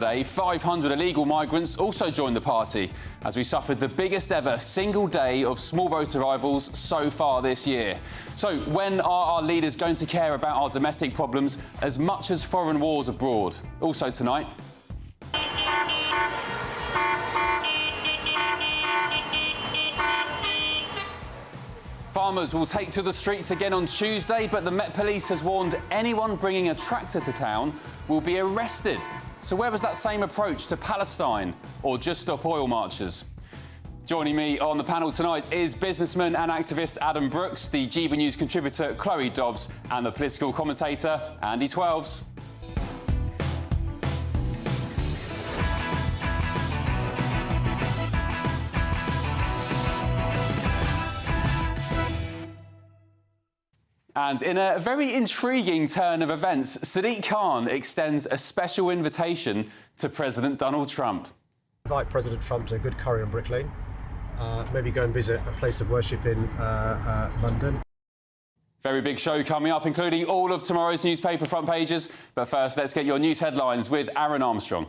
Today, 500 illegal migrants also joined the party as we suffered the biggest ever single day of small boat arrivals so far this year. So when are our leaders going to care about our domestic problems as much as foreign wars abroad? Also tonight. Farmers will take to the streets again on Tuesday, but the Met Police has warned anyone bringing a tractor to town will be arrested. So where was that same approach to Palestine or Just Stop Oil marchers? Joining me on the panel tonight is businessman and activist Adam Brooks, the GBNews contributor Chloe Dobbs and the political commentator Andy Twelves. And in a very intriguing turn of events, Sadiq Khan extends a special invitation to President Donald Trump. Invite President Trump to a good curry on Brick Lane. Maybe go and visit a place of worship in London. Very big show coming up, including all of tomorrow's newspaper front pages. But first, let's get your news headlines with Aaron Armstrong.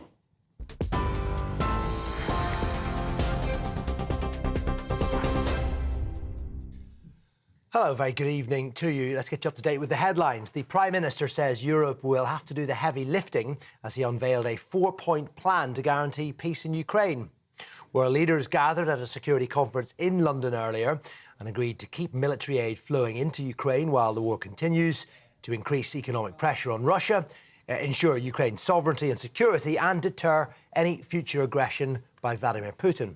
Hello, very good evening to you. Let's get you up to date with the headlines. The Prime Minister says Europe will have to do the heavy lifting as he unveiled a 4-point plan to guarantee peace in Ukraine. World leaders gathered at a security conference in London earlier and agreed to keep military aid flowing into Ukraine while the war continues, to increase economic pressure on Russia, ensure Ukraine's sovereignty and security, and deter any future aggression by Vladimir Putin.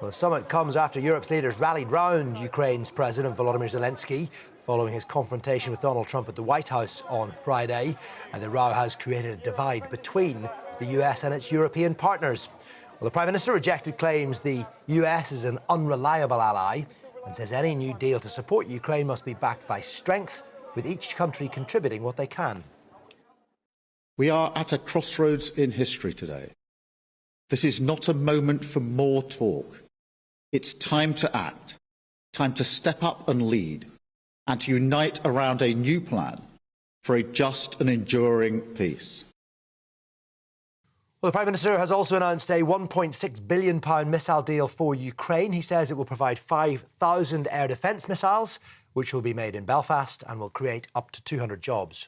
Well, the summit comes after Europe's leaders rallied round Ukraine's President Volodymyr Zelensky following his confrontation with Donald Trump at the White House on Friday. And the row has created a divide between the US and its European partners. Well, the Prime Minister rejected claims the US is an unreliable ally and says any new deal to support Ukraine must be backed by strength, with each country contributing what they can. We are at a crossroads in history today. This is not a moment for more talk. It's time to act, time to step up and lead, and to unite around a new plan for a just and enduring peace. Well, the Prime Minister has also announced a £1.6 billion missile deal for Ukraine. He says it will provide 5,000 air defence missiles, which will be made in Belfast and will create up to 200 jobs.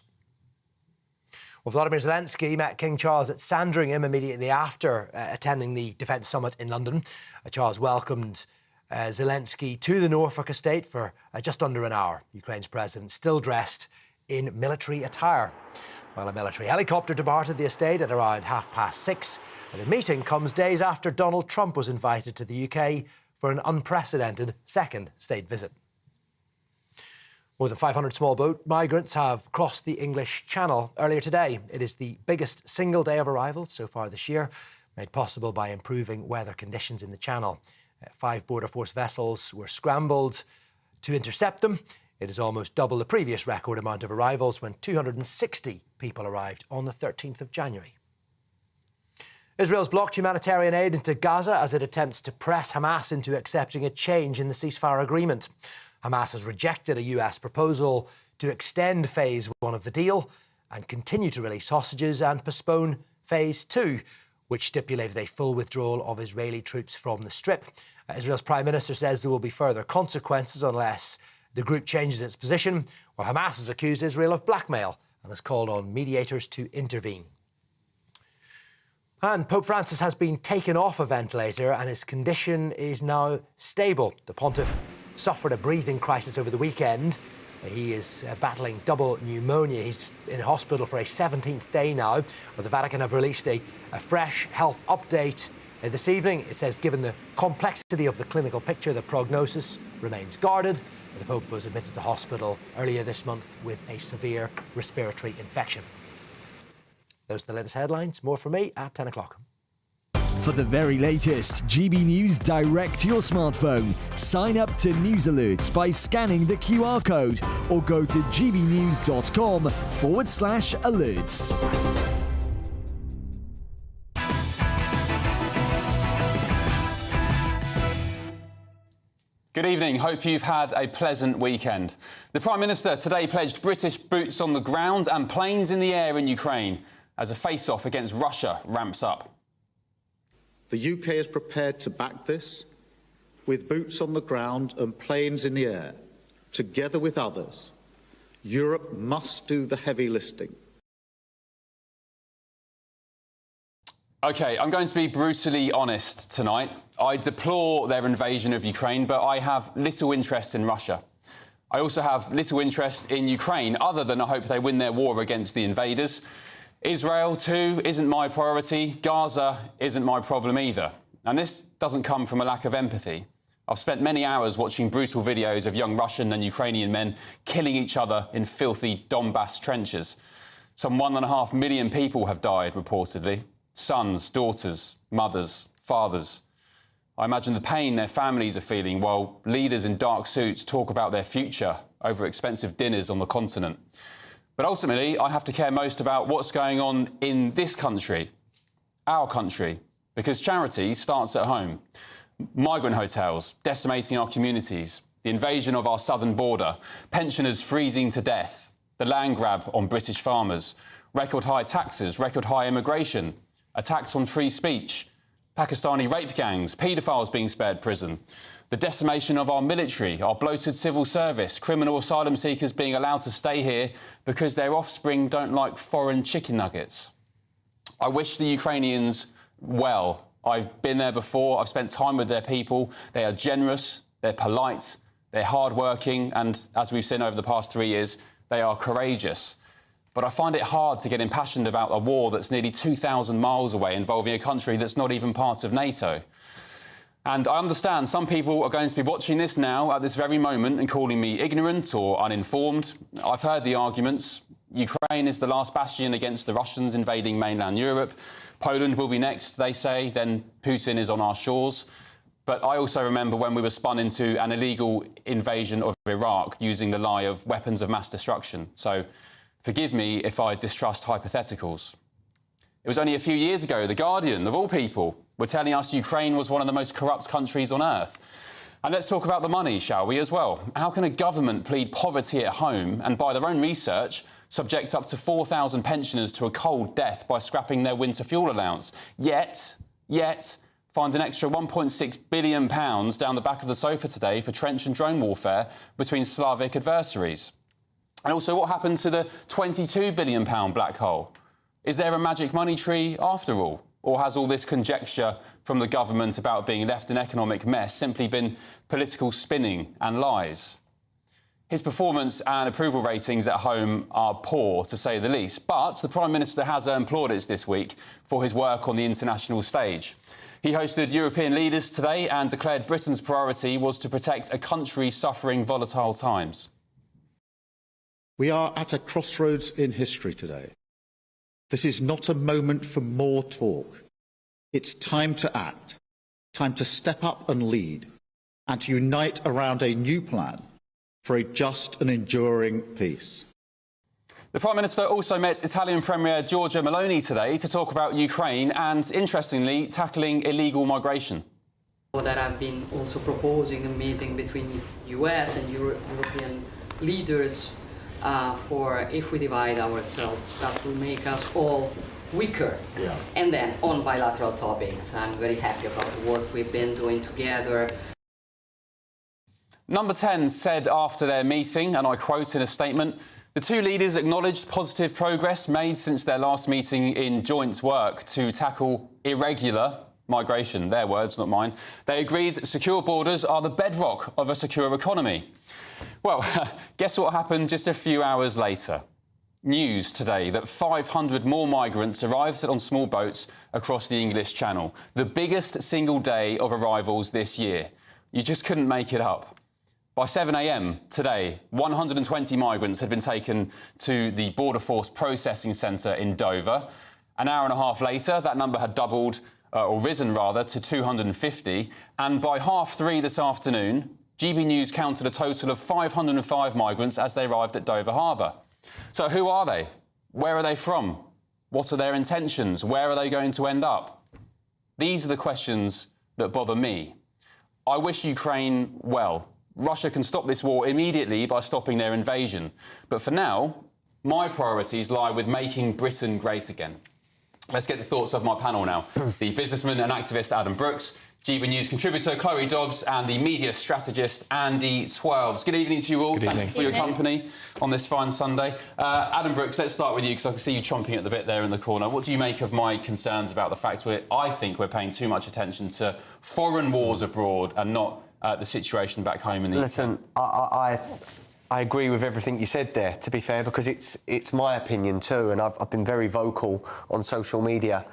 Well, Volodymyr Zelensky met King Charles at Sandringham immediately after attending the Defence Summit in London. Charles welcomed Zelensky to the Norfolk estate for just under an hour. Ukraine's president still dressed in military attire. While a military helicopter departed the estate at around 6:30. The meeting comes days after Donald Trump was invited to the UK for an unprecedented second state visit. More than 500 small boat migrants have crossed the English Channel earlier today. It is the biggest single day of arrivals so far this year, made possible by improving weather conditions in the Channel. 5 Border Force vessels were scrambled to intercept them. It is almost double the previous record amount of arrivals when 260 people arrived on the 13th of January. Israel's blocked humanitarian aid into Gaza as it attempts to press Hamas into accepting a change in the ceasefire agreement. Hamas has rejected a US proposal to extend Phase 1 of the deal and continue to release hostages and postpone Phase 2, which stipulated a full withdrawal of Israeli troops from the Strip. Israel's Prime Minister says there will be further consequences unless the group changes its position, while Hamas has accused Israel of blackmail and has called on mediators to intervene. And Pope Francis has been taken off a ventilator and his condition is now stable. The pontiff suffered a breathing crisis over the weekend. He is battling double pneumonia. He's in hospital for a 17th day now. Well, the Vatican have released a fresh health update this evening. It says, given the complexity of the clinical picture, the prognosis remains guarded. The Pope was admitted to hospital earlier this month with a severe respiratory infection. Those are the latest headlines. More from me at 10 o'clock. For the very latest GB News direct to your smartphone, sign up to News Alerts by scanning the QR code or go to gbnews.com/alerts. Good evening. Hope you've had a pleasant weekend. The Prime Minister today pledged British boots on the ground and planes in the air in Ukraine. as a face-off against Russia ramps up. The UK is prepared to back this with boots on the ground and planes in the air, together with others. Europe must do the heavy lifting. OK, I'm going to be brutally honest tonight. I deplore their invasion of Ukraine, but I have little interest in Russia. I also have little interest in Ukraine, other than I hope they win their war against the invaders. Israel, too, isn't my priority. Gaza isn't my problem either. And this doesn't come from a lack of empathy. I've spent many hours watching brutal videos of young Russian and Ukrainian men killing each other in filthy Donbass trenches. Some 1.5 million people have died, reportedly. Sons, daughters, mothers, fathers. I imagine the pain their families are feeling while leaders in dark suits talk about their future over expensive dinners on the continent. But ultimately, I have to care most about what's going on in this country, our country, because charity starts at home. Migrant hotels decimating our communities, the invasion of our southern border, pensioners freezing to death, the land grab on British farmers, record high taxes, record high immigration, attacks on free speech, Pakistani rape gangs, paedophiles being spared prison, the decimation of our military, our bloated civil service, criminal asylum seekers being allowed to stay here because their offspring don't like foreign chicken nuggets. I wish the Ukrainians well. I've been there before. I've spent time with their people. They are generous, they're polite, they're hardworking, and as we've seen over the past 3 years, they are courageous. But I find it hard to get impassioned about a war that's nearly 2,000 miles away, involving a country that's not even part of NATO. And I understand some people are going to be watching this now at this very moment and calling me ignorant or uninformed. I've heard the arguments. Ukraine is the last bastion against the Russians invading mainland Europe. Poland will be next, they say, then Putin is on our shores. But I also remember when we were spun into an illegal invasion of Iraq using the lie of weapons of mass destruction. So forgive me if I distrust hypotheticals. It was only a few years ago, The Guardian, of all people, were telling us Ukraine was one of the most corrupt countries on earth. And let's talk about the money, shall we, as well? How can a government plead poverty at home and, by their own research, subject up to 4,000 pensioners to a cold death by scrapping their winter fuel allowance, yet find an extra £1.6 billion down the back of the sofa today for trench and drone warfare between Slavic adversaries? And also, what happened to the £22 billion black hole? Is there a magic money tree after all? Or has all this conjecture from the government about being left in economic mess simply been political spinning and lies? His performance and approval ratings at home are poor, to say the least, but the Prime Minister has earned plaudits this week for his work on the international stage. He hosted European leaders today and declared Britain's priority was to protect a country suffering volatile times. We are at a crossroads in history today. This is not a moment for more talk. It's time to act, time to step up and lead, and to unite around a new plan for a just and enduring peace. The Prime Minister also met Italian Premier Giorgia Meloni today to talk about Ukraine and, interestingly, tackling illegal migration. That I've been also proposing a meeting between US and European leaders for if we divide ourselves, that will make us all weaker. Yeah. And then on bilateral topics, I'm very happy about the work we've been doing together. Number 10 said after their meeting, and I quote in a statement, the two leaders acknowledged positive progress made since their last meeting in joint work to tackle irregular migration. Their words, not mine. They agreed secure borders are the bedrock of a secure economy. Well, guess what happened just a few hours later? News today that 500 more migrants arrived on small boats across the English Channel. The biggest single day of arrivals this year. You just couldn't make it up. By 7 a.m. today, 120 migrants had been taken to the Border Force Processing Centre in Dover. An hour and a half later, that number had doubled, or risen rather, to 250. And by 3:30 this afternoon, GBNews counted a total of 505 migrants as they arrived at Dover Harbour. So who are they? Where are they from? What are their intentions? Where are they going to end up? These are the questions that bother me. I wish Ukraine well. Russia can stop this war immediately by stopping their invasion. But for now, My priorities lie with making Britain great again. Let's get the thoughts of my panel now. The businessman and activist Adam Brooks, GBNews contributor Chloe Dobbs, and the media strategist Andy Swelves. Good evening to you all. Thank you for your company on this fine Sunday. Adam Brooks, let's start with you, because I can see you chomping at the bit there in the corner. What do you make of my concerns about the fact I think we're paying too much attention to foreign wars abroad and not the situation back home in the Listen, I agree with everything you said there, to be fair, because it's my opinion too, and I've been very vocal on social media.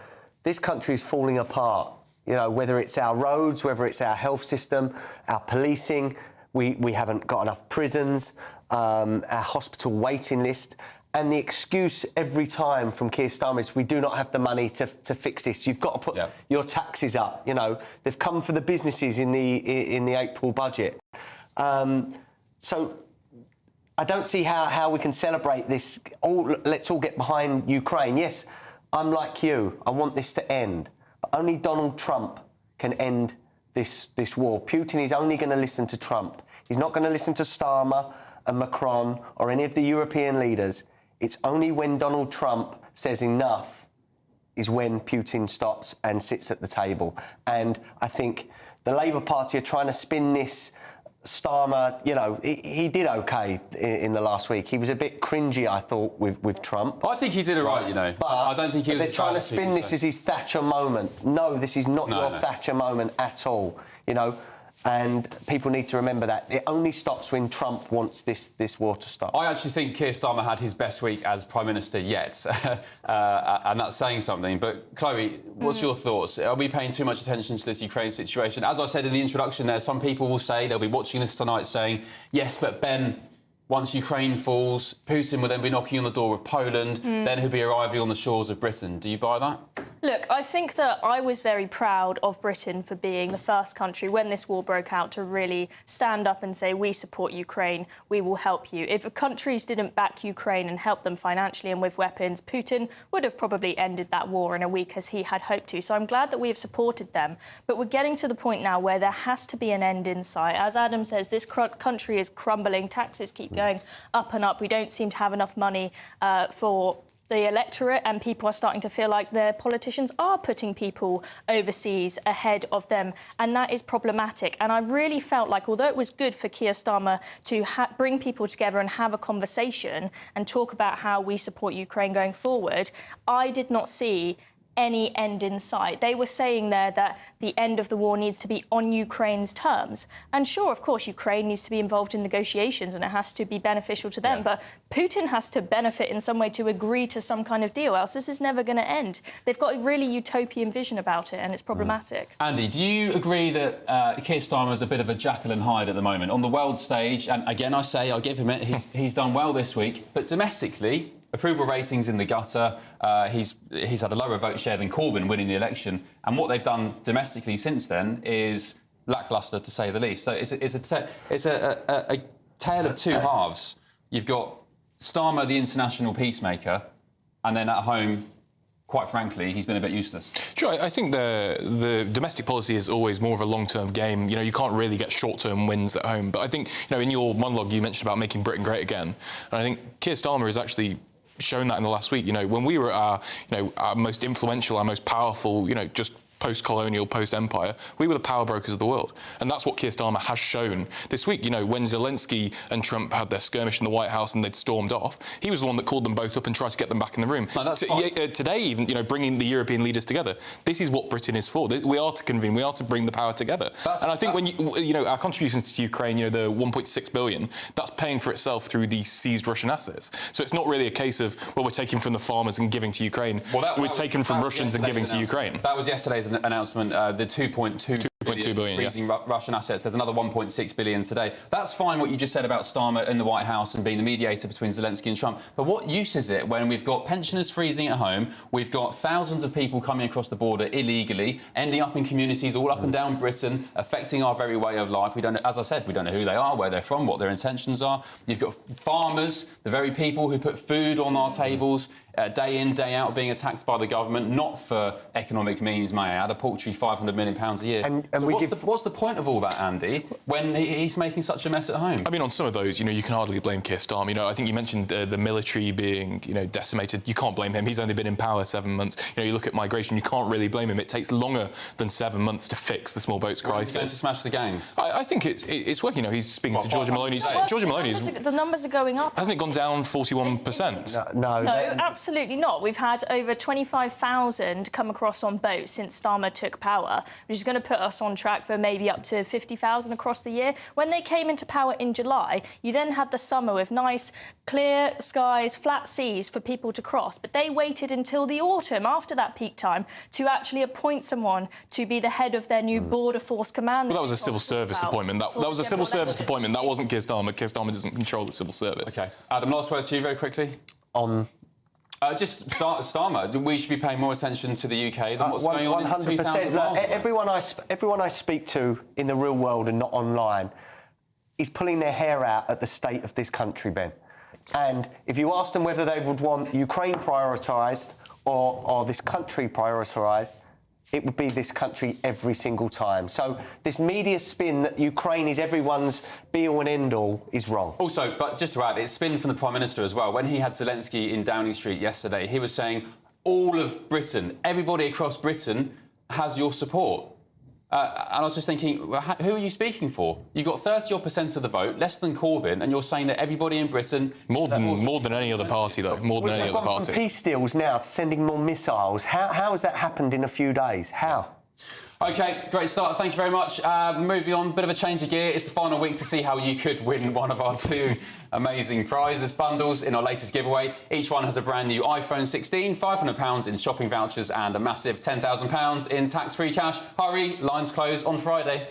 This country is falling apart. You know, whether it's our roads, whether it's our health system, our policing, we haven't got enough prisons, our hospital waiting list, and the excuse every time from Keir Starmer is we do not have the money to fix this. You've got to put your taxes up. You know, they've come for the businesses in the April budget. So I don't see how we can celebrate this. Let's all get behind Ukraine. Yes, I'm like you. I want this to end. But only Donald Trump can end this war. Putin is only going to listen to Trump. He's not going to listen to Starmer and Macron or any of the European leaders. It's only when Donald Trump says enough is when Putin stops and sits at the table. And I think the Labour Party are trying to spin this. Starmer, you know, he did OK in the last week. He was a bit cringy, I thought, with Trump. I think he's in it right, you know. But I don't think he was. They're trying to spin this as his Thatcher moment. No, this is not your Thatcher moment at all, you know. And people need to remember that. It only stops when Trump wants this war to stop. I actually think Keir Starmer had his best week as Prime Minister yet, and that's saying something. But, Chloe, what's your thoughts? Are we paying too much attention to this Ukraine situation? As I said in the introduction there, some people will say, they'll be watching this tonight saying, yes, but Ben, once Ukraine falls, Putin will then be knocking on the door of Poland, then he'll be arriving on the shores of Britain. Do you buy that? Look, I think that I was very proud of Britain for being the first country when this war broke out to really stand up and say, we support Ukraine, we will help you. If countries didn't back Ukraine and help them financially and with weapons, Putin would have probably ended that war in a week as he had hoped to. So I'm glad that we have supported them. But we're getting to the point now where there has to be an end in sight. As Adam says, this country is crumbling. Taxes keep going up and up. We don't seem to have enough money for the electorate, and people are starting to feel like their politicians are putting people overseas ahead of them, and that is problematic. And I really felt like, although it was good for Keir Starmer to bring people together and have a conversation and talk about how we support Ukraine going forward, I did not see any end in sight. They were saying there that the end of the war needs to be on Ukraine's terms. And sure, of course, Ukraine needs to be involved in negotiations and it has to be beneficial to them. But Putin has to benefit in some way to agree to some kind of deal, else this is never going to end. They've got a really utopian vision about it, and it's problematic. Andy, do you agree that Keir Starmer is a bit of a Jekyll and Hyde at the moment? On the world stage, and again, I give him it, he's done well this week, but domestically, approval ratings in the gutter. He's had a lower vote share than Corbyn winning the election, and what they've done domestically since then is lacklustre, to say the least. So it's a tale of two halves. You've got Starmer, the international peacemaker, and then at home, quite frankly, he's been a bit useless. Sure, I think the domestic policy is always more of a long-term game. You know, you can't really get short-term wins at home. But I think, you know, in your monologue, you mentioned about making Britain great again, and I think Keir Starmer has actually shown that in the last week. You know, when we were at our most influential, our most powerful, you know, just post-colonial, post-empire, we were the power brokers of the world. And that's what Keir Starmer has shown this week. You know, when Zelensky and Trump had their skirmish in the White House and they'd stormed off, he was the one that called them both up and tried to get them back in the room. No, that's today, even, you know, bringing the European leaders together, this is what Britain is for. We are to convene, we are to bring the power together. And I think when you know, our contributions to Ukraine, you know, the 1.6 billion, that's paying for itself through the seized Russian assets. So it's not really a case of, well, we're taking from the farmers and giving to Ukraine. Well, we're taking from Russians and giving to Ukraine. That was yesterday's announcement, the 2.2 billion freezing Russian assets. There's another 1.6 billion today. That's fine, what you just said about Starmer in the White House and being the mediator between Zelensky and Trump. But what use is it when we've got pensioners freezing at home, we've got thousands of people coming across the border illegally, ending up in communities all up and down Britain, affecting our very way of life? We don't, as I said, we don't know who they are, where they're from, what their intentions are. You've got farmers, the very people who put food on our tables, day in, day out being attacked by the government, not for economic means, may I add, a paltry £500 million a year. And so what's the point of all that, Andy, when he's making such a mess at home? I mean, on some of those, you can hardly blame Keir Starmer. I think you mentioned the military being, decimated. You can't blame him. He's only been in power 7 months. You look at migration, you can't really blame him. It takes longer than 7 months to fix the small boats crisis. He's going to smash the gangs. I think it's working. He's speaking to Georgia Maloney. Georgia Maloney the numbers are going up. Hasn't it gone down 41%? No, absolutely not. We've had over 25,000 come across on boats since Starmer took power, which is going to put us on track for maybe up to 50,000 across the year. When they came into power in July, you then had the summer with nice, clear skies, flat seas for people to cross. But they waited until the autumn, after that peak time, to actually appoint someone to be the head of their new Border Force Command. Well, that was a civil service appointment. That was a civil service appointment. That wasn't Keir Starmer. Keir Starmer doesn't control the civil service. OK. Adam, last words to you very quickly. Just Starmer, we should be paying more attention to the UK than what's going on in 2,000 miles away. Everyone I speak to in the real world and not online is pulling their hair out at the state of this country, Ben. And if you ask them whether they would want Ukraine prioritised or this country prioritised, it would be this country every single time. So this media spin that Ukraine is everyone's be-all and end-all is wrong. Also, but just to add, it's spin from the Prime Minister as well. When he had Zelensky in Downing Street yesterday, he was saying all of Britain, everybody across Britain has your support. And I was just thinking, well, who are you speaking for? You got 30% of the vote, less than Corbyn, and you're saying that everybody in Britain... More than any other party, though. More than any other party. From peace deals now to sending more missiles. How has that happened in a few days? How? OK, great start. Thank you very much. Moving on, bit of a change of gear. It's the final week to see how you could win one of our two amazing prizes bundles in our latest giveaway. Each one has a brand new iPhone 16, £500 in shopping vouchers and a massive £10,000 in tax-free cash. Hurry, lines close on Friday.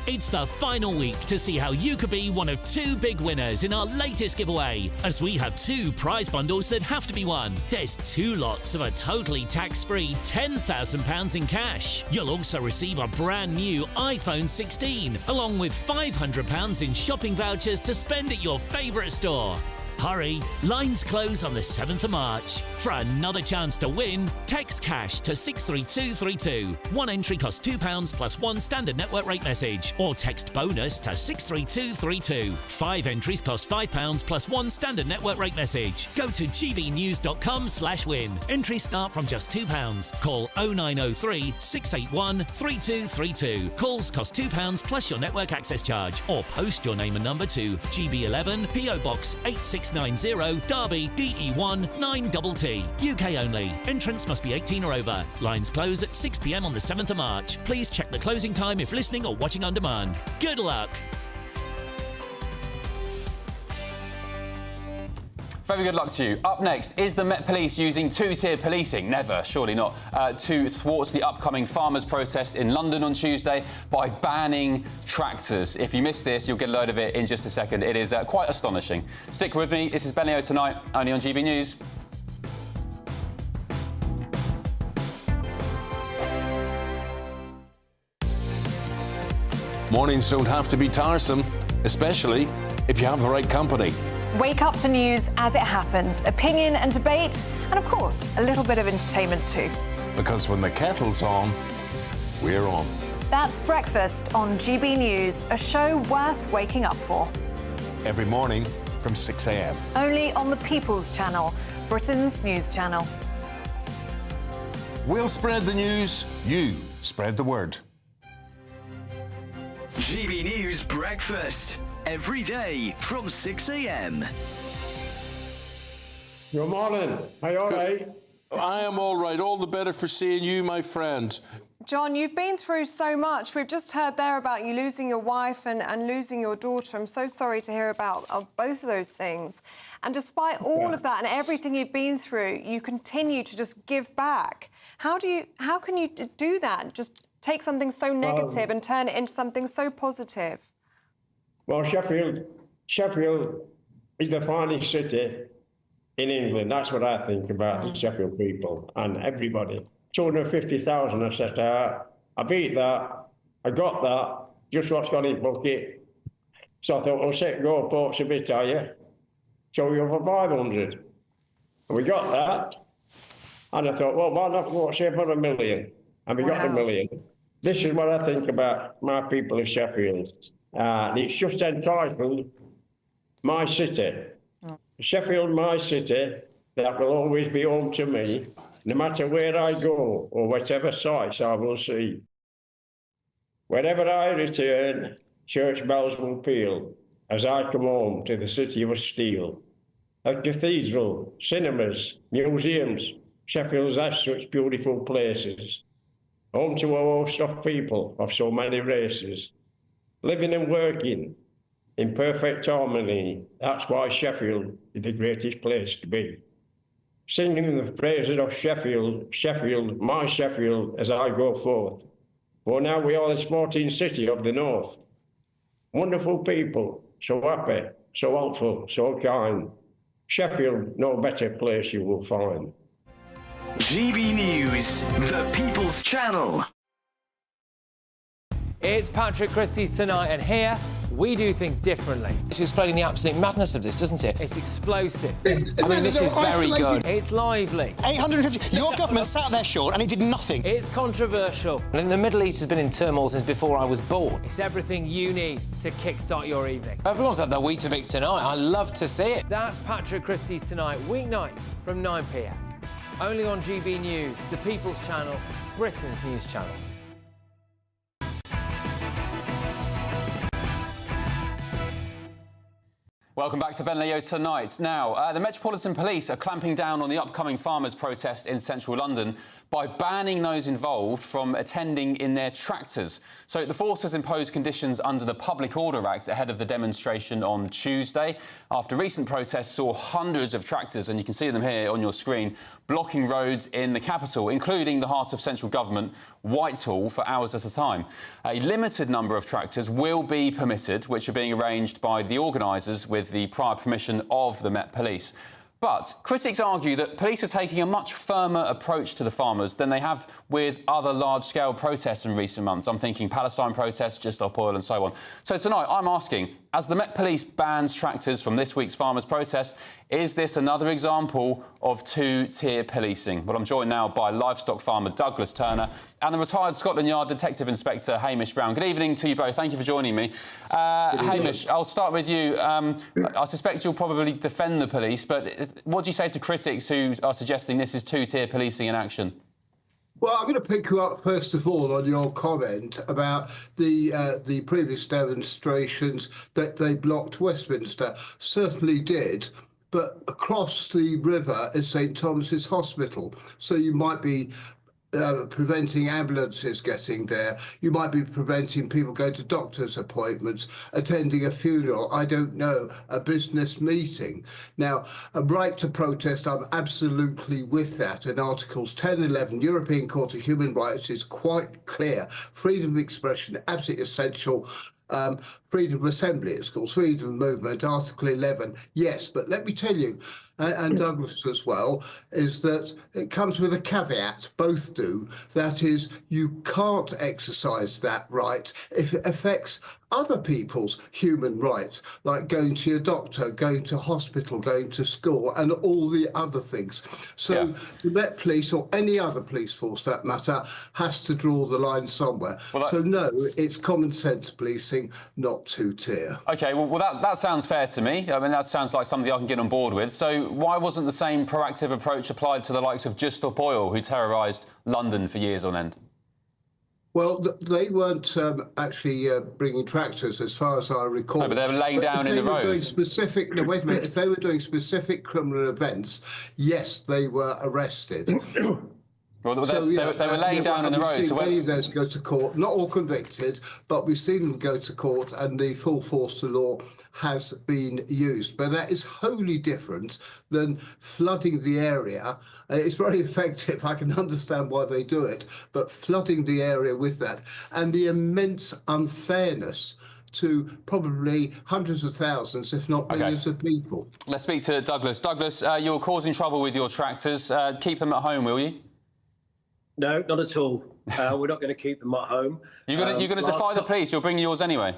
It's the final week to see how you could be one of two big winners in our latest giveaway, as we have two prize bundles that have to be won. There's 2 lots of a totally tax-free £10,000 in cash. You'll also receive a brand new iPhone 16, along with £500 in shopping vouchers to spend at your favourite store. Hurry, lines close on the 7th of March. For another chance to win, text cash to 63232. One entry costs £2 plus one standard network rate message, or text bonus to 63232. 5 entries cost £5 plus one standard network rate message. Go to gbnews.com/win. Entries start from just £2. Call 0903 681 3232. Calls cost £2 plus your network access charge, or post your name and number to GB11 PO Box 8690 Derby DE1 9TT. UK only. Entrants must be 18 or over. Lines close at 6 p.m. on the 7th of March. Please check the closing time if listening or watching on demand. Good luck. Very good luck to you. Up next, is the Met Police using two-tiered policing? Never, surely not. To thwart the upcoming farmers' protest in London on Tuesday by banning tractors. If you missed this, you'll get a load of it in just a second. It is quite astonishing. Stick with me. This is Benio Tonight, only on GB News. Mornings don't have to be tiresome, especially if you have the right company. Wake up to news as it happens, opinion and debate, and of course, a little bit of entertainment too. Because when the kettle's on, we're on. That's Breakfast on GB News, a show worth waking up for. Every morning from 6 a.m. Only on the People's Channel, Britain's news channel. We'll spread the news, you spread the word. GB News Breakfast. Every day from 6 a.m. Good morning. Are you all right? I am all right. All the better for seeing you, my friend. John, you've been through so much. We've just heard there about you losing your wife and losing your daughter. I'm so sorry to hear about both of those things. And despite all of that and everything you've been through, you continue to just give back. How can you do that? Just take something so negative and turn it into something so positive? Well, Sheffield is the finest city in England. That's what I think about the Sheffield people and everybody. 250,000 I set out. I beat that. I got that. Just what's got in bucket. So I thought, well, set go, Ports a bit, are you? So you're for 500. We got that. And I thought, well, why not go say for $1 million? And we got $1 million. This is what I think about my people of Sheffield. It's just entitled My City. Sheffield, my city, that will always be home to me, no matter where I go or whatever sights I will see. Wherever I return, church bells will peal as I come home to the city of steel. A cathedral, cinemas, museums, Sheffield has such beautiful places. Home to a host of people of so many races. Living and working in perfect harmony. That's why Sheffield is the greatest place to be. Singing the praises of Sheffield, Sheffield, my Sheffield, as I go forth. For now we are the sporting city of the north. Wonderful people, so happy, so helpful, so kind. Sheffield, no better place you will find. GB News, the People's Channel. It's Patrick Christie's Tonight, and here we do things differently. It's explaining the absolute madness of this, doesn't it? It's explosive. I mean, this is very good. It's lively. 850. Your government sat there, Sean, and it did nothing. It's controversial. And the Middle East has been in turmoil since before I was born. It's everything you need to kickstart your evening. Everyone's had their Weetabix tonight. I love to see it. That's Patrick Christie's Tonight, weeknights from 9 p.m. Only on GB News, the People's Channel, Britain's news channel. Welcome back to Ben Leo Tonight. Now, the Metropolitan Police are clamping down on the upcoming farmers' protest in central London by banning those involved from attending in their tractors. So the force has imposed conditions under the Public Order Act ahead of the demonstration on Tuesday, after recent protests saw hundreds of tractors, and you can see them here on your screen, blocking roads in the capital, including the heart of central government, Whitehall, for hours at a time. A limited number of tractors will be permitted, which are being arranged by the organisers with the prior permission of the Met Police. But critics argue that police are taking a much firmer approach to the farmers than they have with other large-scale protests in recent months. I'm thinking Palestine protests, Just Stop Oil and so on. So tonight I'm asking, as the Met Police bans tractors from this week's farmers' protest, is this another example of two-tier policing? Well, I'm joined now by livestock farmer Douglas Turner and the retired Scotland Yard Detective Inspector Hamish Brown. Good evening to you both. Thank you for joining me. Hamish, I'll start with you. I suspect you'll probably defend the police, but what do you say to critics who are suggesting this is two-tier policing in action? Well, I'm going to pick you up first of all on your comment about the previous demonstrations that they blocked Westminster. Certainly did, but across the river is St Thomas's Hospital, so you might be preventing ambulances getting there. You might be preventing people going to doctor's appointments, attending a funeral, I don't know, a business meeting. Now, a right to protest, I'm absolutely with that. In Articles 10 and 11, European Court of Human Rights is quite clear. Freedom of expression, absolutely essential. Freedom of assembly, it's called, freedom of movement, Article 11, yes, but let me tell you, and Douglas as well, is that it comes with a caveat, both do, that is, you can't exercise that right if it affects other people's human rights, like going to your doctor, going to hospital, going to school, and all the other things. So the Met Police, or any other police force that matter, has to draw the line somewhere. Well, so no, it's common sense policing, not two-tier. OK, well that sounds fair to me. I mean, that sounds like something I can get on board with. So why wasn't the same proactive approach applied to the likes of Just Stop Oil, who terrorised London for years on end? Well, they weren't actually bringing tractors, as far as I recall. No, but they were laying down in the road. No, wait a minute. If they were doing specific criminal events, yes, they were arrested. Well, they were laying down in the road. So many of those go to court, not all convicted, but we've seen them go to court, and the full force of law has been used. But that is wholly different than flooding the area. It's very effective. I can understand why they do it, but flooding the area with that, and the immense unfairness to probably hundreds of thousands, if not millions of people. Let's speak to Douglas. Douglas, you're causing trouble with your tractors. Keep them at home, will you? No, not at all. We're not going to keep them at home. You're going to defy the police? You'll bring yours anyway?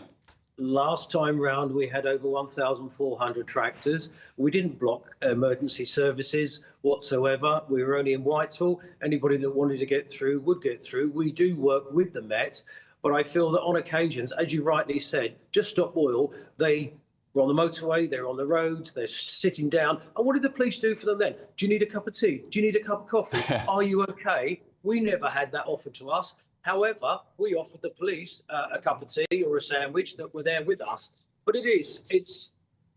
Last time round, we had over 1,400 tractors. We didn't block emergency services whatsoever. We were only in Whitehall. Anybody that wanted to get through would get through. We do work with the Met, but I feel that on occasions, as you rightly said, Just Stop Oil, they were on the motorway, they're on the roads, they're sitting down. And what did the police do for them then? Do you need a cup of tea? Do you need a cup of coffee? Are you okay? We never had that offered to us. However, we offered the police a cup of tea or a sandwich that were there with us. But it's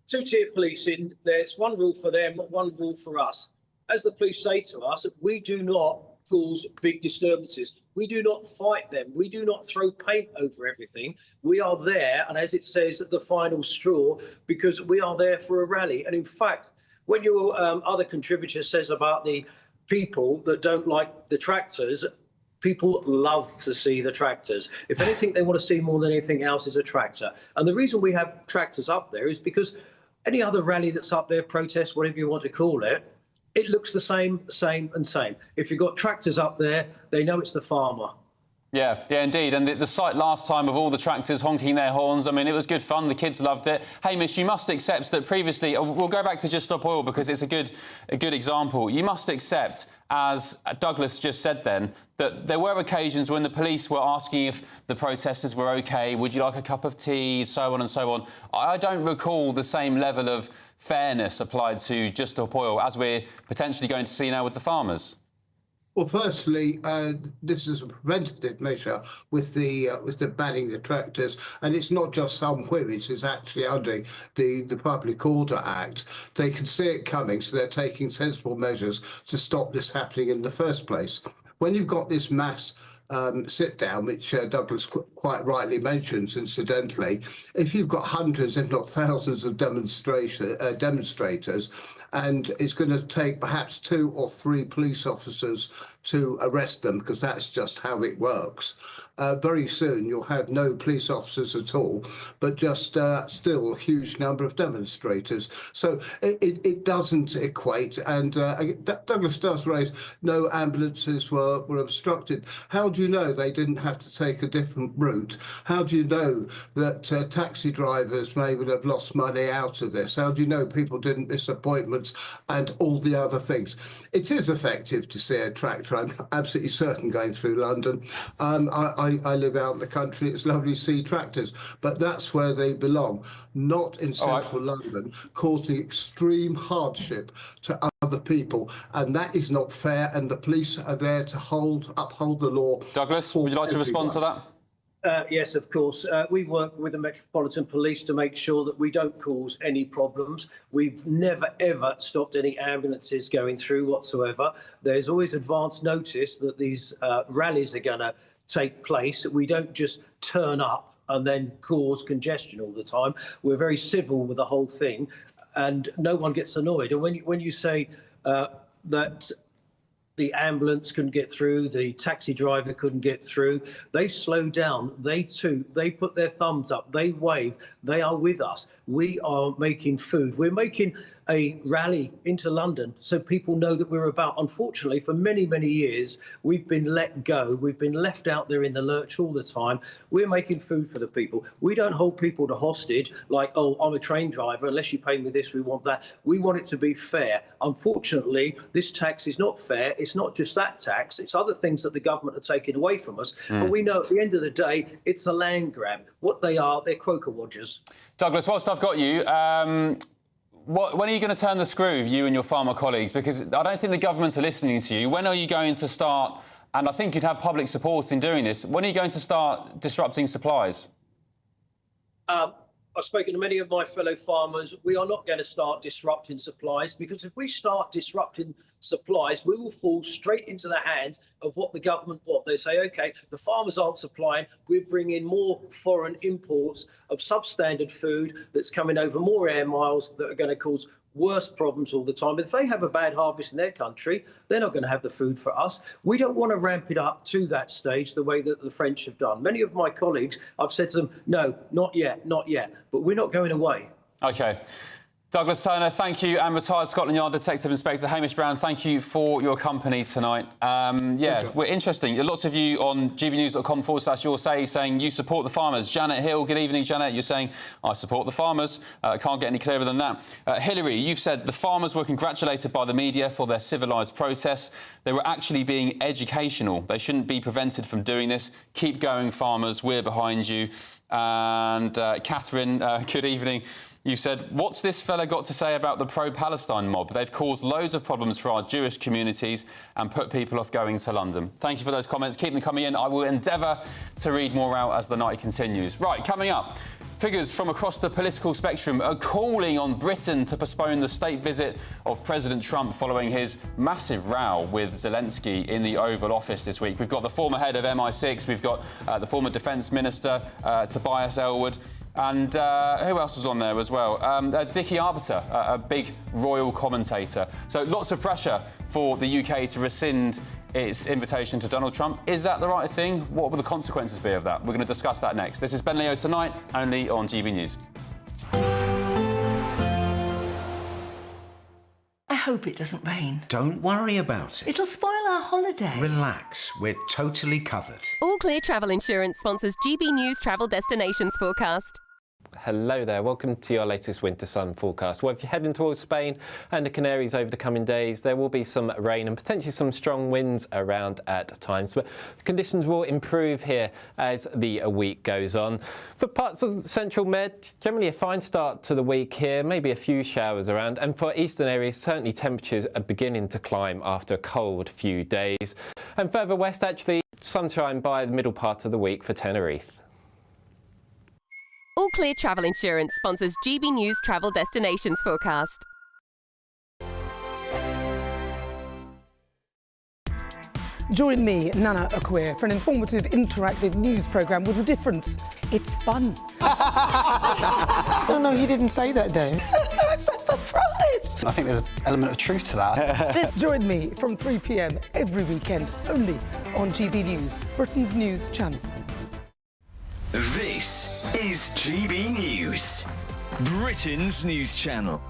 two-tier policing. There's one rule for them, one rule for us. As the police say to us, we do not cause big disturbances. We do not fight them. We do not throw paint over everything. We are there, and as it says at the final straw, because we are there for a rally. And in fact, when your other contributor says about the people that don't like the tractors, people love to see the tractors. If anything, they want to see more than anything else is a tractor. And the reason we have tractors up there is because any other rally that's up there, protest, whatever you want to call it, it looks the same. If you've got tractors up there, they know it's the farmer. Yeah, indeed. And the sight last time of all the tractors honking their horns, I mean, it was good fun. The kids loved it. Hamish, you must accept that previously, we'll go back to Just Stop Oil because it's a good example. You must accept, as Douglas just said then, that there were occasions when the police were asking if the protesters were OK, would you like a cup of tea, so on and so on. I don't recall the same level of fairness applied to Just Stop Oil as we're potentially going to see now with the farmers. Well, firstly, this is a preventative measure with the banning the tractors, and it's not just some whims. It's actually under the Public Order Act. They can see it coming, so they're taking sensible measures to stop this happening in the first place. When you've got this mass sit down, which Douglas quite rightly mentions, incidentally, if you've got hundreds, if not thousands, of demonstrators, and it's going to take perhaps 2 or 3 police officers to arrest them, because that's just how it works. Very soon you'll have no police officers at all, but just still a huge number of demonstrators. So it doesn't equate. And Douglas does raise no ambulances were obstructed. How do you know they didn't have to take a different route? How do you know that taxi drivers may well have lost money out of this? How do you know people didn't miss appointments and all the other things? It is effective to see a tractor. I'm absolutely certain going through London. I live out in the country. It's lovely to see tractors, but that's where they belong, not in central London, causing extreme hardship to other people, and that is not fair. And the police are there to uphold the law. Douglas, would you like to respond to that? Yes, of course. We work with the Metropolitan Police to make sure that we don't cause any problems. We've never, ever stopped any ambulances going through whatsoever. There's always advance notice that these rallies are going to take place. We don't just turn up and then cause congestion all the time. We're very civil with the whole thing, and no one gets annoyed. And when you say that the ambulance couldn't get through, the taxi driver couldn't get through, they slow down, they put their thumbs up, they wave, they are with us. We are making food. We're making a rally into London so people know that we're about. Unfortunately, for many, many years, we've been let go. We've been left out there in the lurch all the time. We're making food for the people. We don't hold people to hostage like, oh, I'm a train driver. Unless you pay me this, we want that. We want it to be fair. Unfortunately, this tax is not fair. It's not just that tax. It's other things that the government are taking away from us. But we know at the end of the day, it's a land grab. What they are, they're croaker watchers. Douglas, whilst I've got you, when are you going to turn the screw, you and your farmer colleagues? Because I don't think the government are listening to you. When are you going to start, and I think you'd have public support in doing this, when are you going to start disrupting supplies? I've spoken to many of my fellow farmers. We are not going to start disrupting supplies, because if we start disrupting supplies, we will fall straight into the hands of what the government want. They say, OK, the farmers aren't supplying. We're bringing more foreign imports of substandard food that's coming over more air miles that are going to cause worse problems all the time. If they have a bad harvest in their country, they're not going to have the food for us. We don't want to ramp it up to that stage the way that the French have done. Many of my colleagues, I've said to them, no, not yet, not yet. But we're not going away. OK. Douglas Turner, thank you, and retired Scotland Yard Detective Inspector Hamish Brown, thank you for your company tonight. We're interesting. Lots of you on gbnews.com/yoursay saying you support the farmers. Janet Hill, good evening, Janet. You're saying, I support the farmers. Can't get any clearer than that. Hillary, you've said the farmers were congratulated by the media for their civilised protests. They were actually being educational. They shouldn't be prevented from doing this. Keep going, farmers. We're behind you. And Catherine, good evening. You said, what's this fella got to say about the pro-Palestine mob? They've caused loads of problems for our Jewish communities and put people off going to London. Thank you for those comments. Keep them coming in. I will endeavour to read more out as the night continues. Right, coming up, figures from across the political spectrum are calling on Britain to postpone the state visit of President Trump following his massive row with Zelensky in the Oval Office this week. We've got the former head of MI6, we've got the former Defence Minister, Tobias Ellwood, and who else was on there as well? Dickie Arbiter, a big royal commentator. So lots of pressure for the UK to rescind its invitation to Donald Trump. Is that the right thing? What will the consequences be of that? We're going to discuss that next. This is Ben Leo Tonight, only on GB News. I hope it doesn't rain. Don't worry about it. It'll spoil our holiday. Relax, we're totally covered. All Clear Travel Insurance sponsors GB News Travel Destinations Forecast. Hello there, welcome to your latest winter sun forecast. Well, if you're heading towards Spain and the Canaries over the coming days, there will be some rain and potentially some strong winds around at times, but conditions will improve here as the week goes on. For parts of Central Med, generally a fine start to the week here, maybe a few showers around, and for eastern areas, certainly temperatures are beginning to climb after a cold few days. And further west, actually, sunshine by the middle part of the week for Tenerife. All Clear Travel Insurance sponsors GB News Travel Destinations Forecast. Join me, Nana Akweer, for an informative, interactive news programme with a difference. It's fun. No, he didn't say that, though. I'm so surprised. I think there's an element of truth to that. Join me from 3 p.m. every weekend, only on GB News, Britain's news channel. This is GB News, Britain's news channel.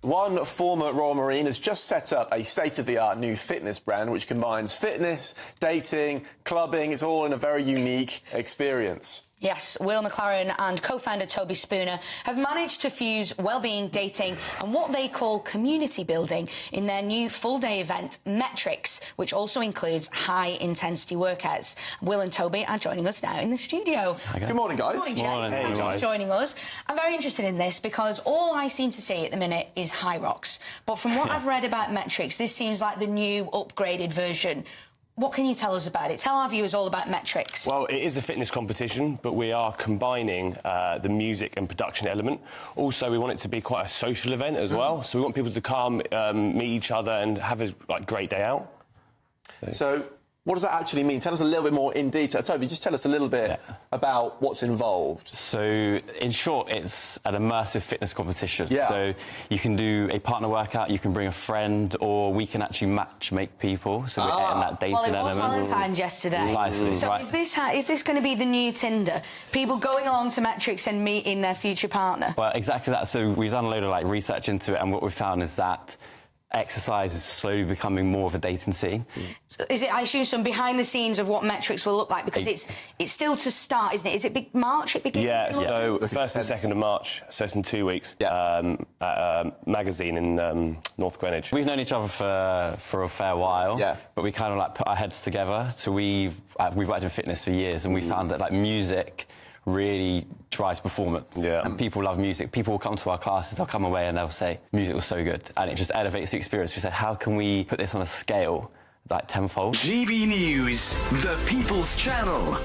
One former Royal Marine has just set up a state-of-the-art new fitness brand which combines fitness, dating, clubbing. It's all in a very unique experience. Yes, Will McLaren and co-founder Toby Spooner have managed to fuse well-being, dating and what they call community building in their new full-day event, Metrics, which also includes high-intensity workouts. Will and Toby are joining us now in the studio. Good morning, guys. Good morning, gents. Thank you for joining us. I'm very interested in this because all I seem to see at the minute is high rocks. But from what I've read about Metrics, this seems like the new upgraded version. What can you tell us about it? Tell our viewers all about Metrics. Well, it is a fitness competition, but we are combining the music and production element. Also, we want it to be quite a social event as well. So we want people to come, meet each other and have a great day out. So what does that actually mean? Tell us a little bit more in detail. Toby, just tell us a little bit about what's involved. So, in short, it's an immersive fitness competition. Yeah. So you can do a partner workout, you can bring a friend, or we can actually match make people. So we're getting that dating element. Well, it was Valentine's yesterday. Precisely, so right. is this going to be the new Tinder? People going along to Metrics and meeting their future partner? Well, exactly that. So we've done a load of research into it, and what we've found is that exercise is slowly becoming more of a dating scene. So is it, I assume, some behind the scenes of what Metrics will look like? Because it's still to start, isn't it? Is it big March it begins? Yeah, so the 1st and 2nd of March, so it's in 2 weeks, at a magazine in North Greenwich. We've known each other for a fair while, but we kind of put our heads together. So we've worked in fitness for years, and we found that music really drives performance. And people love music. People will come to our classes, they'll come away and they'll say, music was so good. And it just elevates the experience. We said, how can we put this on a scale, tenfold? GB News, the People's Channel.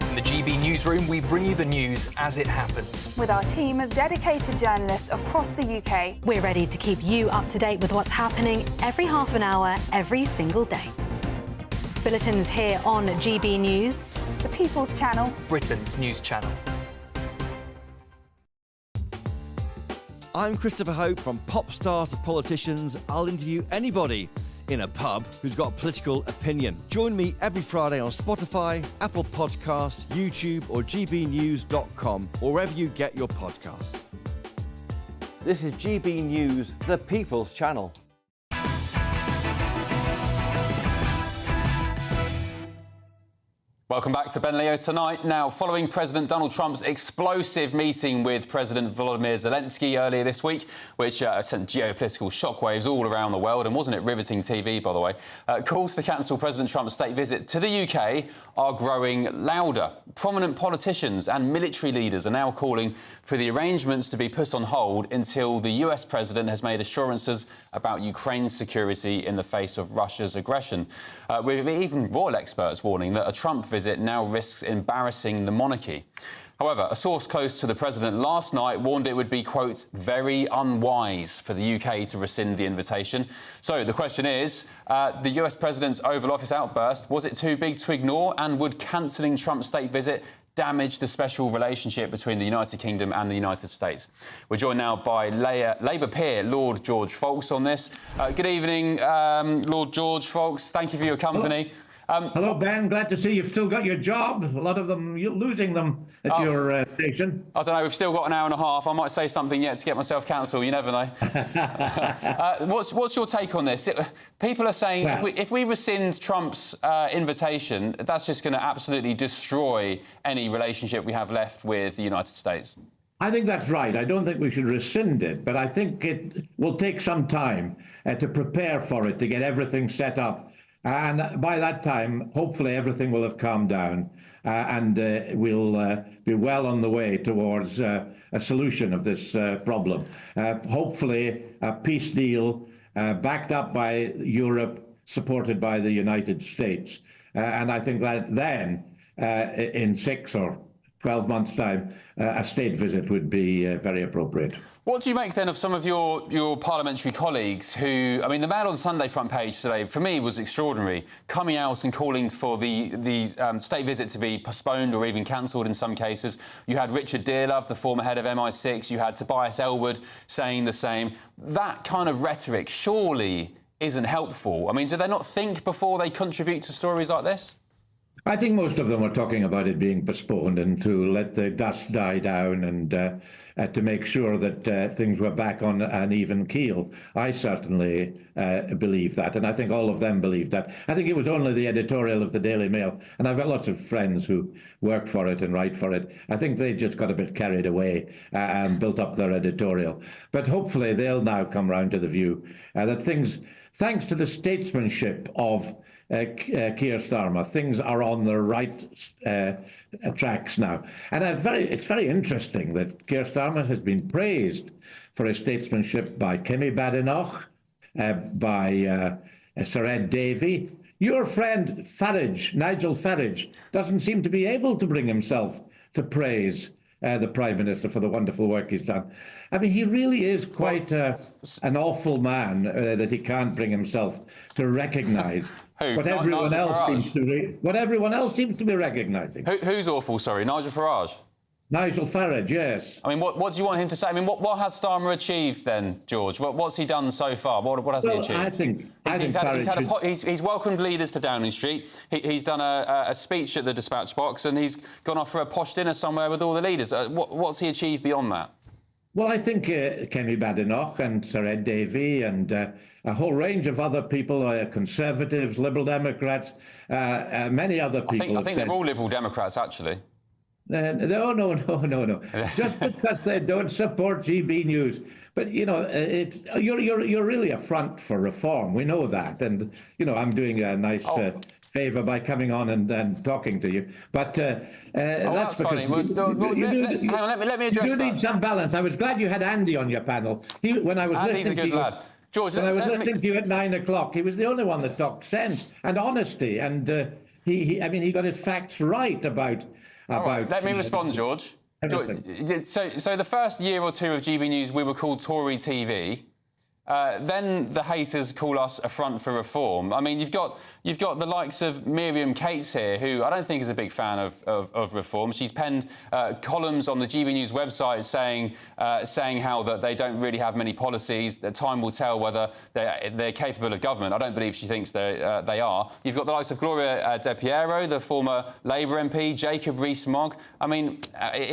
In the GB Newsroom, we bring you the news as it happens. With our team of dedicated journalists across the UK, we're ready to keep you up to date with what's happening every half an hour, every single day. Bulletins here on GB News, the People's Channel, Britain's news channel. I'm Christopher Hope. From pop stars to politicians, I'll interview anybody in a pub who's got a political opinion. Join me every Friday on Spotify, Apple Podcasts, YouTube or gbnews.com, or wherever you get your podcasts. This is GB News, the People's Channel. Welcome back to Ben Leo Tonight. Now, following President Donald Trump's explosive meeting with President Volodymyr Zelensky earlier this week, which sent geopolitical shockwaves all around the world, and wasn't it riveting TV, by the way, calls to cancel President Trump's state visit to the UK are growing louder. Prominent politicians and military leaders are now calling for the arrangements to be put on hold until the US president has made assurances about Ukraine's security in the face of Russia's aggression. With even royal experts warning that a Trump visit now risks embarrassing the monarchy. However, a source close to the president last night warned it would be, quote, very unwise for the UK to rescind the invitation. So the question is, the US president's Oval Office outburst, was it too big to ignore, and would cancelling Trump's state visit damage the special relationship between the United Kingdom and the United States? We're joined now by Labour peer Lord George Faulks on this. Good evening, Lord George Faulks. Thank you for your company. Hello, Ben. Glad to see you've still got your job. A lot of them, you're losing them at your station. I don't know. We've still got an hour and a half. I might say something yet to get myself cancelled. You never know. What's your take on this? People are saying if we rescind Trump's invitation, that's just going to absolutely destroy any relationship we have left with the United States. I think that's right. I don't think we should rescind it, but I think it will take some time to prepare for it, to get everything set up. And by that time, hopefully everything will have calmed down and we'll be well on the way towards a solution of this problem. Hopefully a peace deal backed up by Europe, supported by the United States. And I think that then, in 6 or 12 months' time, a state visit would be very appropriate. What do you make then of some of your parliamentary colleagues who, I mean, the Mail on Sunday front page today, for me, was extraordinary, coming out and calling for the state visit to be postponed or even cancelled in some cases. You had Richard Dearlove, the former head of MI6, you had Tobias Ellwood saying the same. That kind of rhetoric surely isn't helpful. I mean, do they not think before they contribute to stories like this? I think most of them are talking about it being postponed and to let the dust die down and to make sure that things were back on an even keel. I certainly believe that, and I think all of them believe that. I think it was only the editorial of the Daily Mail, and I've got lots of friends who work for it and write for it. I think they just got a bit carried away and built up their editorial. But hopefully they'll now come round to the view that things, thanks to the statesmanship of Keir Starmer, things are on the right tracks now. And it's very interesting that Keir Starmer has been praised for his statesmanship by Kemi Badenoch, by Sir Ed Davey. Your friend Farage, Nigel Farage, doesn't seem to be able to bring himself to praise the Prime Minister for the wonderful work he's done. I mean, he really is quite an awful man that he can't bring himself to recognise what everyone else seems to be recognising. Who's awful, sorry? Nigel Farage? Nigel Farage, yes. I mean, what do you want him to say? I mean, what has Starmer achieved then, George? What's he done so far? What has he achieved? He's welcomed leaders to Downing Street. He's done a speech at the Dispatch Box, and he's gone off for a posh dinner somewhere with all the leaders. What's he achieved beyond that? Well, I think Kemi Badenoch and Sir Ed Davey and a whole range of other people, Conservatives, Liberal Democrats, many other people. I think they're all Liberal Democrats, actually. No. Just because they don't support GB News. But, you know, you're really a front for reform. We know that. And, you know, I'm doing a nice favour by coming on and talking to you. But that's funny. Hang on, let me address that. You need some balance. I was glad you had Andy on your panel. Andy's a good lad. George, when I was listening to you at 9 o'clock, he was the only one that talked sense and honesty. And he got his facts right about... Let me respond, George. So the first year or two of GB News, we were called Tory TV. then the haters call us a front for reform. I mean, you've got the likes of Miriam Cates here, who I don't think is a big fan of reform. She's penned columns on the GB News website saying how that they don't really have many policies. That time will tell whether they're capable of government. I don't believe she thinks they are. You've got the likes of Gloria De Piero, the former Labour MP, Jacob Rees-Mogg. I mean,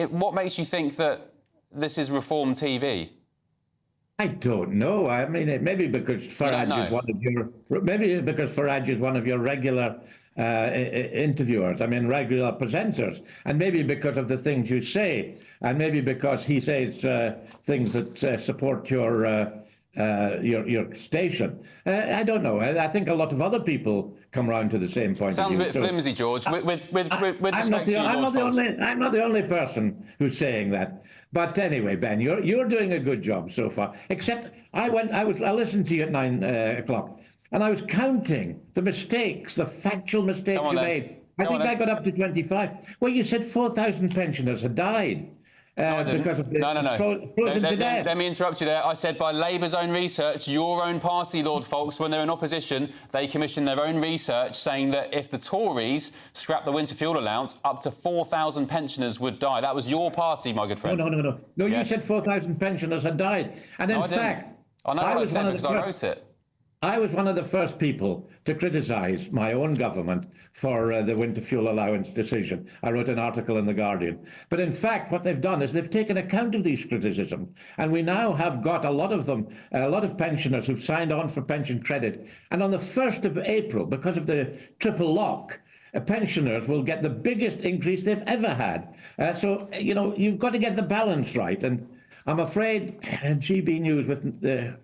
what makes you think that this is reform TV? I don't know. I mean, maybe because Farage is one of your regular interviewers. I mean, regular presenters, and maybe because of the things you say, and maybe because he says things that support your station. I don't know. I think a lot of other people come round to the same point. Sounds of a bit flimsy, George. With respect to you, I'm not the only person who's saying that. But anyway, Ben, you're doing a good job so far. Except I listened to you at 9 o'clock, and I was counting the mistakes, the factual mistakes you made. I think I got up to 25. Well, you said 4,000 pensioners had died. Because of Let me interrupt you there. I said by Labour's own research, your own party, Lord Foulkes, when they're in opposition, they commissioned their own research saying that if the Tories scrapped the winter fuel allowance, up to 4,000 pensioners would die. That was your party, my good friend. No, yes. You said 4,000 pensioners had died. And in fact, I know what I said because I wrote it. I was one of the first people to criticise my own government for the winter fuel allowance decision. I wrote an article in The Guardian. But in fact, what they've done is they've taken account of these criticisms. And we now have got a lot of them, a lot of pensioners who've signed on for pension credit. And on the 1st of April, because of the triple lock, pensioners will get the biggest increase they've ever had. So, you know, you've got to get the balance right. And I'm afraid GB News, with the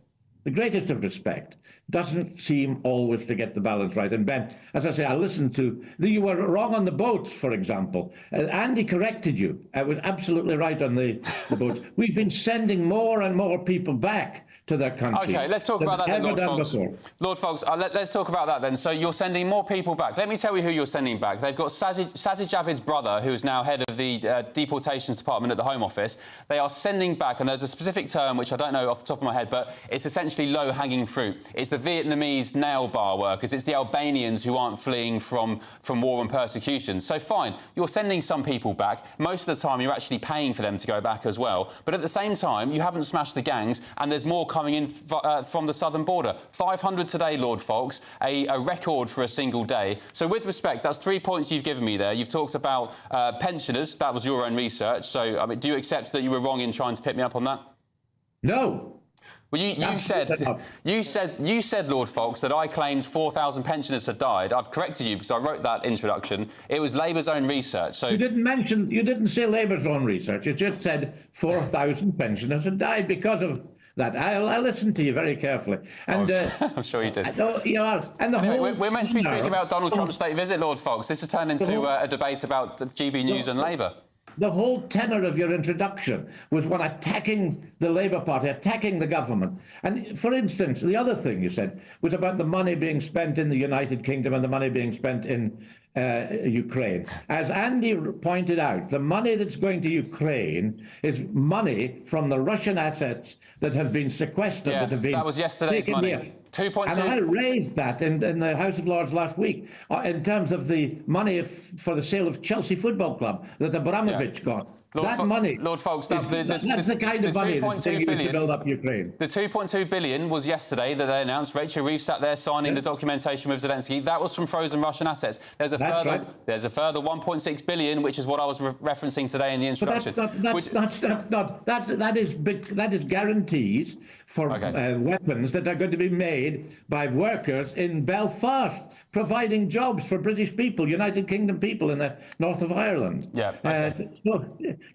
greatest of respect, doesn't seem always to get the balance right. And Ben, as I say, I listened to you were wrong on the boats, for example. Andy corrected you. I was absolutely right on the boats. We've been sending more and more people back to their country. OK, let's talk about that then, Lord Foulkes. Lord Foulkes, let's talk about that then. So you're sending more people back. Let me tell you who you're sending back. They've got Sajid Javid's brother, who is now head of the deportations department at the Home Office. They are sending back, and there's a specific term which I don't know off the top of my head, but it's essentially low-hanging fruit. It's the Vietnamese nail bar workers. It's the Albanians who aren't fleeing from war and persecution. So fine, you're sending some people back. Most of the time, you're actually paying for them to go back as well. But at the same time, you haven't smashed the gangs, and there's more coming in from the southern border. 500 today, Lord Foulkes, a record for a single day. So with respect, that's 3 points you've given me there. You've talked about pensioners. That was your own research. So, I mean, do you accept that you were wrong in trying to pick me up on that? No. Well, you said, Lord Foulkes, that I claimed 4,000 pensioners had died. I've corrected you because I wrote that introduction. It was Labour's own research. So you didn't say Labour's own research. You just said 4,000 pensioners had died because of that. I listened to you very carefully, and I'm sure you did. We're meant to be speaking about Donald Trump's state visit, Lord Foulkes. This has turned into a debate about the GB News and Labour. The whole tenor of your introduction was one attacking the Labour Party, attacking the government. And, for instance, the other thing you said was about the money being spent in the United Kingdom and the money being spent in Ukraine. As Andy pointed out, the money that's going to Ukraine is money from the Russian assets that have been sequestered, that have been that was yesterday's money. Here. 2.2. And I raised that in the House of Lords last week in terms of the money for the sale of Chelsea Football Club that Abramovich got. Money. Lord Foulkes, that's the kind of money that's being used to build up Ukraine. The 2.2 billion was yesterday that they announced. Rachel Reeves sat there signing the documentation with Zelensky. That was from frozen Russian assets. There's a further 1.6 billion, which is what I was referencing today in the introduction. That is guarantees for weapons that are going to be made by workers in Belfast, providing jobs for British people, United Kingdom people in the north of Ireland. So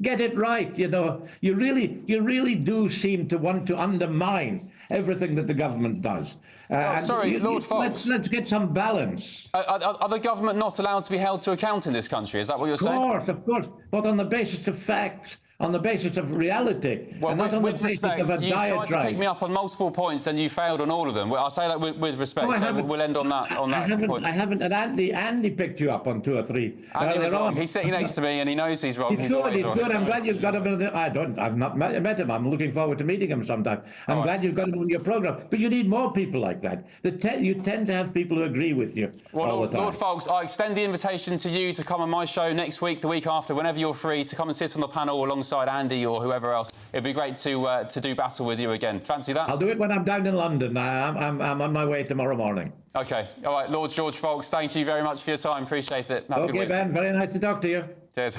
get it right, you know. You really do seem to want to undermine everything that the government does. Lord Foulkes. Let's get some balance. Are the government not allowed to be held to account in this country? Is that what you're saying? Of course, but on the basis of facts, on the basis of reality, well, and not on the basis respect, of a you've tried to diatribe. pick me up on multiple points and you failed on all of them. I'll say that with respect, No, so we'll end on that point. I haven't. And Andy picked you up on 2 or 3. Andy was wrong. He's sitting next to me and he knows he's wrong. He's good. I'm glad you've got him. I've not met him. I'm looking forward to meeting him sometime. I'm glad you've got him on your programme. But you need more people like that. You tend to have people who agree with you all the time. Lord Foulkes, I extend the invitation to you to come on my show next week, the week after, whenever you're free, to come and sit on the panel alongside Andy or whoever else. It'd be great to do battle with you again. Fancy that? I'll do it when I'm down in London. I'm on my way tomorrow morning. OK. All right, Lord George Foulkes, thank you very much for your time. Appreciate it. Have a good week. Ben, very nice to talk to you. Cheers.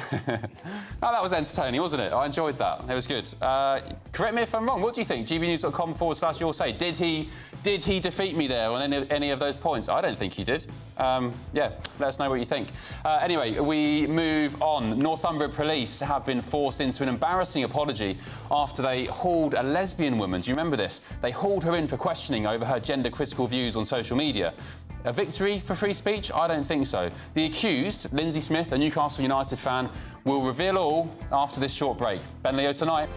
Oh, that was entertaining, wasn't it? I enjoyed that. It was good. Correct me if I'm wrong. What do you think? gbnews.com/your say. Did he defeat me there on any of those points? I don't think he did. Yeah, let us know what you think. Anyway, we move on. Northumbria police have been forced into an embarrassing apology after they hauled a lesbian woman. Do you remember this? They hauled her in for questioning over her gender-critical views on social media. A victory for free speech? I don't think so. The accused, Lindsay Smith, a Newcastle United fan, will reveal all after this short break. Ben Leo tonight.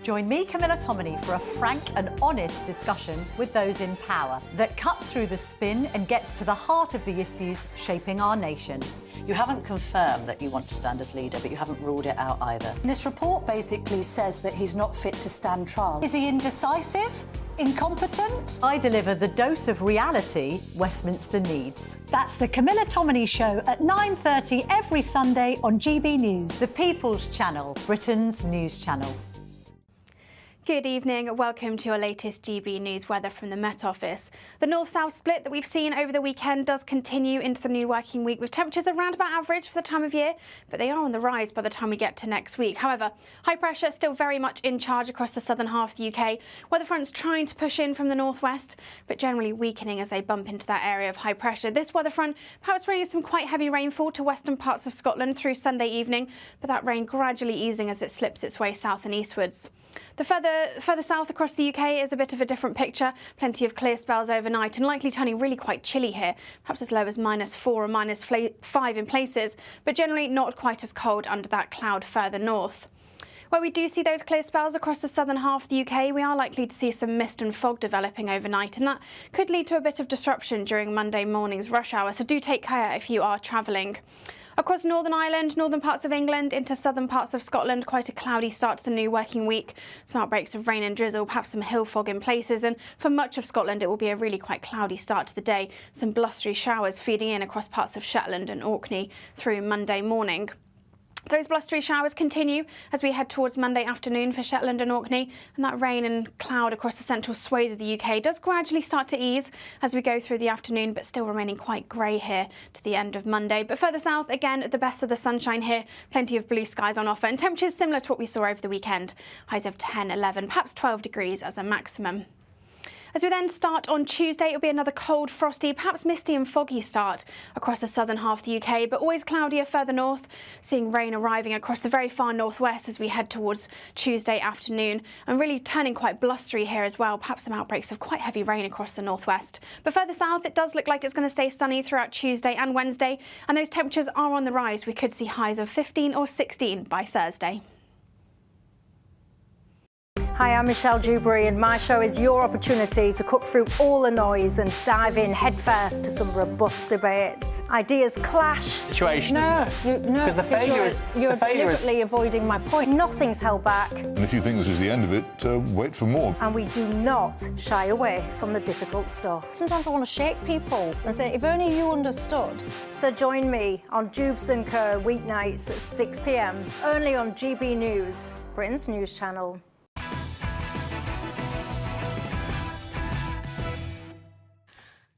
Join me, Camilla Tominey, for a frank and honest discussion with those in power that cuts through the spin and gets to the heart of the issues shaping our nation. You haven't confirmed that you want to stand as leader, but you haven't ruled it out either. This report basically says that he's not fit to stand trial. Is he indecisive? Incompetent? I deliver the dose of reality Westminster needs. That's the Camilla Tominey Show at 9:30 every Sunday on GB News, the People's Channel, Britain's news channel. Good evening. Welcome to your latest GB News weather from the Met Office. The north-south split that we've seen over the weekend does continue into the new working week, with temperatures around about average for the time of year, but they are on the rise by the time we get to next week. However, high pressure still very much in charge across the southern half of the UK. Weather fronts trying to push in from the northwest, but generally weakening as they bump into that area of high pressure. This weather front perhaps bringing some quite heavy rainfall to western parts of Scotland through Sunday evening, but that rain gradually easing as it slips its way south and eastwards. The further south across the UK is a bit of a different picture. Plenty of clear spells overnight and likely turning really quite chilly here, perhaps as low as -4 or -5 in places, but generally not quite as cold under that cloud further north. Where we do see those clear spells across the southern half of the UK, we are likely to see some mist and fog developing overnight, and that could lead to a bit of disruption during Monday morning's rush hour, so do take care if you are travelling. Across Northern Ireland, northern parts of England, into southern parts of Scotland, quite a cloudy start to the new working week. Some outbreaks of rain and drizzle, perhaps some hill fog in places, and for much of Scotland it will be a really quite cloudy start to the day. Some blustery showers feeding in across parts of Shetland and Orkney through Monday morning. Those blustery showers continue as we head towards Monday afternoon for Shetland and Orkney, and that rain and cloud across the central swathe of the UK does gradually start to ease as we go through the afternoon, but still remaining quite grey here to the end of Monday. But further south, again, the best of the sunshine here, plenty of blue skies on offer, and temperatures similar to what we saw over the weekend. Highs of 10, 11, perhaps 12 degrees as a maximum. As we then start on Tuesday, it'll be another cold, frosty, perhaps misty and foggy start across the southern half of the UK, but always cloudier further north, seeing rain arriving across the very far northwest as we head towards Tuesday afternoon, and really turning quite blustery here as well, perhaps some outbreaks of quite heavy rain across the northwest. But further south, it does look like it's going to stay sunny throughout Tuesday and Wednesday, and those temperatures are on the rise. We could see highs of 15 or 16 by Thursday. Hi, I'm Michelle Dewberry, and my show is your opportunity to cut through all the noise and dive in headfirst to some robust debates. Ideas clash. Situation, isn't it? Because the failure is... You're deliberately avoiding my point. Nothing's held back. And if you think this is the end of it, wait for more. And we do not shy away from the difficult stuff. Sometimes I want to shake people and say, if only you understood. So join me on Jubes & Co. weeknights at 6 p.m, only on GB News, Britain's news channel.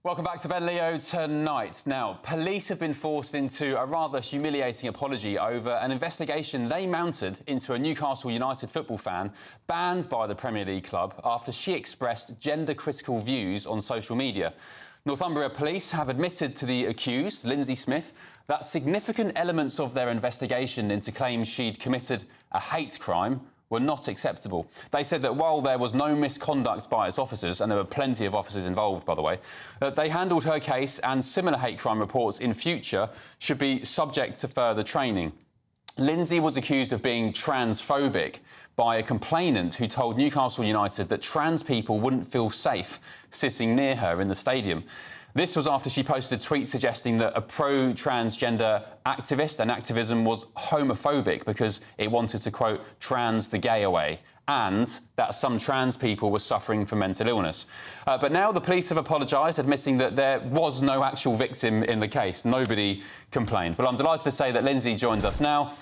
Welcome back to Ben Leo tonight. Now, police have been forced into a rather humiliating apology over an investigation they mounted into a Newcastle United football fan banned by the Premier League club after she expressed gender-critical views on social media. Northumbria police have admitted to the accused, Lindsay Smith, that significant elements of their investigation into claims she'd committed a hate crime were not acceptable. They said that while there was no misconduct by its officers, and there were plenty of officers involved, by the way, that they handled her case and similar hate crime reports in future should be subject to further training. Lindsay was accused of being transphobic by a complainant who told Newcastle United that trans people wouldn't feel safe sitting near her in the stadium. This was after she posted a tweet suggesting that a pro-transgender activist and activism was homophobic because it wanted to, quote, trans the gay away, and that some trans people were suffering from mental illness. But now the police have apologised, admitting that there was no actual victim in the case. Nobody complained. But I'm delighted to say that Lindsay joins us now.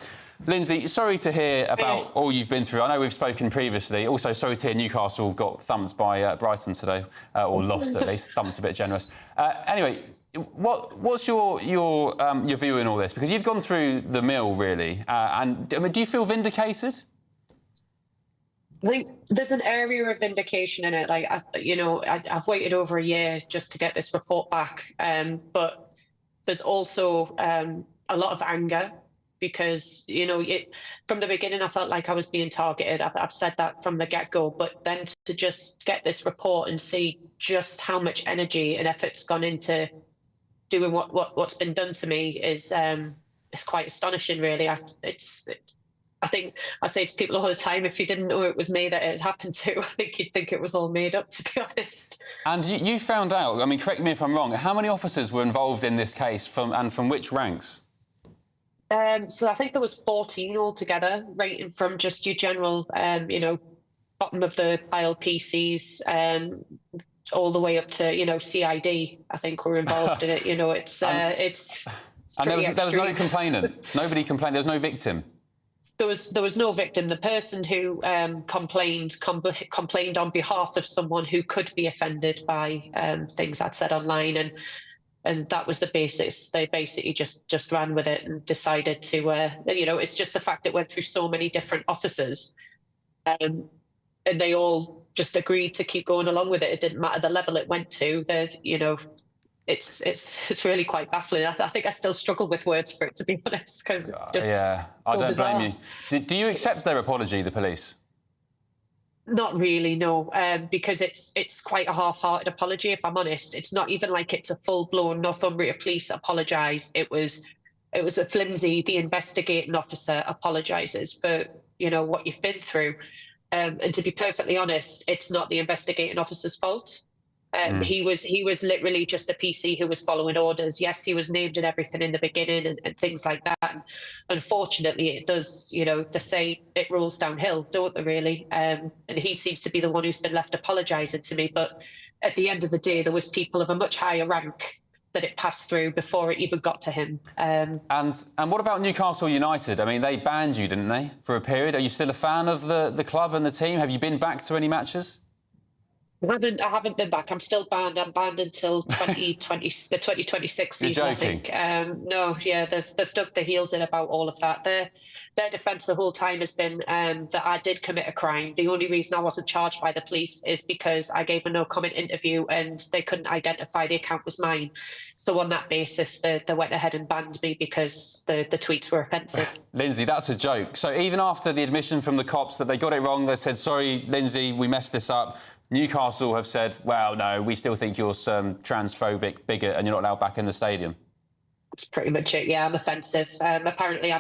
Lindsay, sorry to hear about all you've been through. I know we've spoken previously. Also, sorry to hear Newcastle got thumped by Brighton today, or lost at least. Thumped's a bit generous. Anyway, what's your view in all this? Because you've gone through the mill, really. And I mean, do you feel vindicated? I think there's an area of vindication in it. Like, I've waited over a year just to get this report back. But there's also a lot of anger because, from the beginning, I felt like I was being targeted. I've said that from the get-go. But then to just get this report and see just how much energy and effort's gone into doing what's been done to me is quite astonishing, really. I think I say to people all the time, if you didn't know it was me that it happened to, I think you'd think it was all made up, to be honest. And you found out, I mean, correct me if I'm wrong, how many officers were involved in this case and from which ranks? So I think there was 14 altogether, ranging from just your general, bottom of the pile PCs, all the way up to, CID, I think were involved in it. It's and there was no complainant. Nobody complained. There was no victim. There was no victim. The person who complained on behalf of someone who could be offended by things I'd said online, and that was the basis. They basically just ran with it and decided to, it's just the fact it went through so many different officers, and they all just agreed to keep going along with it. It didn't matter the level it went to. It's really quite baffling. I think I still struggle with words for it, to be honest, because it's just I don't blame you. Do you accept their apology, the police? Not really, no, because it's quite a half-hearted apology, if I'm honest. It's not even like it's a full-blown Northumbria police apologise. It was a flimsy, the investigating officer apologises for, what you've been through. And to be perfectly honest, it's not the investigating officer's fault. He was literally just a PC who was following orders. Yes, he was named and everything in the beginning and things like that. And unfortunately, it does, they say it rolls downhill, don't they, really? And he seems to be the one who's been left apologising to me. But at the end of the day, there was people of a much higher rank that it passed through before it even got to him. And what about Newcastle United? I mean, they banned you, didn't they, for a period? Are you still a fan of the club and the team? Have you been back to any matches? I haven't been back. I'm still banned. I'm banned until 2020, the 2026 season, I think. No, yeah, they've dug their heels in about all of that. Their defence the whole time has been that I did commit a crime. The only reason I wasn't charged by the police is because I gave a no-comment interview and they couldn't identify the account was mine. So on that basis, they went ahead and banned me because the tweets were offensive. Lindsay, that's a joke. So even after the admission from the cops that they got it wrong, they said, sorry, Lindsay, we messed this up. Newcastle have said, well, no, we still think you're some transphobic bigot and you're not allowed back in the stadium. That's pretty much it. Yeah, I'm offensive. Apparently,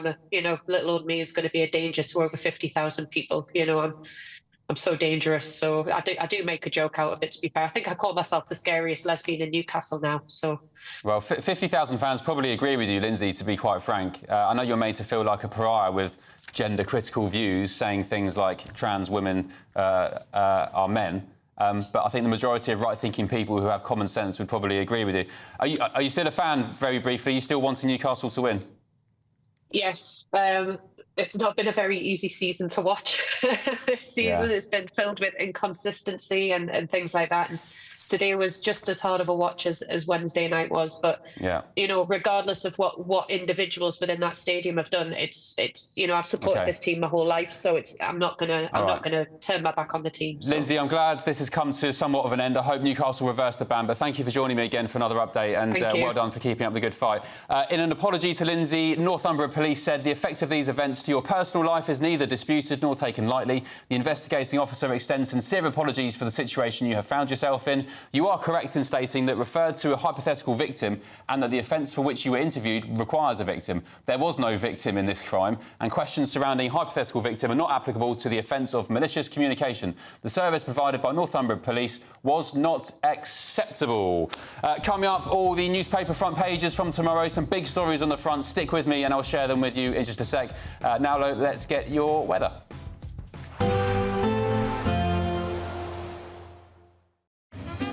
little old me is going to be a danger to over 50,000 people. I'm so dangerous. So I do make a joke out of it, to be fair. I think I call myself the scariest lesbian in Newcastle now. So. Well, 50,000 fans probably agree with you, Lindsay, to be quite frank. I know you're made to feel like a pariah with gender-critical views, saying things like trans women are men. But I think the majority of right-thinking people who have common sense would probably agree with you. Are you still a fan, very briefly? Are you still wanting Newcastle to win? Yes. It's not been a very easy season to watch. This season has been filled with inconsistency and things like that. And today was just as hard of a watch as Wednesday night was. But, regardless of what individuals within that stadium have done, it's I've supported this team my whole life. So I'm not gonna turn my back on the team. So. Lindsay, I'm glad this has come to somewhat of an end. I hope Newcastle reverse the ban. But thank you for joining me again for another update. And well done for keeping up the good fight. In an apology to Lindsay, Northumbria Police said the effect of these events to your personal life is neither disputed nor taken lightly. The investigating officer extends sincere apologies for the situation you have found yourself in. You are correct in stating that referred to a hypothetical victim and that the offence for which you were interviewed requires a victim. There was no victim in this crime, and questions surrounding hypothetical victim are not applicable to the offence of malicious communication. The service provided by Northumberland Police was not acceptable. Coming up, all the newspaper front pages from tomorrow, some big stories on the front. Stick with me and I'll share them with you in just a sec. Now let's get your weather.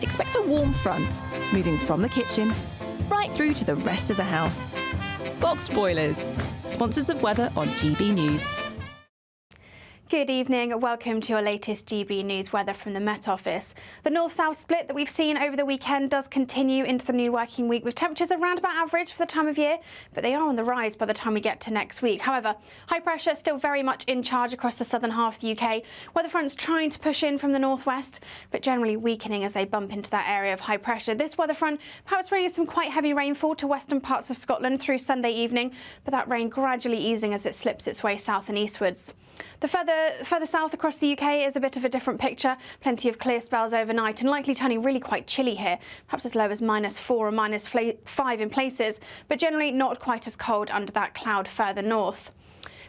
Expect a warm front, moving from the kitchen right through to the rest of the house. Boxed Boilers, sponsors of weather on GB News. Good evening. Welcome to your latest GB News weather from the Met Office. The north-south split that we've seen over the weekend does continue into the new working week, with temperatures around about average for the time of year, but they are on the rise by the time we get to next week. However, high pressure still very much in charge across the southern half of the UK. Weather fronts trying to push in from the northwest, but generally weakening as they bump into that area of high pressure. This weather front perhaps bringing some quite heavy rainfall to western parts of Scotland through Sunday evening, but that rain gradually easing as it slips its way south and eastwards. The further south across the UK is a bit of a different picture. Plenty of clear spells overnight and likely turning really quite chilly here, perhaps as low as -4 or -5 in places, but generally not quite as cold under that cloud further north.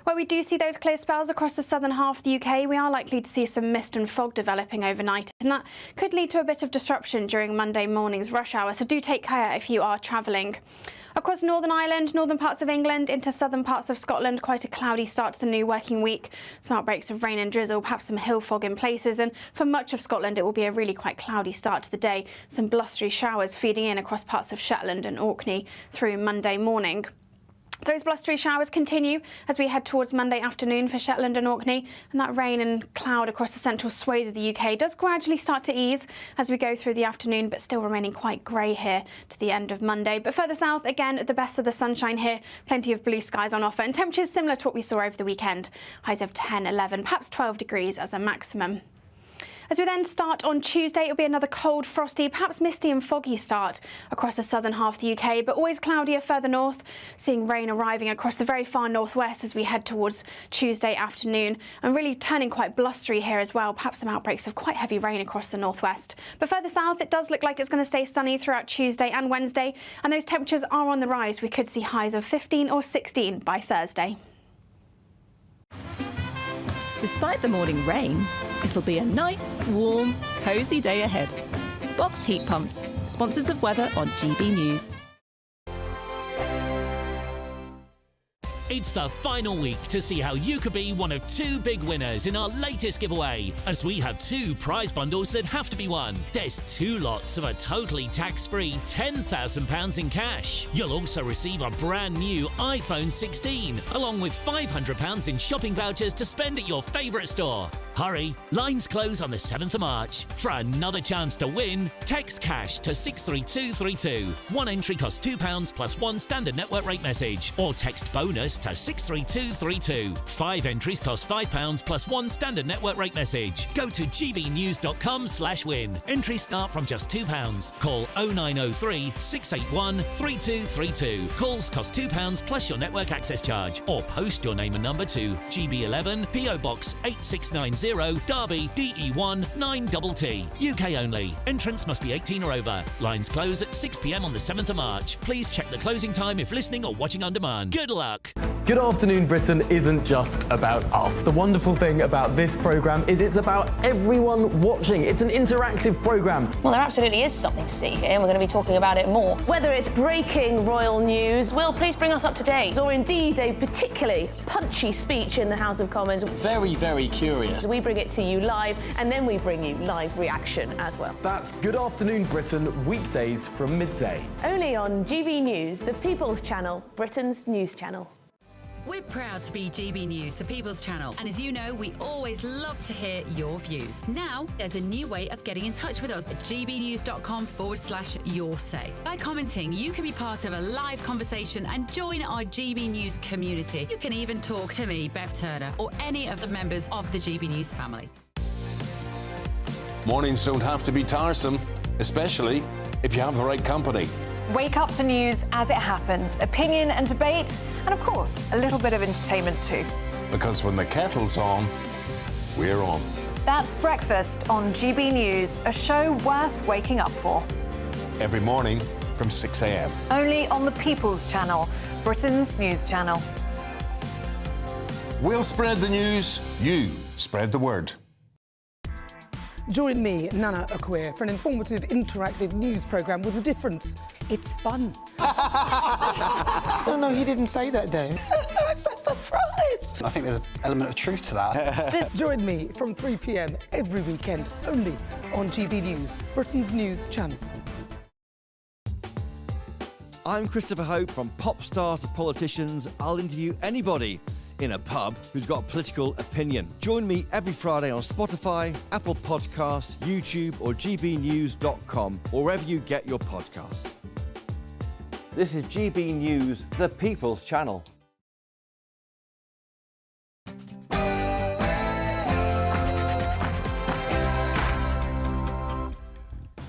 Where we do see those clear spells across the southern half of the UK, we are likely to see some mist and fog developing overnight, and that could lead to a bit of disruption during Monday morning's rush hour, so do take care if you are travelling. Across Northern Ireland, northern parts of England into southern parts of Scotland, quite a cloudy start to the new working week. Some outbreaks of rain and drizzle, perhaps some hill fog in places, and for much of Scotland it will be a really quite cloudy start to the day. Some blustery showers feeding in across parts of Shetland and Orkney through Monday morning. Those blustery showers continue as we head towards Monday afternoon for Shetland and Orkney, and that rain and cloud across the central swathe of the UK does gradually start to ease as we go through the afternoon, but still remaining quite grey here to the end of Monday. But further south, again, the best of the sunshine here, plenty of blue skies on offer, and temperatures similar to what we saw over the weekend. Highs of 10, 11, perhaps 12 degrees as a maximum. As we then start on Tuesday, it'll be another cold, frosty, perhaps misty and foggy start across the southern half of the UK, but always cloudier further north, seeing rain arriving across the very far northwest as we head towards Tuesday afternoon, and really turning quite blustery here as well, perhaps some outbreaks of quite heavy rain across the northwest. But further south, it does look like it's going to stay sunny throughout Tuesday and Wednesday, and those temperatures are on the rise. We could see highs of 15 or 16 by Thursday. Despite the morning rain, it'll be a nice, warm, cosy day ahead. Boxed Heat Pumps, sponsors of weather on GB News. It's the final week to see how you could be one of 2 big winners in our latest giveaway, as we have 2 prize bundles that have to be won. There's 2 lots of a totally tax-free £10,000 in cash. You'll also receive a brand new iPhone 16, along with £500 in shopping vouchers to spend at your favourite store. Hurry, lines close on the 7th of March. For another chance to win, text cash to 63232. One entry costs £2 plus 1 standard network rate message, or text bonus to 63232. 5 entries cost £5 plus 1 standard network rate message. Go to gbnews.com/win. Entries start from just £2. Call 0903 681 3232. Calls cost £2 plus your network access charge, or post your name and number to GB11 PO Box 8690 Derby DE1 9TT. UK only. Entrants must be 18 or over. Lines close at 6 p.m. on the 7th of March. Please check the closing time if listening or watching on demand. Good luck. Good Afternoon Britain isn't just about us. The wonderful thing about this programme is it's about everyone watching. It's an interactive programme. Well, there absolutely is something to see here, and we're going to be talking about it more. Whether it's breaking royal news, Will, please bring us up to date, or indeed a particularly punchy speech in the House of Commons. Very, very curious. We bring it to you live, and then we bring you live reaction as well. That's Good Afternoon Britain, weekdays from midday. Only on GB News, the People's Channel, Britain's news channel. We're proud to be GB News, the People's Channel, and as you know, we always love to hear your views. Now, there's a new way of getting in touch with us at gbnews.com/your-say. By commenting, you can be part of a live conversation and join our GB News community. You can even talk to me, Bev Turner, or any of the members of the GB News family. Mornings don't have to be tiresome, especially if you have the right company. Wake up to news as it happens, opinion and debate, and of course, a little bit of entertainment too. Because when the kettle's on, we're on. That's Breakfast on GB News, a show worth waking up for. Every morning from 6 a.m. Only on the People's Channel, Britain's news channel. We'll spread the news, you spread the word. Join me, Nana Okoye, for an informative, interactive news programme with a difference. It's fun. No, he didn't say that, though. I'm so surprised. I think there's an element of truth to that. Join me from 3 p.m. every weekend, only on GB News, Britain's news channel. I'm Christopher Hope. From pop stars to politicians, I'll interview anybody in a pub who's got a political opinion. Join me every Friday on Spotify, Apple Podcasts, YouTube or gbnews.com, or wherever you get your podcasts. This is GB News, the People's Channel.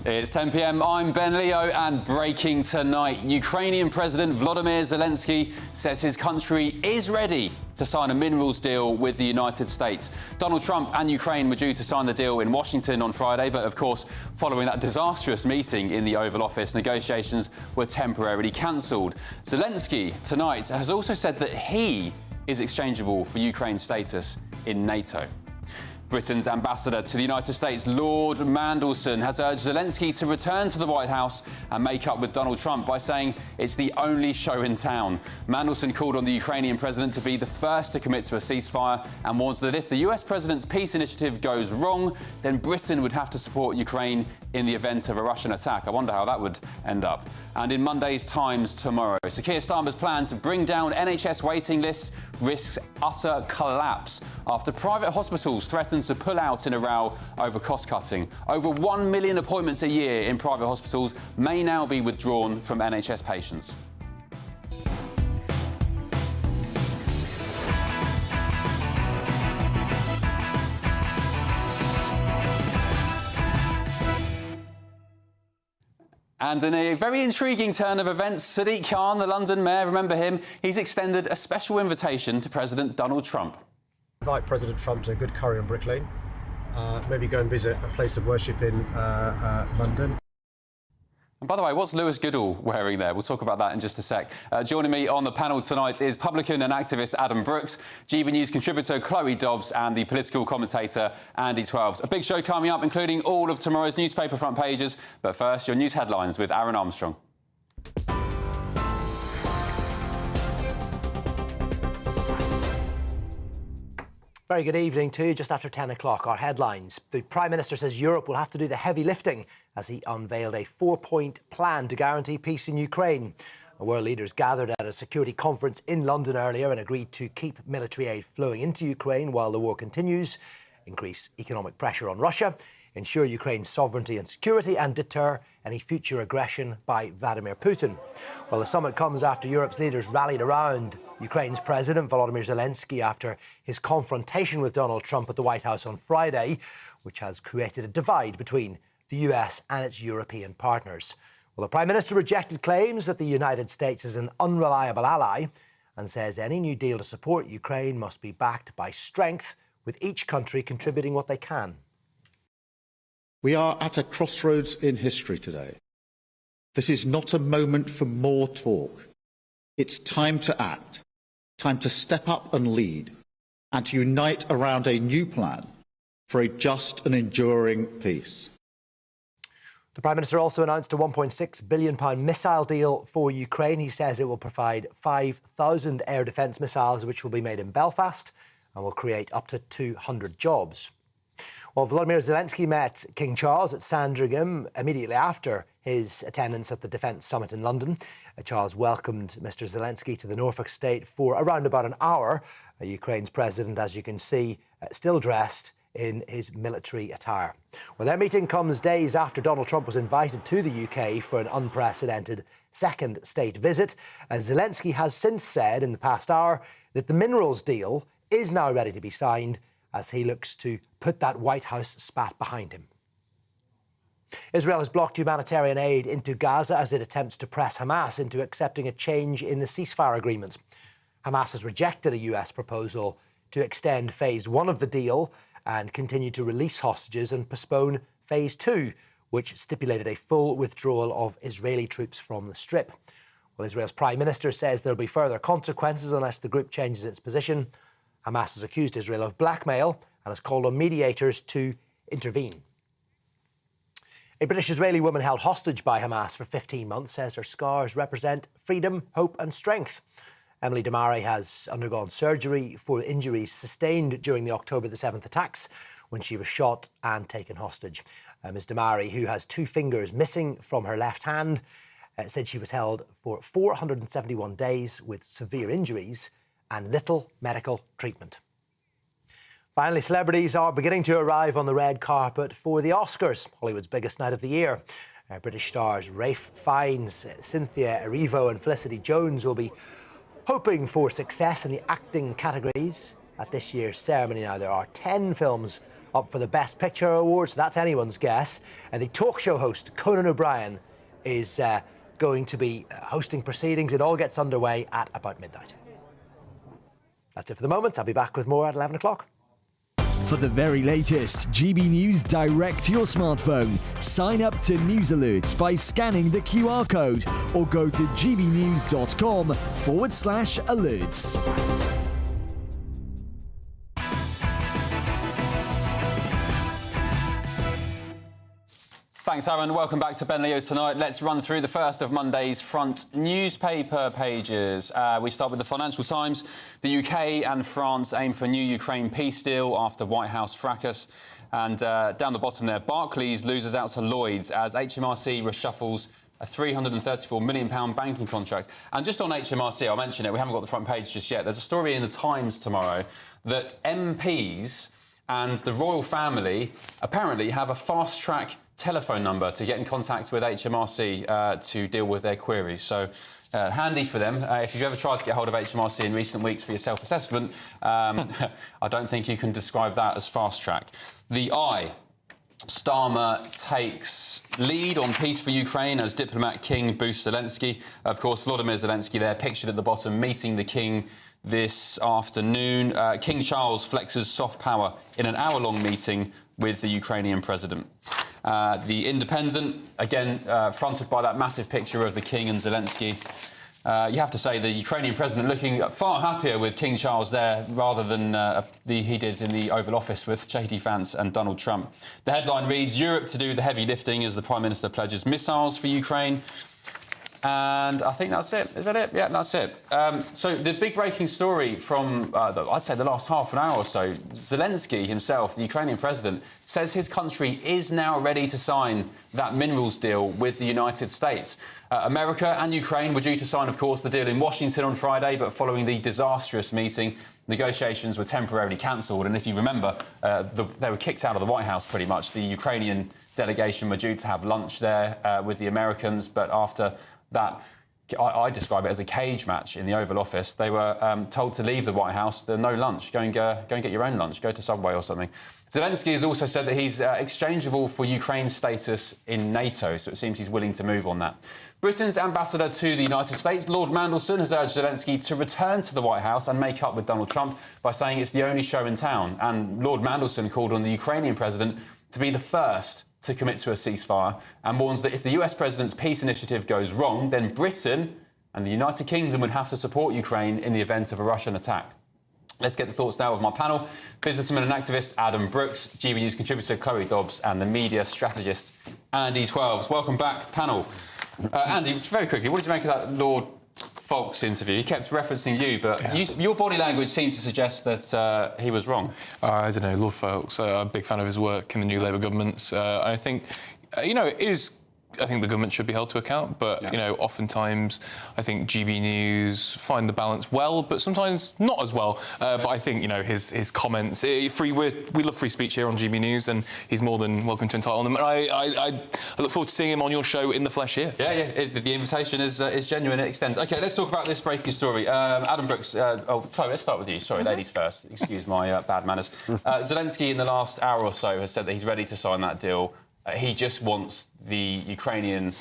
It's 10 p.m. I'm Ben Leo, and breaking tonight, Ukrainian President Volodymyr Zelensky says his country is ready to sign a minerals deal with the United States. Donald Trump and Ukraine were due to sign the deal in Washington on Friday, but of course, following that disastrous meeting in the Oval Office, negotiations were temporarily cancelled. Zelensky tonight has also said that he is exchangeable for Ukraine's status in NATO. Britain's ambassador to the United States, Lord Mandelson, has urged Zelensky to return to the White House and make up with Donald Trump by saying it's the only show in town. Mandelson called on the Ukrainian president to be the first to commit to a ceasefire and warns that if the US president's peace initiative goes wrong, then Britain would have to support Ukraine in the event of a Russian attack. I wonder how that would end up. And in Monday's Times tomorrow, Sir Keir Starmer's plan to bring down NHS waiting lists risks utter collapse after private hospitals threaten to pull out in a row over cost-cutting. Over 1 million appointments a year in private hospitals may now be withdrawn from NHS patients. And in a very intriguing turn of events, Sadiq Khan, the London mayor, remember him, he's extended a special invitation to President Donald Trump. Invite President Trump to a good curry on Brick Lane, maybe go and visit a place of worship in London. And by the way, what's Lewis Goodall wearing there? We'll talk about that in just a sec. Joining me on the panel tonight is publican and activist Adam Brooks, GB News contributor Chloe Dobbs and the political commentator Andy Twelves. A big show coming up, including all of tomorrow's newspaper front pages. But first, your news headlines with Aaron Armstrong. Very good evening to you. Just after 10 o'clock, our headlines. The Prime Minister says Europe will have to do the heavy lifting as he unveiled a 4-point plan to guarantee peace in Ukraine. World leaders gathered at a security conference in London earlier and agreed to keep military aid flowing into Ukraine while the war continues, increase economic pressure on Russia, ensure Ukraine's sovereignty and security, and deter any future aggression by Vladimir Putin. Well, the summit comes after Europe's leaders rallied around Ukraine's President Volodymyr Zelensky after his confrontation with Donald Trump at the White House on Friday, which has created a divide between the US and its European partners. Well, the Prime Minister rejected claims that the United States is an unreliable ally and says any new deal to support Ukraine must be backed by strength, with each country contributing what they can. We are at a crossroads in history today. This is not a moment for more talk. It's time to act, time to step up and lead, and to unite around a new plan for a just and enduring peace. The Prime Minister also announced a £1.6 billion missile deal for Ukraine. He says it will provide 5,000 air defence missiles, which will be made in Belfast and will create up to 200 jobs. Well, Volodymyr Zelensky met King Charles at Sandringham immediately after his attendance at the Defence Summit in London. Charles welcomed Mr Zelensky to the Norfolk state for around about an hour. Ukraine's president, as you can see, still dressed in his military attire. Well, their meeting comes days after Donald Trump was invited to the UK for an unprecedented second state visit. Zelensky has since said in the past hour that the minerals deal is now ready to be signed as he looks to put that White House spat behind him. Israel has blocked humanitarian aid into Gaza as it attempts to press Hamas into accepting a change in the ceasefire agreement. Hamas has rejected a US proposal to extend phase 1 of the deal and continue to release hostages and postpone Phase 2, which stipulated a full withdrawal of Israeli troops from the Strip. Well, Israel's Prime Minister says there will be further consequences unless the group changes its position. Hamas has accused Israel of blackmail and has called on mediators to intervene. A British-Israeli woman held hostage by Hamas for 15 months says her scars represent freedom, hope and strength. Emily Damari has undergone surgery for injuries sustained during the October the 7th attacks when she was shot and taken hostage. Ms Damari, who has 2 fingers missing from her left hand, said she was held for 471 days with severe injuries and little medical treatment. Finally, celebrities are beginning to arrive on the red carpet for the Oscars, Hollywood's biggest night of the year. British stars Ralph Fiennes, Cynthia Erivo and Felicity Jones will be hoping for success in the acting categories at this year's ceremony. Now, there are 10 films up for the Best Picture Awards, so that's anyone's guess. And the talk show host, Conan O'Brien, is going to be hosting proceedings. It all gets underway at about midnight. That's it for the moment. I'll be back with more at 11 o'clock. For the very latest GB News direct to your smartphone, sign up to News Alerts by scanning the QR code or go to gbnews.com/alerts. Thanks, Aaron. Welcome back to Ben Leo's Tonight. Let's run through the first of Monday's front newspaper pages. We start with the Financial Times. The UK and France aim for new Ukraine peace deal after White House fracas. And down the bottom there, Barclays loses out to Lloyds as HMRC reshuffles a £334 million banking contract. And just on HMRC, I'll mention it, we haven't got the front page just yet. There's a story in the Times tomorrow that MPs and the royal family apparently have a fast-track telephone number to get in contact with HMRC to deal with their queries. So handy for them. If you've ever tried to get hold of HMRC in recent weeks for your self-assessment, I don't think you can describe that as fast-track. The Eye. Starmer takes lead on peace for Ukraine as diplomat King boosts Zelensky. Of course, Volodymyr Zelensky there, pictured at the bottom, meeting the King this afternoon. King Charles flexes soft power in an hour-long meeting with the Ukrainian president. The Independent, again, fronted by that massive picture of the King and Zelensky. You have to say the Ukrainian president looking far happier with King Charles there rather than he did in the Oval Office with J.D. Vance and Donald Trump. The headline reads, Europe to do the heavy lifting as the Prime Minister pledges missiles for Ukraine. And I think that's it. Is that it? Yeah, that's it. So the big breaking story from, I'd say, the last half an hour or so, Zelensky himself, the Ukrainian president, says his country is now ready to sign that minerals deal with the United States. America and Ukraine were due to sign, of course, the deal in Washington on Friday, but following the disastrous meeting, negotiations were temporarily cancelled. And if you remember, they were kicked out of the White House, pretty much. The Ukrainian delegation were due to have lunch there with the Americans, but after that, I describe it as a cage match in the Oval Office. They were told to leave the White House. There's no lunch. Go and get your own lunch. Go to Subway or something. Zelensky has also said that he's exchangeable for Ukraine's status in NATO, so it seems he's willing to move on that. Britain's ambassador to the United States, Lord Mandelson, has urged Zelensky to return to the White House and make up with Donald Trump by saying it's the only show in town. And Lord Mandelson called on the Ukrainian president to be the first to commit to a ceasefire and warns that if the US president's peace initiative goes wrong, then Britain and the United Kingdom would have to support Ukraine in the event of a Russian attack. Let's get the thoughts now of my panel. Businessman and activist Adam Brooks, GB News contributor Chloe Dobbs and the media strategist Andy Twelves. Welcome back, panel. Andy, very quickly, what did you make of that Lord Fox interview? He kept referencing you, but your body language seemed to suggest that he was wrong. I don't know, Lord Fox, I'm a big fan of his work in the new Labour government. I think, it is... I think the government should be held to account, but, oftentimes I think GB News find the balance well, but sometimes not as well. But I think, his comments... we love free speech here on GB News, and he's more than welcome to entitle them. And I look forward to seeing him on your show in the flesh here. Yeah, the invitation is genuine, it extends. OK, let's talk about this breaking story. Adam Brooks... Chloe, let's start with you. Sorry, ladies first. Excuse my bad manners. Zelensky, in the last hour or so, has said that he's ready to sign that deal. He just wants the Ukrainian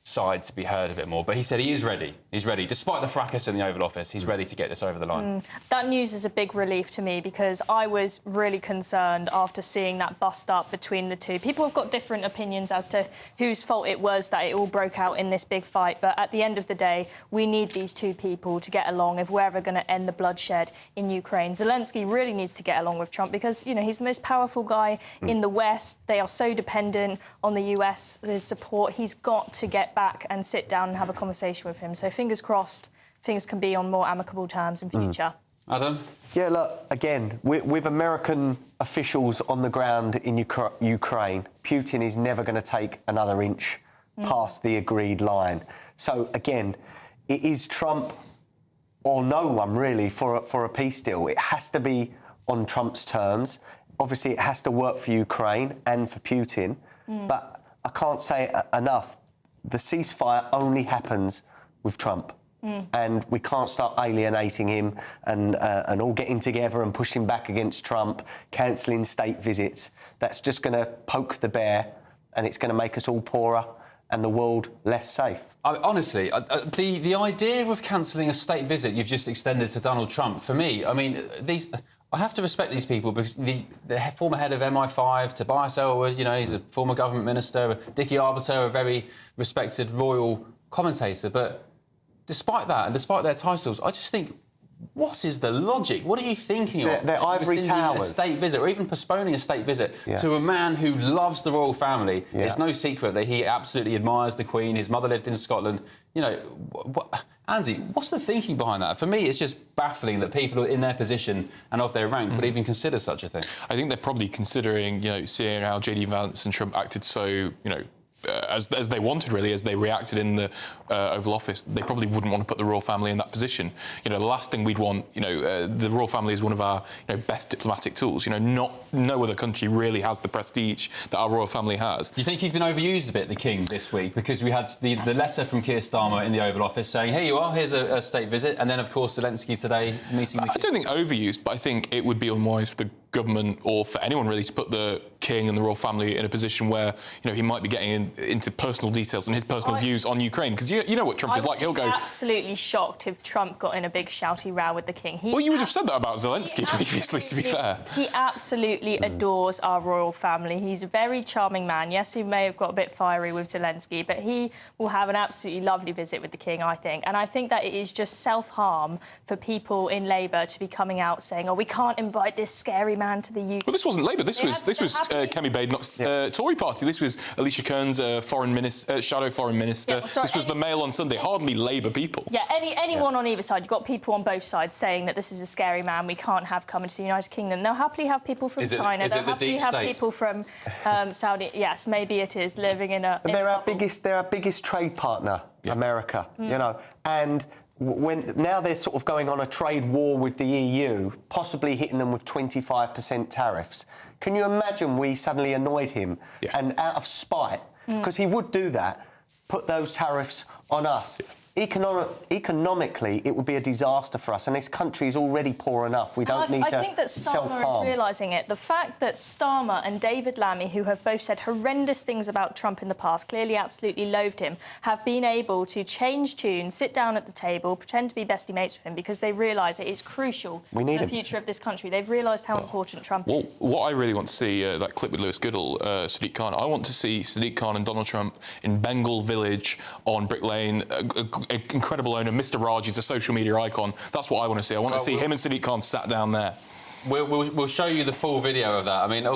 side to be heard a bit more. But he said he is ready. He's ready. Despite the fracas in the Oval Office, he's ready to get this over the line. That news is a big relief to me because I was really concerned after seeing that bust-up between the two. People have got different opinions as to whose fault it was that it all broke out in this big fight, but at the end of the day, we need these two people to get along if we're ever going to end the bloodshed in Ukraine. Zelensky really needs to get along with Trump because, you know, he's the most powerful guy in the West. They are so dependent on the US support. He's got to get back and sit down and have a conversation with him. So fingers crossed, things can be on more amicable terms in future. Adam? Yeah, look, again, with American officials on the ground in Ukraine, Putin is never going to take another inch past the agreed line. So, again, it is Trump or no one, really, for a peace deal. It has to be on Trump's terms. Obviously, it has to work for Ukraine and for Putin. But I can't say enough. The ceasefire only happens with Trump. And we can't start alienating him and all getting together and pushing back against Trump, cancelling state visits. That's just going to poke the bear and it's going to make us all poorer and the world less safe. Honestly, the idea of cancelling a state visit you've just extended to Donald Trump, for me, I mean, I have to respect these people because the former head of MI5, Tobias Ellwood, you know, he's a former government minister, Dickie Arbiter, a very respected royal commentator, but despite that and despite their titles, I just think, what is the logic? What are you thinking of? Their ivory towers. A state visit, or even postponing a state visit to a man who loves the royal family. It's no secret that he absolutely admires the Queen. His mother lived in Scotland. You know, Andy, what's the thinking behind that? For me, it's just baffling that people in their position and of their rank would even consider such a thing. I think they're probably considering, you know, seeing how JD Vance and Trump acted so, you know, as they wanted, really, as they reacted in the Oval Office. They probably wouldn't want to put the royal family in that position. You know, the last thing we'd want, you know, the royal family is one of our, you know, best diplomatic tools. You know, no other country really has the prestige that our royal family has. Do you think he's been overused a bit, the King, this week? Because we had the letter from Keir Starmer in the Oval Office saying, here you are, here's a state visit, and then, of course, Zelensky today meeting the King. I don't think overused, but I think it would be unwise for the government or for anyone really to put the King and the royal family in a position where, you know, he might be getting into personal details and his personal views on Ukraine, because you know what Trump is like. He'll go absolutely shocked if Trump got in a big shouty row with the King. Well, you would have said that about Zelensky previously, to be fair. He absolutely adores our royal family. He's a very charming man. Yes, he may have got a bit fiery with Zelensky, but he will have an absolutely lovely visit with the King, I think. And I think that it is just self-harm for people in Labour to be coming out saying, oh, we can't invite this scary man to the UK. Well, this wasn't Labour. This was Kemi Badenoch's Tory party. This was Alicia Kearns, shadow foreign minister. This was the Mail on Sunday. Hardly Labour people. Yeah, anyone on either side. You've got people on both sides saying that this is a scary man we can't have coming to the United Kingdom. They'll happily have people from China. They'll happily have people from Saudi. Yes, maybe it is living in a. They're our biggest trade partner, America. You know, and now they're sort of going on a trade war with the EU, possibly hitting them with 25% tariffs. Can you imagine we suddenly annoyed him and out of spite, because he would do that, put those tariffs on us? Economically, it would be a disaster for us, and this country is already poor enough. We don't need to self-harm. I think that Starmer is realising it. The fact that Starmer and David Lammy, who have both said horrendous things about Trump in the past, clearly absolutely loathed him, have been able to change tune, sit down at the table, pretend to be bestie mates with him because they realise it is crucial for the future of this country. They've realised how important Trump is. What I really want to see, that clip with Lewis Goodall, Sadiq Khan, I want to see Sadiq Khan and Donald Trump in Bengal Village on Brick Lane, incredible owner, Mr. Raj, is a social media icon. That's what I want to see. I want to see him and Sadiq Khan sat down there. We'll show you the full video of that. I mean, I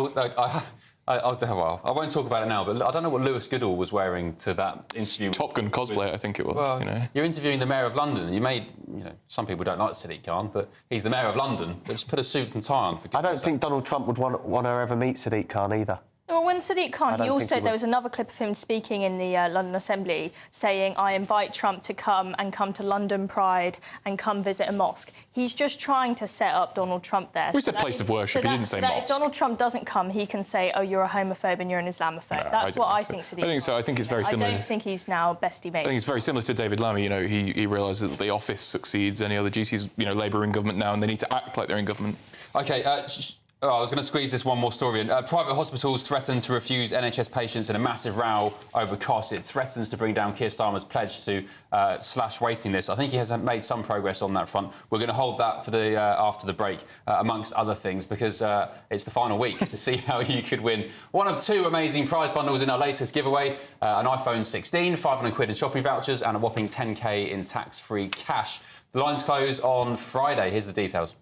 won't talk about it now, but I don't know what Lewis Goodall was wearing to that interview. Top Gun cosplay, I think it was. Well, you know. You're interviewing the Mayor of London. You know, some people don't like Sadiq Khan, but he's the Mayor of London. Just put a suit and tie on. I don't think Donald Trump would want to ever meet Sadiq Khan either. Well, when Sadiq Khan, there was another clip of him speaking in the London Assembly saying, I invite Trump to come to London Pride and come visit a mosque. He's just trying to set up Donald Trump there. He said place of worship, he didn't say mosque. If Donald Trump doesn't come, he can say, oh, you're a homophobe and you're an Islamophobe. That's what I think Sadiq Khan. I think so. I think it's very similar. I don't think he's now bestie mate. I think it's very similar to David Lammy. You know, he realises that the office succeeds any other duties. You know, Labour are in government now and they need to act like they're in government. OK, Oh, I was going to squeeze this one more story in. Private hospitals threaten to refuse NHS patients in a massive row over costs. It threatens to bring down Keir Starmer's pledge to slash waiting lists. I think he has made some progress on that front. We're going to hold that for the after the break, amongst other things, because it's the final week to see how you could win one of 2 amazing prize bundles in our latest giveaway, an iPhone 16, 500 quid in shopping vouchers and a whopping 10k in tax-free cash. The lines close on Friday. Here's the details.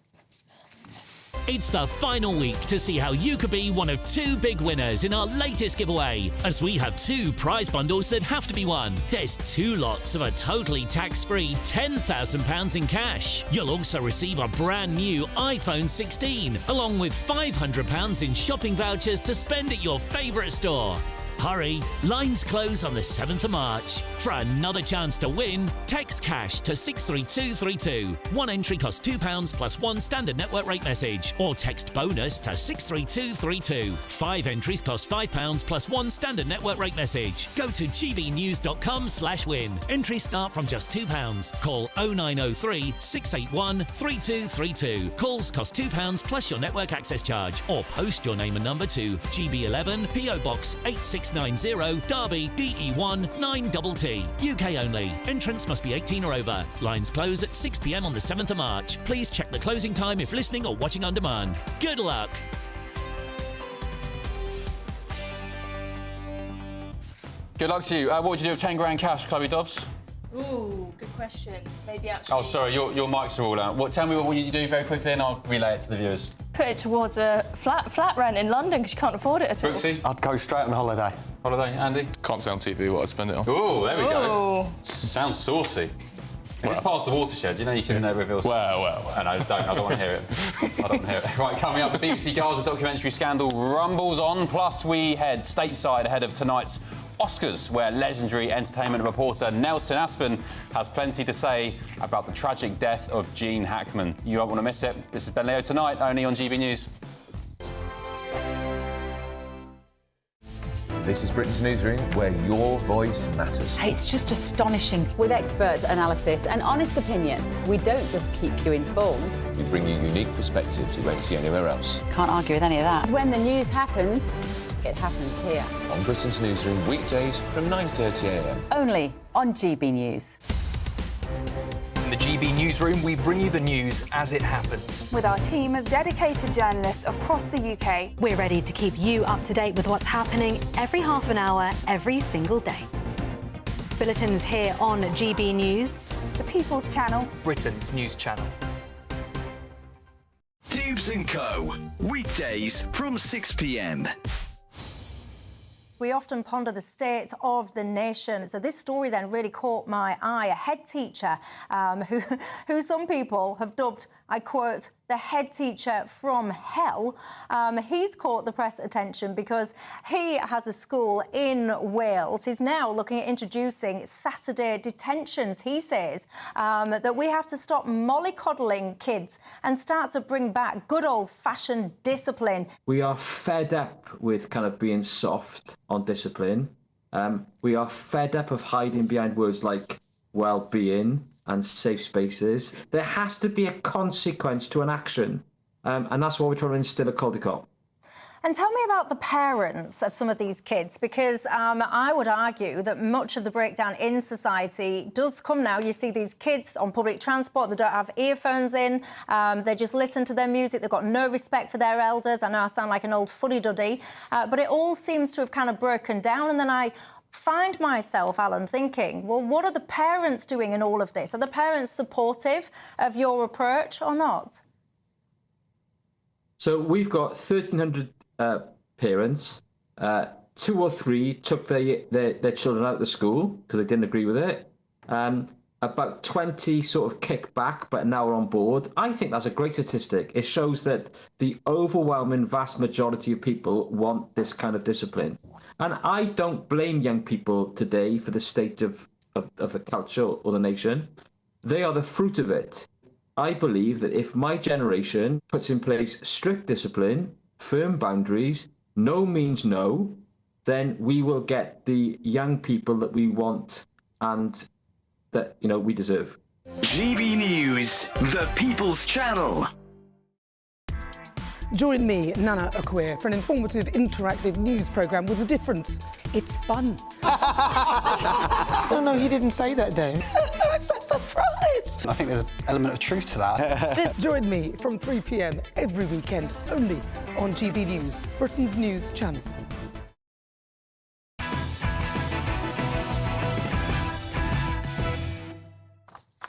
It's the final week to see how you could be one of 2 big winners in our latest giveaway, as we have 2 prize bundles that have to be won. There's 2 lots of a totally tax-free £10,000 in cash. You'll also receive a brand new iPhone 16, along with £500 in shopping vouchers to spend at your favourite store. Hurry, lines close on the 7th of March. For another chance to win, text cash to 63232. One entry costs £2 plus 1 standard network rate message, or text bonus to 63232. 5 entries cost £5 plus 1 standard network rate message. Go to gbnews.com/win. Entries start from just £2. Call 0903 681 3232. Calls cost £2 plus your network access charge, or post your name and number to GB11 PO Box 8690 Derby DE1 9TT. UK only. Entrants must be 18 or over. Lines close at 6 p.m. on the 7th of March. Please check the closing time if listening or watching on demand. Good luck. Good luck to you. What would you do with 10 grand cash, Chloe Dobbs? Ooh, good question. Maybe actually... Oh, sorry, your mics are all out. Tell me what you do very quickly and I'll relay it to the viewers. Put it towards a flat rent in London because you can't afford it at all. Brooksy? I'd go straight on holiday. Holiday, Andy? Can't say on TV what I'd spend it on. Oh, there we go. Ooh. Sounds saucy. It's past the watershed, you know you can reveal something. Well. And I don't want to hear it. I don't want to hear it. Right, coming up, the BBC Gaza documentary scandal rumbles on, plus we head stateside ahead of tonight's Oscars, where legendary entertainment reporter Nelson Aspen has plenty to say about the tragic death of Gene Hackman. You won't want to miss it. This is Ben Leo Tonight, only on GB News. This is Britain's Newsroom, where your voice matters. It's just astonishing. With expert analysis and honest opinion, we don't just keep you informed. We bring you unique perspectives you won't see anywhere else. Can't argue with any of that. When the news happens, it happens here. On Britain's Newsroom, weekdays from 9:30 a.m. Only on GB News. In the GB Newsroom, we bring you the news as it happens. With our team of dedicated journalists across the UK, we're ready to keep you up to date with what's happening every half an hour, every single day. Bulletins here on GB News, the People's Channel, Britain's news channel. Tubes & Co. Weekdays from 6 p.m. We often ponder the state of the nation. So this story then really caught my eye. A head teacher who some people have dubbed, I quote, the head teacher from hell. He's caught the press attention because he has a school in Wales. He's now looking at introducing Saturday detentions. He says that we have to stop mollycoddling kids and start to bring back good old-fashioned discipline. We are fed up with kind of being soft on discipline. We are fed up of hiding behind words like well-being and safe spaces. There has to be a consequence to an action. And that's what we're trying to instill at Caldicott. And tell me about the parents of some of these kids, because I would argue that much of the breakdown in society does come now. You see these kids on public transport, they don't have earphones in, they just listen to their music, they've got no respect for their elders. I know I sound like an old fuddy-duddy, but it all seems to have kind of broken down. And then I find myself, Alan, thinking, well, what are the parents doing in all of this? Are the parents supportive of your approach or not? So we've got 1,300 parents. 2 or 3 took their children out of the school because they didn't agree with it. About 20 sort of kicked back, but now are on board. I think that's a great statistic. It shows that the overwhelming vast majority of people want this kind of discipline. And I don't blame young people today for the state of the culture or the nation. They are the fruit of it. I believe that if my generation puts in place strict discipline, firm boundaries, no means no, then we will get the young people that we want and that, you know, we deserve. GB News, the People's Channel. Join me, Nana Akweer, for an informative, interactive news programme with a difference. It's fun. No, he didn't say that, though. I'm so surprised. I think there's an element of truth to that. Join me from 3 p.m. every weekend, only on GB News, Britain's news channel.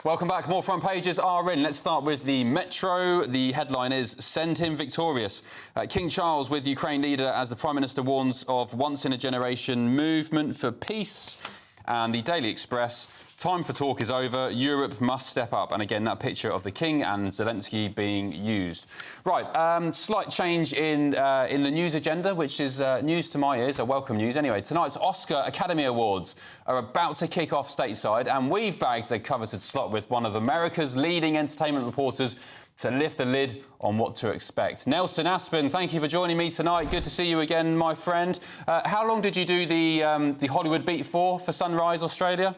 Welcome back. More front pages are in. Let's start with the Metro. The headline is "Send him victorious." King Charles with Ukraine leader as the Prime Minister warns of once-in-a-generation movement for peace. And the Daily Express: time for talk is over. Europe must step up. And again, that picture of the King and Zelensky being used. Right, slight change in the news agenda, which is news to my ears, welcome news. Anyway, tonight's Oscar Academy Awards are about to kick off stateside, and we've bagged a coveted slot with one of America's leading entertainment reporters to lift the lid on what to expect. Nelson Aspen, thank you for joining me tonight. Good to see you again, my friend. How long did you do the Hollywood beat for Sunrise Australia?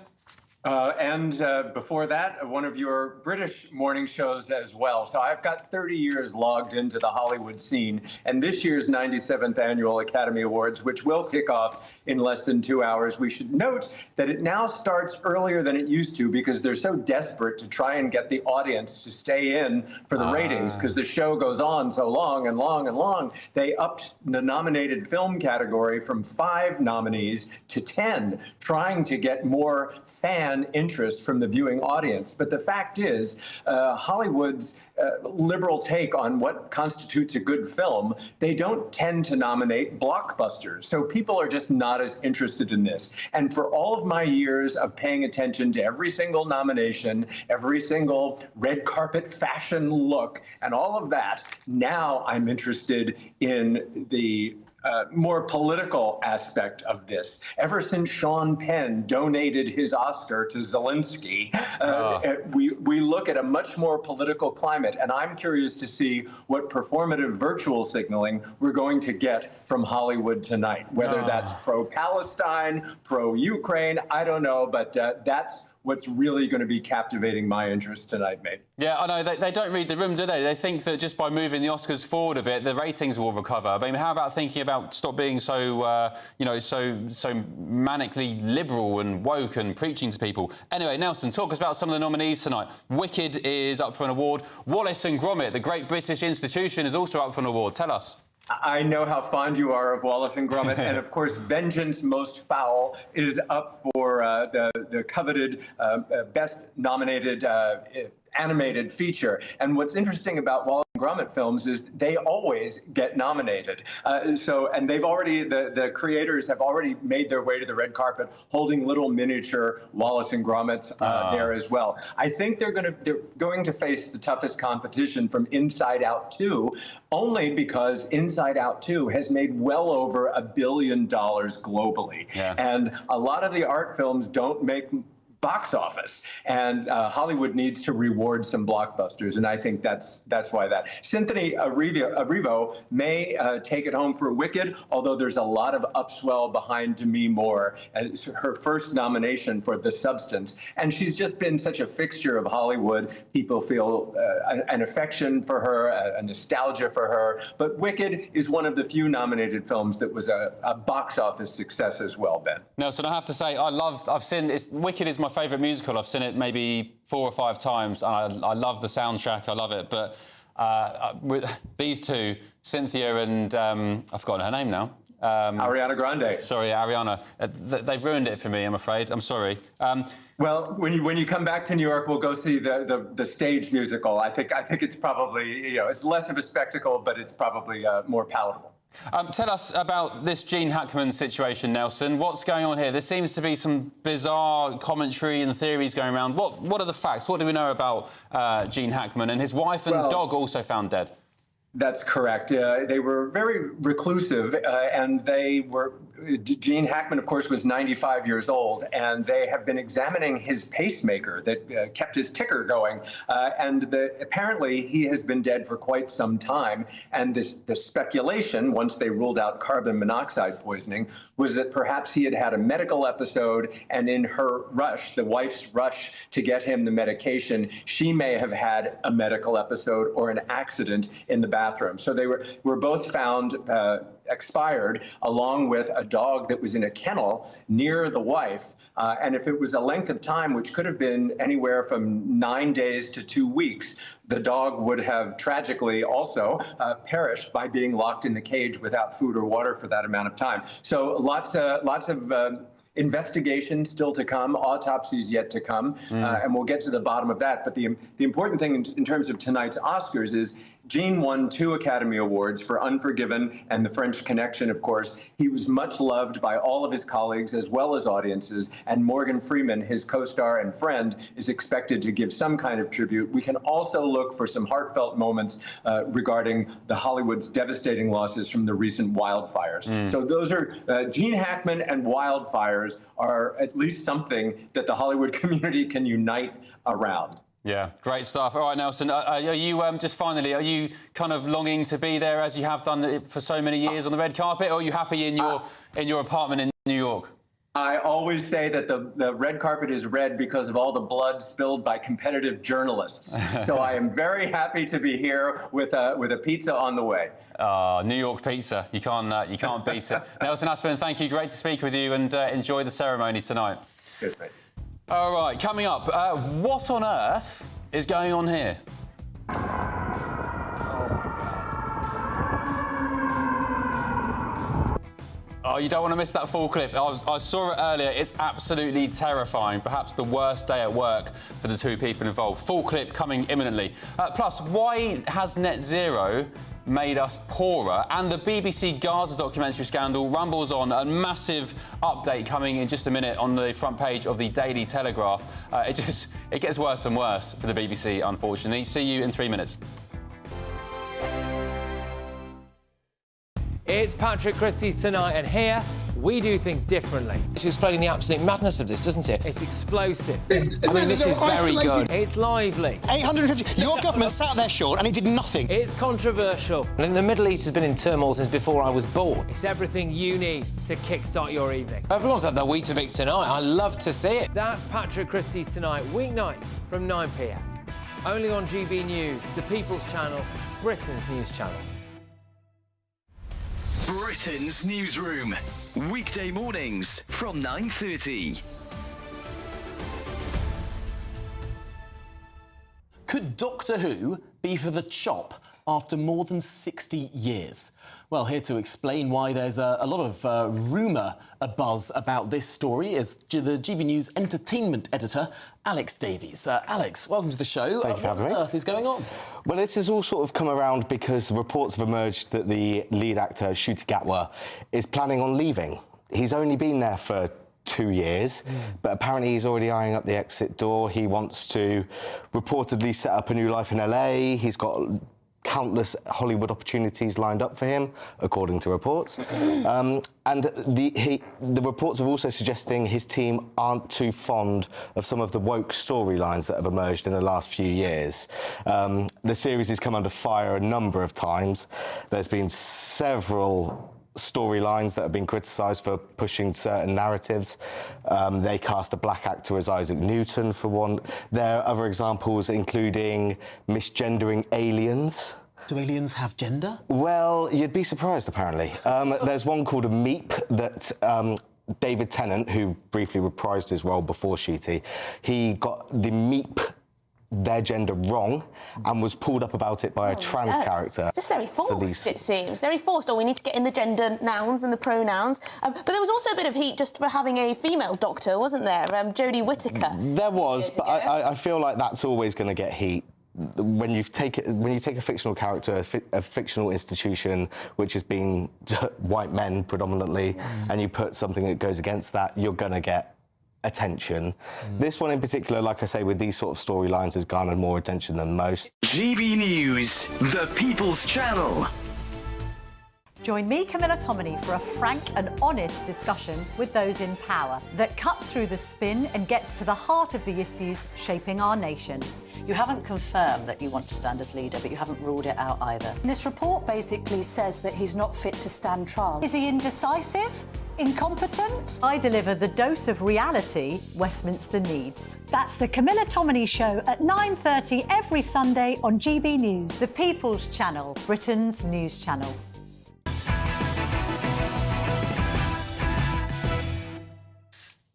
And before that, one of your British morning shows as well. So I've got 30 years logged into the Hollywood scene. And this year's 97th Annual Academy Awards, which will kick off in less than 2 hours, we should note that it now starts earlier than it used to because they're so desperate to try and get the audience to stay in for the ratings because the show goes on so long and long and long. They upped the nominated film category from 5 nominees to 10, trying to get more fan interest from the viewing audience. But the fact is, Hollywood's liberal take on what constitutes a good film, they don't tend to nominate blockbusters. So people are just not as interested in this. And for all of my years of paying attention to every single nomination, every single red carpet fashion look, and all of that, now I'm interested in the more political aspect of this. Ever since Sean Penn donated his Oscar to Zelensky, we look at a much more political climate, and I'm curious to see what performative virtual signaling we're going to get from Hollywood tonight, whether that's pro-Palestine, pro-Ukraine, I don't know, but that's what's really going to be captivating my interest tonight, mate. Yeah, I know. They don't read the room, do they? They think that just by moving the Oscars forward a bit, the ratings will recover. I mean, how about thinking about stop being so, so manically liberal and woke and preaching to people? Anyway, Nelson, talk us about some of the nominees tonight. Wicked is up for an award. Wallace and Gromit, the great British institution, is also up for an award. Tell us. I know how fond you are of Wallace and Gromit, and of course, Vengeance Most Foul is up for the coveted best nominated animated feature. And what's interesting about Wallace and Gromit films is they always get nominated. And they've already, the creators have already made their way to the red carpet, holding little miniature Wallace and Gromits there as well. I think they're going to face the toughest competition from Inside Out 2, only because Inside Out 2 has made well over $1 billion globally. Yeah. And a lot of the art films don't make box office, and Hollywood needs to reward some blockbusters, and I think that's why that. Cynthia Erivo may take it home for Wicked, although there's a lot of upswell behind Demi Moore as her first nomination for The Substance, and she's just been such a fixture of Hollywood. People feel an affection for her, a nostalgia for her, but Wicked is one of the few nominated films that was a box office success as well, Ben. Nelson, I have to say, Wicked is my favourite musical. I've seen it maybe 4 or 5 times, and I love the soundtrack. I love it. But with these two, Cynthia and I've forgotten her name now. Ariana Grande. Sorry, Ariana. They've ruined it for me, I'm afraid. I'm sorry. Well, when you come back to New York, we'll go see the stage musical. I think it's probably, it's less of a spectacle, but it's probably more palatable. Tell us about this Gene Hackman situation, Nelson. What's going on here? There seems to be some bizarre commentary and theories going around. What are the facts? What do we know about Gene Hackman? And his wife and dog also found dead. That's correct. They were very reclusive, and they were Gene Hackman, of course, was 95 years old, and they have been examining his pacemaker that kept his ticker going. Apparently, he has been dead for quite some time. And the speculation, once they ruled out carbon monoxide poisoning, was that perhaps he had had a medical episode, and in her rush, the wife's rush to get him the medication, she may have had a medical episode or an accident in the bathroom. So they were both found expired, along with a dog that was in a kennel near the wife. And if it was a length of time, which could have been anywhere from 9 days to 2 weeks, the dog would have tragically also perished by being locked in the cage without food or water for that amount of time. So lots of investigation still to come, autopsies yet to come, and we'll get to the bottom of that. But the important thing in terms of tonight's Oscars is Gene won 2 Academy Awards for Unforgiven and The French Connection, of course. He was much loved by all of his colleagues as well as audiences, and Morgan Freeman, his co-star and friend, is expected to give some kind of tribute. We can also look for some heartfelt moments regarding the Hollywood's devastating losses from the recent wildfires. So those are Gene Hackman and wildfires are at least something that the Hollywood community can unite around. Yeah, great stuff. All right, Nelson, are you, just finally, are you kind of longing to be there as you have done for so many years on the red carpet, or are you happy in your apartment in New York? I always say that the red carpet is red because of all the blood spilled by competitive journalists. So I am very happy to be here with a pizza on the way. New York pizza. You can't beat it. Nelson Aspin, thank you. Great to speak with you, and enjoy the ceremony tonight. Cheers, mate. All right, coming up, what on earth is going on here? Oh, you don't want to miss that full clip. I saw it earlier. It's absolutely terrifying. Perhaps the worst day at work for the 2 people involved. Full clip coming imminently. Plus, why has net zero made us poorer? And the BBC Gaza documentary scandal rumbles on. A massive update coming in just a minute on the front page of the Daily Telegraph. It gets worse and worse for the BBC, unfortunately. See you in 3 minutes. It's Patrick Christie's Tonight, and here we do things differently. It's explaining the absolute madness of this, doesn't it? It's explosive. I mean, this is very good. It's lively. 850. Your government sat there, Sean, and it did nothing. It's controversial. And the Middle East has been in turmoil since before I was born. It's everything you need to kickstart your evening. Everyone's had their Weetabix tonight. I love to see it. That's Patrick Christie's Tonight, weeknights from 9 p.m. Only on GB News, the People's Channel, Britain's news channel. Britain's newsroom, weekday mornings from 9:30. Could Doctor Who be for the chop after more than 60 years? Well, here to explain why there's a lot of rumour, a buzz about this story is the GB News entertainment editor, Alex Davies. Alex, welcome to the show. Thank you for having me. What on earth is going on? Well, this has all sort of come around because reports have emerged that the lead actor, Ncuti Gatwa, is planning on leaving. He's only been there for 2 years, but apparently he's already eyeing up the exit door. He wants to reportedly set up a new life in LA. He's got countless Hollywood opportunities lined up for him, according to reports. And the reports are also suggesting his team aren't too fond of some of the woke storylines that have emerged in the last few years. The series has come under fire a number of times. There's been several storylines that have been criticised for pushing certain narratives. They cast a black actor as Isaac Newton for one. There are other examples, including misgendering aliens. Do aliens have gender? Well, you'd be surprised, apparently. There's one called a meep that David Tennant, who briefly reprised his role before Ncuti, he got the meep their gender wrong and was pulled up about it by a trans character. Just very forced, it seems. Very forced. Oh, we need to get in the gender nouns and the pronouns. But there was also a bit of heat just for having a female doctor, wasn't there? Jodie Whittaker. There was, but I feel like that's always going to get heat. When you take a fictional character, a fictional institution, which has been white men predominantly, and you put something that goes against that, you're going to get attention. This one in particular, like I say, with these sort of storylines, has garnered more attention than most. GB News, the People's Channel. Join me, Camilla Tominey, for a frank and honest discussion with those in power that cuts through the spin and gets to the heart of the issues shaping our nation. You haven't confirmed that you want to stand as leader, but you haven't ruled it out either. This report basically says that he's not fit to stand trial. Is he indecisive? Incompetent? I deliver the dose of reality Westminster needs. That's the Camilla Tominey Show at 9:30 every Sunday on GB News, the People's Channel, Britain's news channel.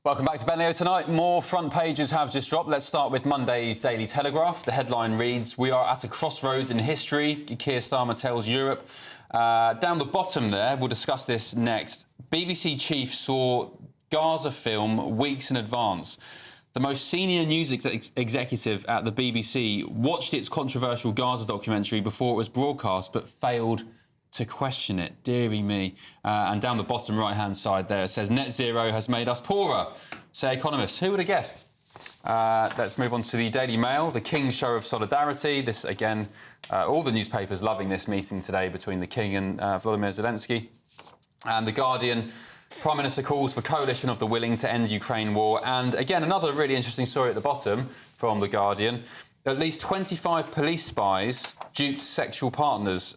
Welcome back to Ben Leo Tonight. More front pages have just dropped. Let's start with Monday's Daily Telegraph. The headline reads, "We are at a crossroads in history, Keir Starmer tells Europe." Down the bottom there, we'll discuss this next. BBC chief saw Gaza film weeks in advance. The most senior news executive at the BBC watched its controversial Gaza documentary before it was broadcast, but failed to question it. Deary me. And down the bottom right-hand side there, it says, "Net zero has made us poorer," say economists. Who would have guessed? Let's move on to the Daily Mail, the King's show of solidarity. This, again, all the newspapers loving this meeting today between the King and Volodymyr Zelensky. And The Guardian, Prime Minister calls for coalition of the willing to end Ukraine war. And, again, another really interesting story at the bottom from The Guardian. At least 25 police spies duped sexual partners.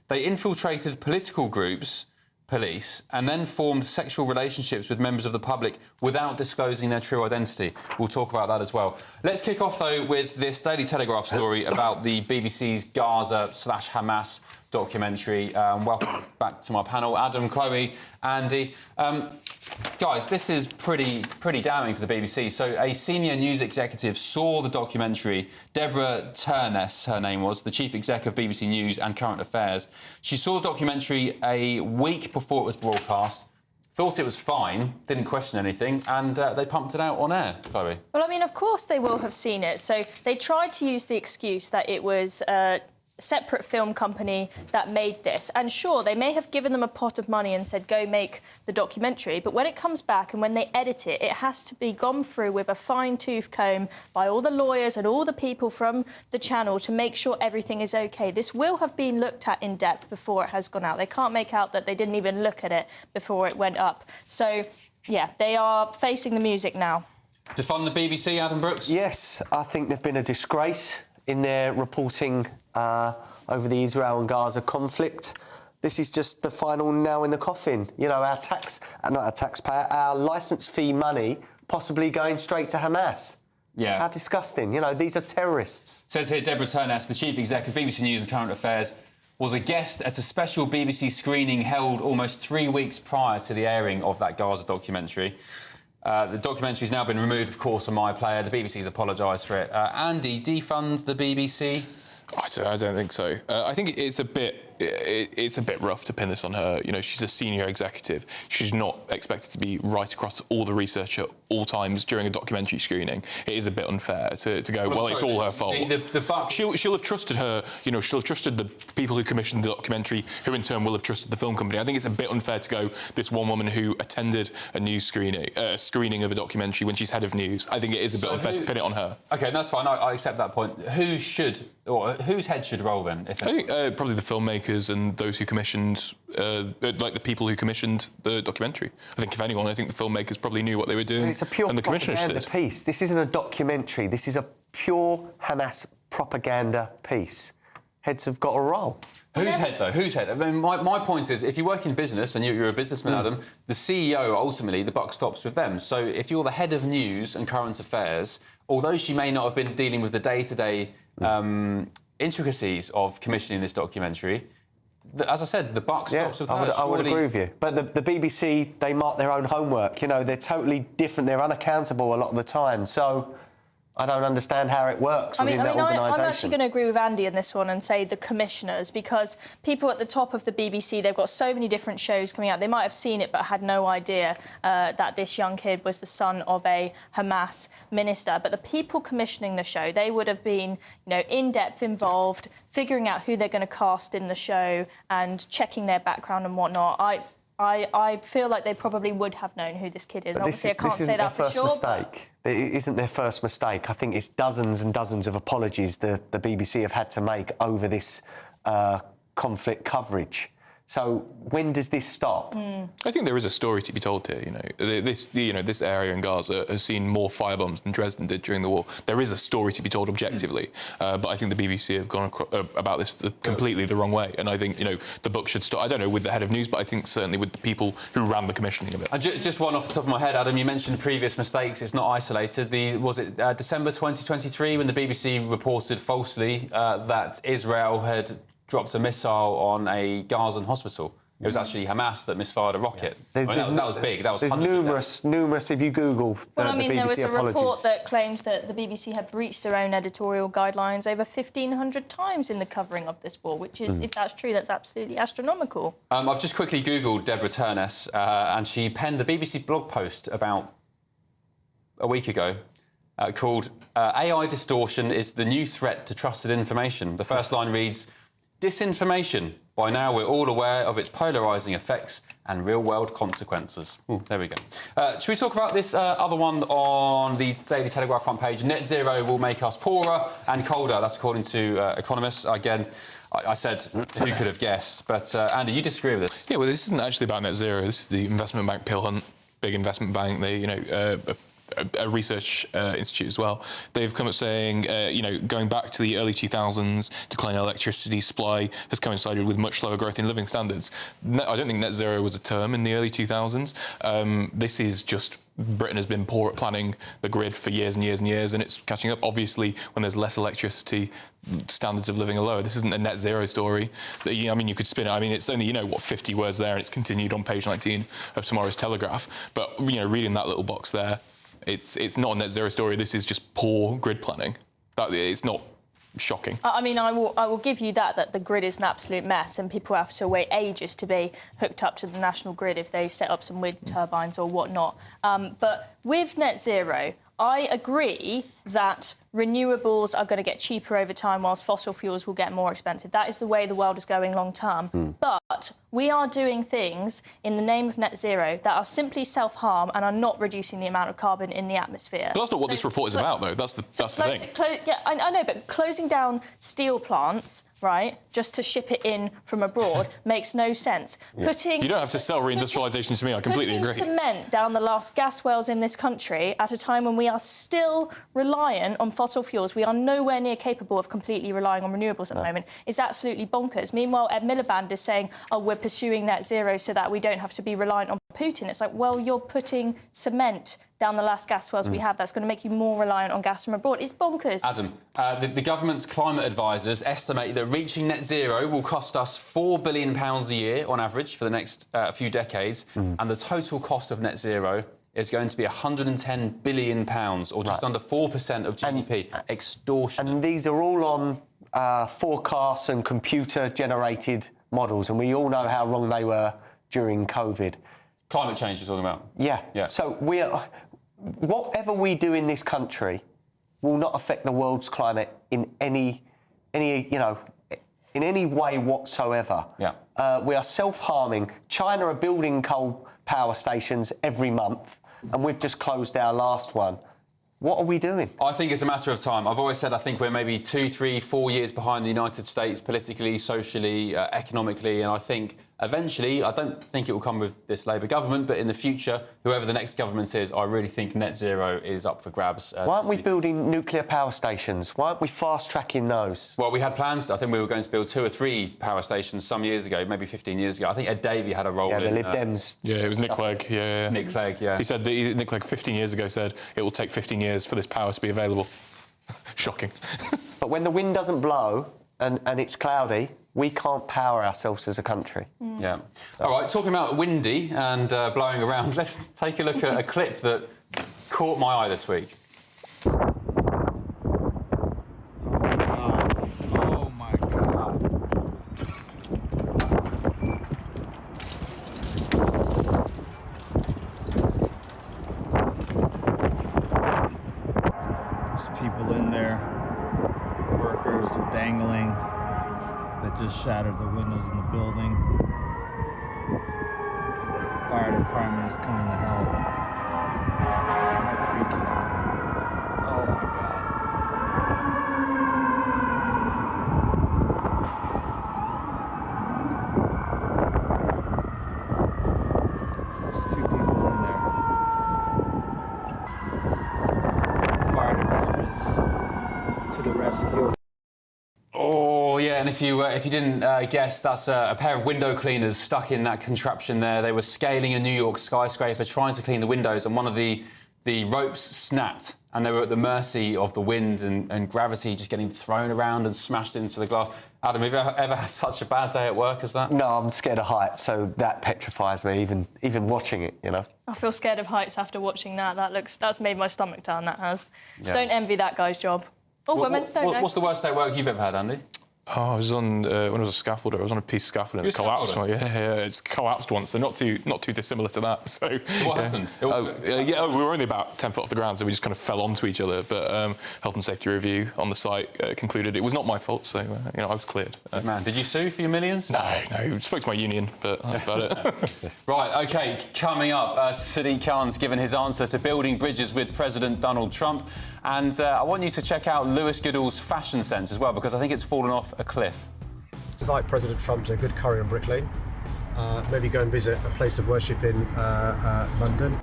They infiltrated political groups, police, and then formed sexual relationships with members of the public without disclosing their true identity. We'll talk about that as well. Let's kick off, though, with this Daily Telegraph story about the BBC's Gaza/Hamas documentary. Welcome back to my panel, Adam, Chloe, Andy. Guys, this is pretty damning for the BBC. So a senior news executive saw the documentary. Deborah Turness, her name was, the chief exec of BBC News and Current Affairs. She saw the documentary a week before it was broadcast, thought it was fine, didn't question anything, and they pumped it out on air. Chloe? Well, I mean, of course they will have seen it. So they tried to use the excuse that it was separate film company that made this. And sure, they may have given them a pot of money and said, go make the documentary. But when it comes back and when they edit it, it has to be gone through with a fine-tooth comb by all the lawyers and all the people from the channel to make sure everything is OK. This will have been looked at in depth before it has gone out. They can't make out that they didn't even look at it before it went up. So, yeah, they are facing the music now. Defund the BBC, Adam Brooks? Yes, I think they've been a disgrace in their reporting over the Israel and Gaza conflict. This is just the final nail in the coffin. You know, our licence fee money possibly going straight to Hamas. Yeah. How disgusting. You know, these are terrorists. Says here, Deborah Turness, the chief exec of BBC News and Current Affairs, was a guest at a special BBC screening held almost 3 weeks prior to the airing of that Gaza documentary. The documentary's now been removed, of course, on MyPlayer. The BBC's apologised for it. Andy, defund the BBC? I don't think so. I think it's a bit rough to pin this on her. You know, she's a senior executive. She's not expected to be right across all the research at all times during a documentary screening. It is a bit unfair to go, well, it's all her fault. She'll have trusted her, you know, she'll have trusted the people who commissioned the documentary, who in turn will have trusted the film company. I think it's a bit unfair to go, this one woman who attended a news screening of a documentary when she's head of news. I think it is a bit unfair to pin it on her. OK, that's fine. I accept that point. Whose head should roll then? I think probably the filmmakers and those who commissioned, like the people who commissioned the documentary. I think, if anyone, I think the filmmakers probably knew what they were doing. It's a pure and the propaganda piece. This isn't a documentary. This is a pure Hamas propaganda piece. Heads have got to roll. Whose head, though? Whose head? I mean, my point is, if you work in business, and you're a businessman, Adam, the CEO, ultimately, the buck stops with them. So if you're the head of news and current affairs, although she may not have been dealing with the day-to-day intricacies of commissioning this documentary, as I said, the buck stops with her. I would agree with you. But the BBC, they mark their own homework. You know, they're totally different. They're unaccountable a lot of the time. So I don't understand how it works within that organisation. I'm actually going to agree with Andy in this one and say the commissioners, because people at the top of the BBC, they've got so many different shows coming out. They might have seen it but had no idea that this young kid was the son of a Hamas minister. But the people commissioning the show, they would have been, you know, in-depth involved, figuring out who they're going to cast in the show and checking their background and whatnot. I feel like they probably would have known who this kid is. And obviously, I can't say that for sure. Mistake. It isn't their first mistake. I think it's dozens and dozens of apologies the BBC have had to make over this conflict coverage. So when does this stop? I think there is a story to be told here. This area in Gaza has seen more firebombs than Dresden did during the war. There is a story to be told objectively, but I think the BBC have gone about this completely the wrong way. And I think the book should start. I don't know with the head of news, but I think certainly with the people who ran the commissioning of it. Just one off the top of my head, Adam. You mentioned previous mistakes. It's not isolated. Was it December 2023 when the BBC reported falsely that Israel had dropped a missile on a Gazan hospital? It was actually Hamas that misfired a rocket. That was big. That was numerous. If you Google the BBC there was a apologies. report that claimed that the BBC had breached their own editorial guidelines over 1,500 times in the covering of this war, which is, if that's true, that's absolutely astronomical. I've just quickly Googled Deborah Turness, and she penned a BBC blog post about a week ago called AI distortion is the new threat to trusted information. The first line reads, disinformation. By now, we're all aware of its polarising effects and real-world consequences. Ooh, there we go. Should we talk about this other one on the Daily Telegraph front page? Net zero will make us poorer and colder. That's according to economists. Again, I said who could have guessed. But, Andy, you disagree with this? Yeah, well, this isn't actually about net zero. This is the investment bank Peel Hunt, big investment bank. They, a research institute as well. They've come up saying, going back to the early 2000s, declining electricity supply has coincided with much slower growth in living standards. I don't think net zero was a term in the early 2000s. This is just Britain has been poor at planning the grid for years and years and years, and it's catching up. Obviously, when there's less electricity, standards of living are lower. This isn't a net zero story. You could spin it. I mean, it's only 50 words there, and it's continued on page 19 of tomorrow's Telegraph. But reading that little box there. It's not a net zero story. This is just poor grid planning. It's not shocking. I mean, I will give you that the grid is an absolute mess, and people have to wait ages to be hooked up to the national grid if they set up some wind turbines or whatnot. But with net zero, I agree that renewables are going to get cheaper over time whilst fossil fuels will get more expensive. That is the way the world is going long term. But we are doing things in the name of net zero that are simply self-harm and are not reducing the amount of carbon in the atmosphere. But that's not what this report is about, though. That's the thing. Yeah, I know, but closing down steel plants, right, just to ship it in from abroad makes no sense. You don't have to sell reindustrialisation to me. I completely agree. Putting cement down the last gas wells in this country at a time when we are still reliant on fossil fuels, we are nowhere near capable of completely relying on renewables at the moment, is absolutely bonkers. Meanwhile, Ed Miliband is saying, oh, we're pursuing net zero so that we don't have to be reliant on Putin. It's like, well, you're putting cement down the last gas wells we have. That's going to make you more reliant on gas from abroad. It's bonkers. Adam, the government's climate advisors estimate that reaching net zero will cost us £4 billion a year on average for the next few decades, and the total cost of net zero is going to be £110 billion, or just under 4% of GDP. Extortion. And these are all on forecasts and computer-generated models, and we all know how wrong they were during COVID. Climate change you're talking about? Yeah. So whatever we do in this country will not affect the world's climate in any way whatsoever. Yeah. We are self-harming. China are building coal power stations every month, and we've just closed our last one. What are we doing? I think it's a matter of time. I've always said I think we're maybe 2, 3, 4 years behind the United States politically, socially, economically, and I think eventually, I don't think it will come with this Labour government, but in the future, whoever the next government is, I really think net zero is up for grabs. Why aren't we building nuclear power stations? Why aren't we fast-tracking those? Well, we had plans. I think we were going to build 2 or 3 power stations some years ago, maybe 15 years ago. I think Ed Davey had a role in... Yeah, the Lib Dems. Yeah, it was Nick Clegg. Yeah. Nick Clegg, yeah. He said that Nick Clegg 15 years ago said it will take 15 years for this power to be available. Shocking. But when the wind doesn't blow and it's cloudy, we can't power ourselves as a country. Yeah. All right, talking about windy and blowing around, let's take a look at a clip that caught my eye this week. Oh, my God. There's people in there. Workers are dangling. That just shattered the windows in the building. Fire department is coming to help. How freaky. Oh my God. the rescue. Oh, yeah, and if you didn't guess, that's a pair of window cleaners stuck in that contraption there. They were scaling a New York skyscraper, trying to clean the windows, and one of the ropes snapped, and they were at the mercy of the wind and gravity, just getting thrown around and smashed into the glass. Adam, have you ever had such a bad day at work as that? No, I'm scared of heights, so that petrifies me, even watching it, you know. I feel scared of heights after watching that. That's made my stomach turn, that has. Yeah. Don't envy that guy's job. Or woman, don't know. What's the worst day at work you've ever had, Andy? Oh, I was on when I was a scaffolder. I was on a piece of scaffolding that collapsed. Yeah, it's collapsed once. So not too dissimilar to that. So what happened? we were only about 10 foot off the ground, so we just kind of fell onto each other. But health and safety review on the site concluded it was not my fault. So I was cleared. Man, did you sue for your millions? No. Spoke to my union, but that's about it. Right. Okay. Coming up, Sadiq Khan's given his answer to building bridges with President Donald Trump, and I want you to check out Lewis Goodall's fashion sense as well, because I think it's fallen off a cliff. Invite President Trump to a good curry on Brick Lane. Maybe go and visit a place of worship in London.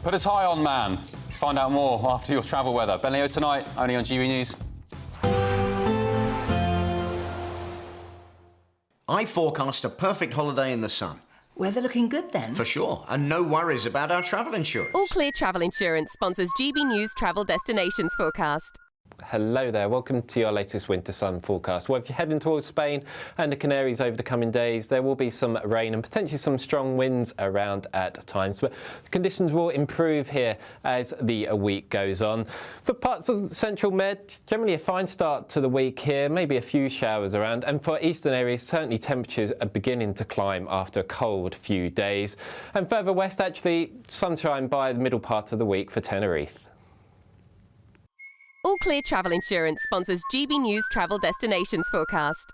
Put a tie on, man. Find out more after your travel weather. Ben Leo tonight, only on GB News. I forecast a perfect holiday in the sun. Weather looking good then? For sure, and no worries about our travel insurance. All Clear Travel Insurance sponsors GB News travel destinations forecast. Hello there, welcome to your latest winter sun forecast. Well, if you're heading towards Spain and the Canaries over the coming days, there will be some rain and potentially some strong winds around at times, but conditions will improve here as the week goes on. For parts of central Med, generally a fine start to the week here, maybe a few showers around, and for eastern areas, certainly temperatures are beginning to climb after a cold few days. And further west, actually, sunshine by the middle part of the week for Tenerife. All Clear Travel Insurance sponsors GB News travel destinations forecast.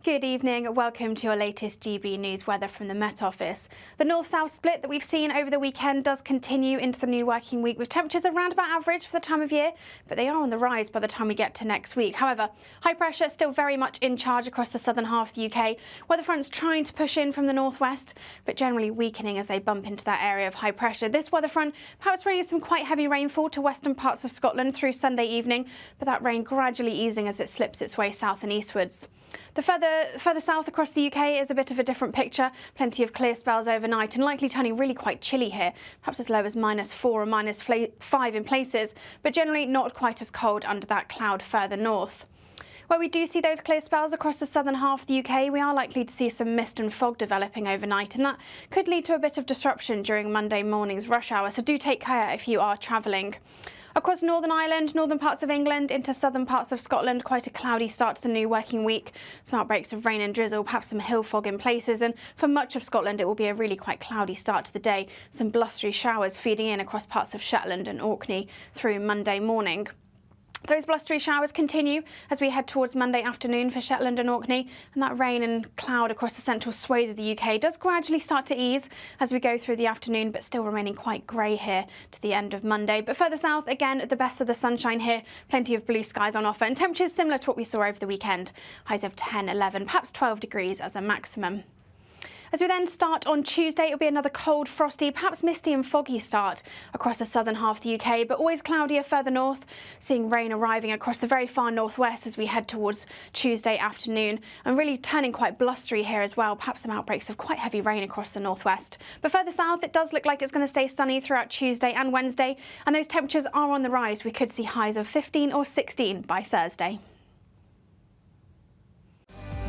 Good evening. Welcome to your latest GB News weather from the Met Office. The north-south split that we've seen over the weekend does continue into the new working week, with temperatures around about average for the time of year, but they are on the rise by the time we get to next week. However, high pressure still very much in charge across the southern half of the UK. Weather fronts trying to push in from the northwest, but generally weakening as they bump into that area of high pressure. This weather front perhaps bringing some quite heavy rainfall to western parts of Scotland through Sunday evening, but that rain gradually easing as it slips its way south and eastwards. The further south across the UK is a bit of a different picture. Plenty of clear spells overnight and likely turning really quite chilly here, perhaps as low as -4 or -5 in places, but generally not quite as cold under that cloud further north. Where we do see those clear spells across the southern half of the UK, we are likely to see some mist and fog developing overnight, and that could lead to a bit of disruption during Monday morning's rush hour, so do take care if you are travelling. Across Northern Ireland, northern parts of England into southern parts of Scotland, quite a cloudy start to the new working week. Some outbreaks of rain and drizzle, perhaps some hill fog in places, and for much of Scotland it will be a really quite cloudy start to the day. Some blustery showers feeding in across parts of Shetland and Orkney through Monday morning. Those blustery showers continue as we head towards Monday afternoon for Shetland and Orkney, and that rain and cloud across the central swathe of the UK does gradually start to ease as we go through the afternoon, but still remaining quite grey here to the end of Monday. But further south, again, the best of the sunshine here, plenty of blue skies on offer, and temperatures similar to what we saw over the weekend. Highs of 10, 11, perhaps 12 degrees as a maximum. As we then start on Tuesday, it'll be another cold, frosty, perhaps misty and foggy start across the southern half of the UK, but always cloudier further north, seeing rain arriving across the very far northwest as we head towards Tuesday afternoon, and really turning quite blustery here as well, perhaps some outbreaks of quite heavy rain across the northwest. But further south, it does look like it's going to stay sunny throughout Tuesday and Wednesday, and those temperatures are on the rise. We could see highs of 15 or 16 by Thursday.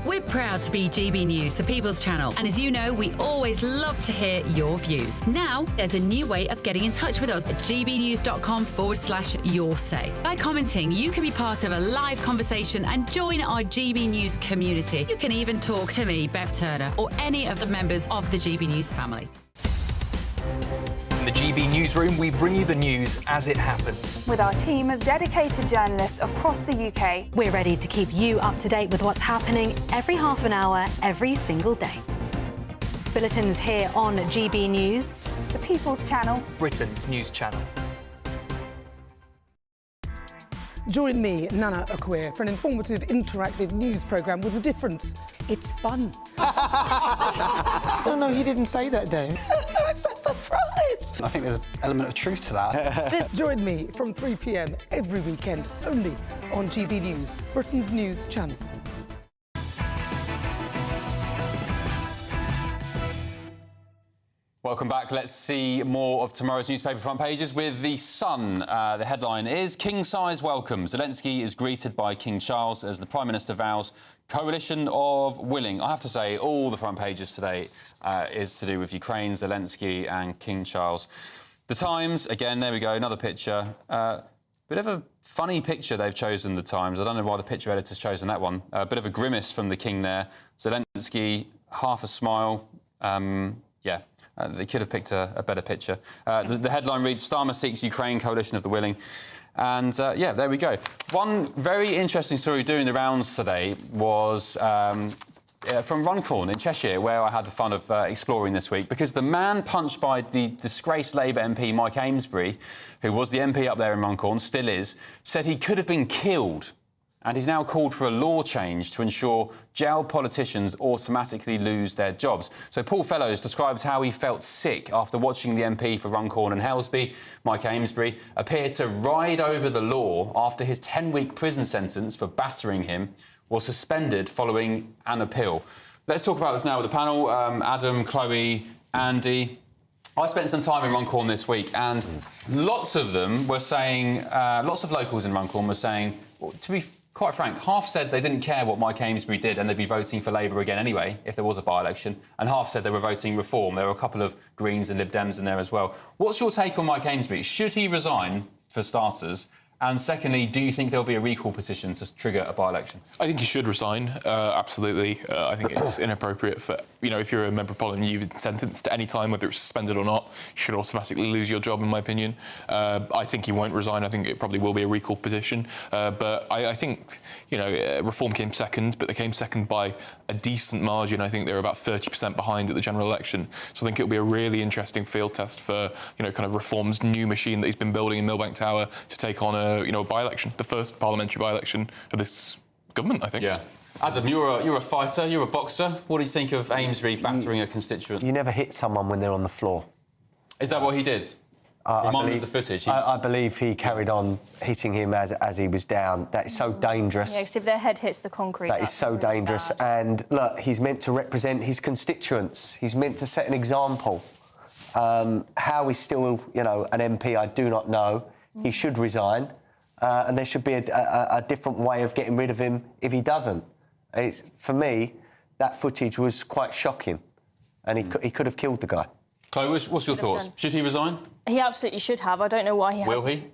We're proud to be GB News, the People's Channel, and as you know, we always love to hear your views. Now, there's a new way of getting in touch with us at gbnews.com/yoursay. By commenting, you can be part of a live conversation and join our GB News community. You can even talk to me, Bev Turner, or any of the members of the GB News family. In the GB Newsroom, we bring you the news as it happens. With our team of dedicated journalists across the UK. We're ready to keep you up to date with what's happening every half an hour, every single day. Bulletins here on GB News, the People's Channel, Britain's news channel. Join me, Nana Akwe, for an informative, interactive news programme with a difference. It's fun. No, he didn't say that, Dave. I'm so surprised. I think there's an element of truth to that. Join me from 3 p.m. every weekend, only on GB News, Britain's news channel. Welcome back. Let's see more of tomorrow's newspaper front pages with The Sun. The headline is King-size welcome. Zelensky is greeted by King Charles as the Prime Minister vows coalition of willing. I have to say, all the front pages today is to do with Ukraine, Zelensky and King Charles. The Times, again, there we go, another picture. Bit of a funny picture they've chosen, The Times. I don't know why the picture editor's chosen that one. A bit of a grimace from the King there. Zelensky, half a smile. Yeah. They could have picked a better picture. The headline reads, Starmer seeks Ukraine coalition of the willing. And, yeah, there we go. One very interesting story doing the rounds today was from Runcorn in Cheshire, where I had the fun of exploring this week, because the man punched by the disgraced Labour MP, Mike Amesbury, who was the MP up there in Runcorn, still is, said he could have been killed. And he's now called for a law change to ensure jailed politicians automatically lose their jobs. So Paul Fellows describes how he felt sick after watching the MP for Runcorn and Helsby, Mike Amesbury, appear to ride over the law after his 10-week prison sentence for battering him was suspended following an appeal. Let's talk about this now with the panel. Adam, Chloe, Andy. I spent some time in Runcorn this week, and lots of them were saying, lots of locals in Runcorn were saying, well, to be quite frank, half said they didn't care what Mike Amesbury did and they'd be voting for Labour again anyway if there was a by-election, and half said they were voting Reform. There were a couple of Greens and Lib Dems in there as well. What's your take on Mike Amesbury? Should he resign, for starters? And secondly, do you think there'll be a recall petition to trigger a by-election? I think he should resign, absolutely. I think it's inappropriate for, you know, if you're a member of parliament, you've been sentenced at any time, whether it's suspended or not, you should automatically lose your job, in my opinion. I think he won't resign. I think it probably will be a recall petition. But I think, you know, Reform came second, but they came second by a decent margin. I think they were about 30% behind at the general election. So I think it'll be a really interesting field test for, you know, kind of Reform's new machine that he's been building in Millbank Tower to take on a by-election, the first parliamentary by-election of this government, I think. Yeah. Adam, you're a fighter, you're a boxer. What do you think of Amesbury battering a constituent? You never hit someone when they're on the floor. Is that what he did? Remind me of the footage. I believe he carried on hitting him as he was down. That is so dangerous. Yeah, because if their head hits the concrete... That is so really dangerous. Bad. And, look, he's meant to represent his constituents. He's meant to set an example. How he's still, you know, an MP, I do not know. He should resign. And there should be a different way of getting rid of him if he doesn't. For me, that footage was quite shocking, and he could have killed the guy. Chloe, what's your thoughts? Should he resign? He absolutely should have. I don't know why he hasn't. Will he?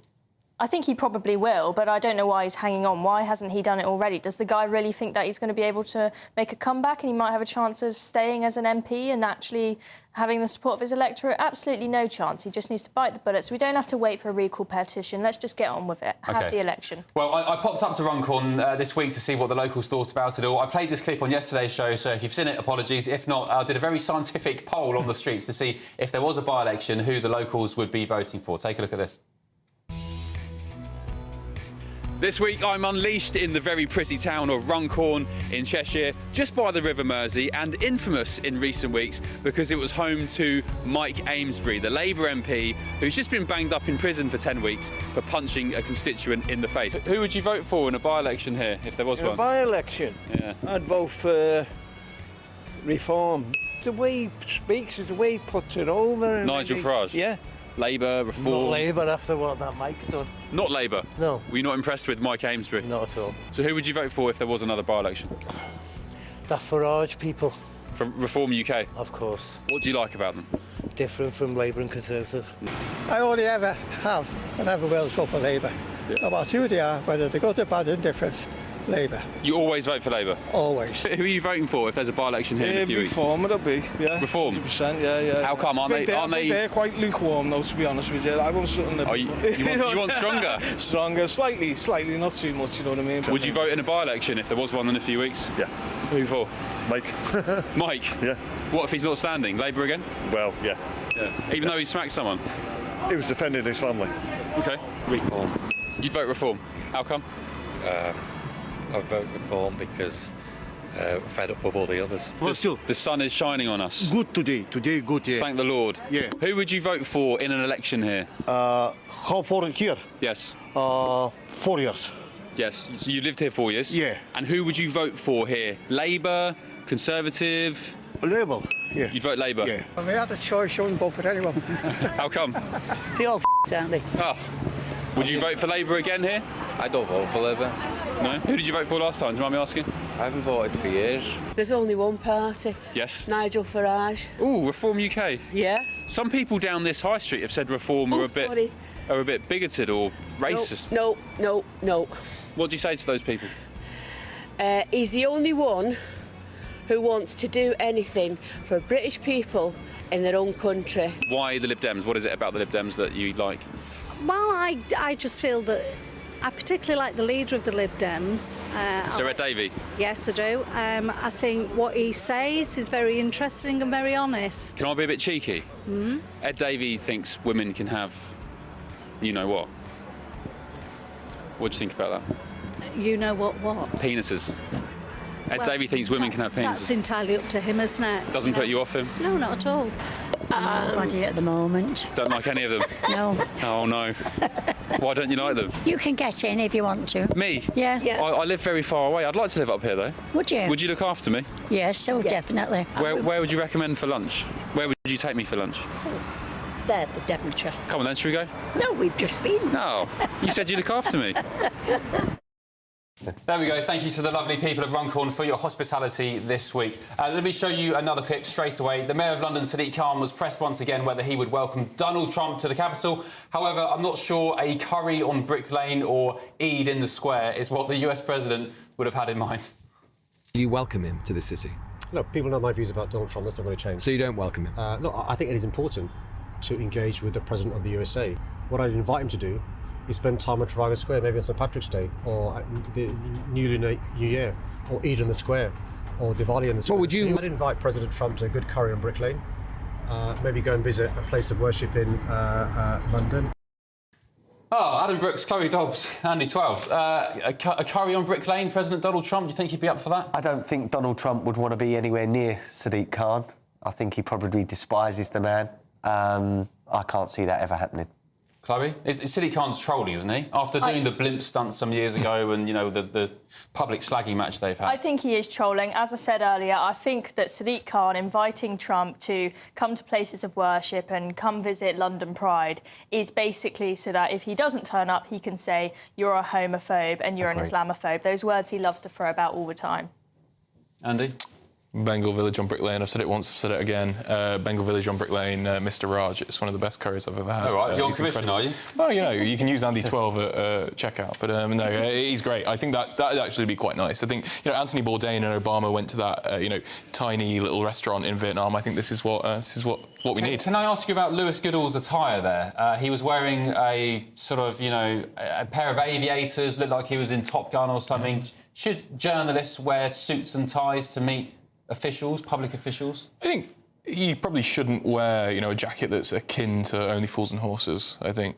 I think he probably will, but I don't know why he's hanging on. Why hasn't he done it already? Does the guy really think that he's going to be able to make a comeback and he might have a chance of staying as an MP and actually having the support of his electorate? Absolutely no chance. He just needs to bite the bullet. So we don't have to wait for a recall petition. Let's just get on with it. Have the election. Well, I popped up to Runcorn this week to see what the locals thought about it all. I played this clip on yesterday's show, so if you've seen it, apologies. If not, I did a very scientific poll on the streets to see if there was a by-election, who the locals would be voting for. Take a look at this. This week, I'm unleashed in the very pretty town of Runcorn in Cheshire, just by the River Mersey, and infamous in recent weeks because it was home to Mike Amesbury, the Labour MP, who's just been banged up in prison for 10 weeks for punching a constituent in the face. Who would you vote for in a by-election here, if there was one? A by-election? Yeah. I'd vote for Reform. It's the way he speaks, it's the way he puts it over. Nigel Farage? Yeah. Labour, Reform? Not Labour after what that Mike's done. Not Labour? No. Were you not impressed with Mike Amesbury? Not at all. So who would you vote for if there was another by-election? The Farage people. From Reform UK? Of course. What do you like about them? Different from Labour and Conservative. I only ever have and ever will vote for Labour. Yeah. No matter who they are, whether they good or bad, indifference. Labour. You always vote for Labour? Always. Who are you voting for if there's a by-election here in a few weeks? Reform it'll be, yeah. Reform? 100%, yeah. How come? Aren't they... They're quite lukewarm, though, to be honest with you. I want something that... Oh, you want stronger? Stronger, slightly, not too much, you know what I mean? Would you vote in a by-election if there was one in a few weeks? Yeah. Who for? Mike. Mike? Yeah. What if he's not standing? Labour again? Well, yeah. Even though he smacked someone? He was defending his family. OK. Reform. You'd vote Reform. How come? I'd vote Reform because fed up with all the others. The sun is shining on us. Good today. Today good, yeah. Thank the Lord. Yeah. Who would you vote for in an election here? How far here? Yes. 4 years. Yes. So you lived here 4 years? Yeah. And who would you vote for here? Labour, Conservative? Labour, yeah. You'd vote Labour? Yeah. When we had a choice, I wouldn't vote for anyone. How come? They all aren't they? Oh. Would you vote for Labour again here? I don't vote for Labour. No? Who did you vote for last time? Do you mind me asking? I haven't voted for years. There's only one party. Yes. Nigel Farage. Ooh, Reform UK. Yeah. Some people down this high street have said Reform are a bit bigoted or racist. No. What do you say to those people? He's the only one who wants to do anything for British people in their own country. Why the Lib Dems? What is it about the Lib Dems that you like? Well, I just feel that I particularly like the leader of the Lib Dems. Sir Ed Davey? Yes, I do. I think what he says is very interesting and very honest. Can I be a bit cheeky? Mm? Ed Davey thinks women can have, you know what? What do you think about that? You know what? Penises. Ed Well, Davey thinks women can have penises. That's entirely up to him, isn't it? Doesn't put you off him? No, not at all. Nobody at the moment. Don't like any of them? No. Oh, no. Why don't you like them? You can get in if you want to. Me? Yeah. I live very far away. I'd like to live up here, though. Would you? Would you look after me? Yes, so definitely. Where would you recommend for lunch? Where would you take me for lunch? There, the Devonshire. Come on then, should we go? No, we've just been. No. You said you'd look after me. There we go. Thank you to the lovely people of Runcorn for your hospitality this week. Let me show you another clip straight away. The Mayor of London, Sadiq Khan, was pressed once again whether he would welcome Donald Trump to the capital. However, I'm not sure a curry on Brick Lane or Eid in the Square is what the US President would have had in mind. You welcome him to the city? Look, people know my views about Donald Trump. That's not going to change. So you don't welcome him? No, I think it is important to engage with the President of the USA. What I'd invite him to do is spend time on Trafalgar Square, maybe on St Patrick's Day, or the New Year, or Eid in the Square, or Diwali in the Square. What would you... So I'd invite President Trump to a good curry on Brick Lane, maybe go and visit a place of worship in London. Oh, Adam Brooks, Chloe Dobbs, Andy 12. A curry on Brick Lane, President Donald Trump, do you think he'd be up for that? I don't think Donald Trump would want to be anywhere near Sadiq Khan. I think he probably despises the man. I can't see that ever happening. Chloe? Sadiq Khan's trolling, isn't he? After doing the blimp stunt some years ago and, you know, the public slagging match they've had. I think he is trolling. As I said earlier, I think that Sadiq Khan inviting Trump to come to places of worship and come visit London Pride is basically so that if he doesn't turn up, he can say, you're a homophobe and you're an Islamophobe. Those words he loves to throw about all the time. Andy? Bengal Village on Brick Lane. I've said it once, I've said it again. Bengal Village on Brick Lane, Mr. Raj. It's one of the best curries I've ever had. All right, you're on commission, are you? Well, you know, you can use Andy 12 at checkout, but no, he's great. I think that'd actually be quite nice. I think, you know, Anthony Bourdain and Obama went to that, you know, tiny little restaurant in Vietnam. I think this is what we need. Can I ask you about Lewis Goodall's attire there? He was wearing a sort of, you know, a pair of aviators, looked like he was in Top Gun or something. Should journalists wear suits and ties to meet officials, public officials? I think you probably shouldn't wear, you know, a jacket that's akin to Only Fools and Horses. I think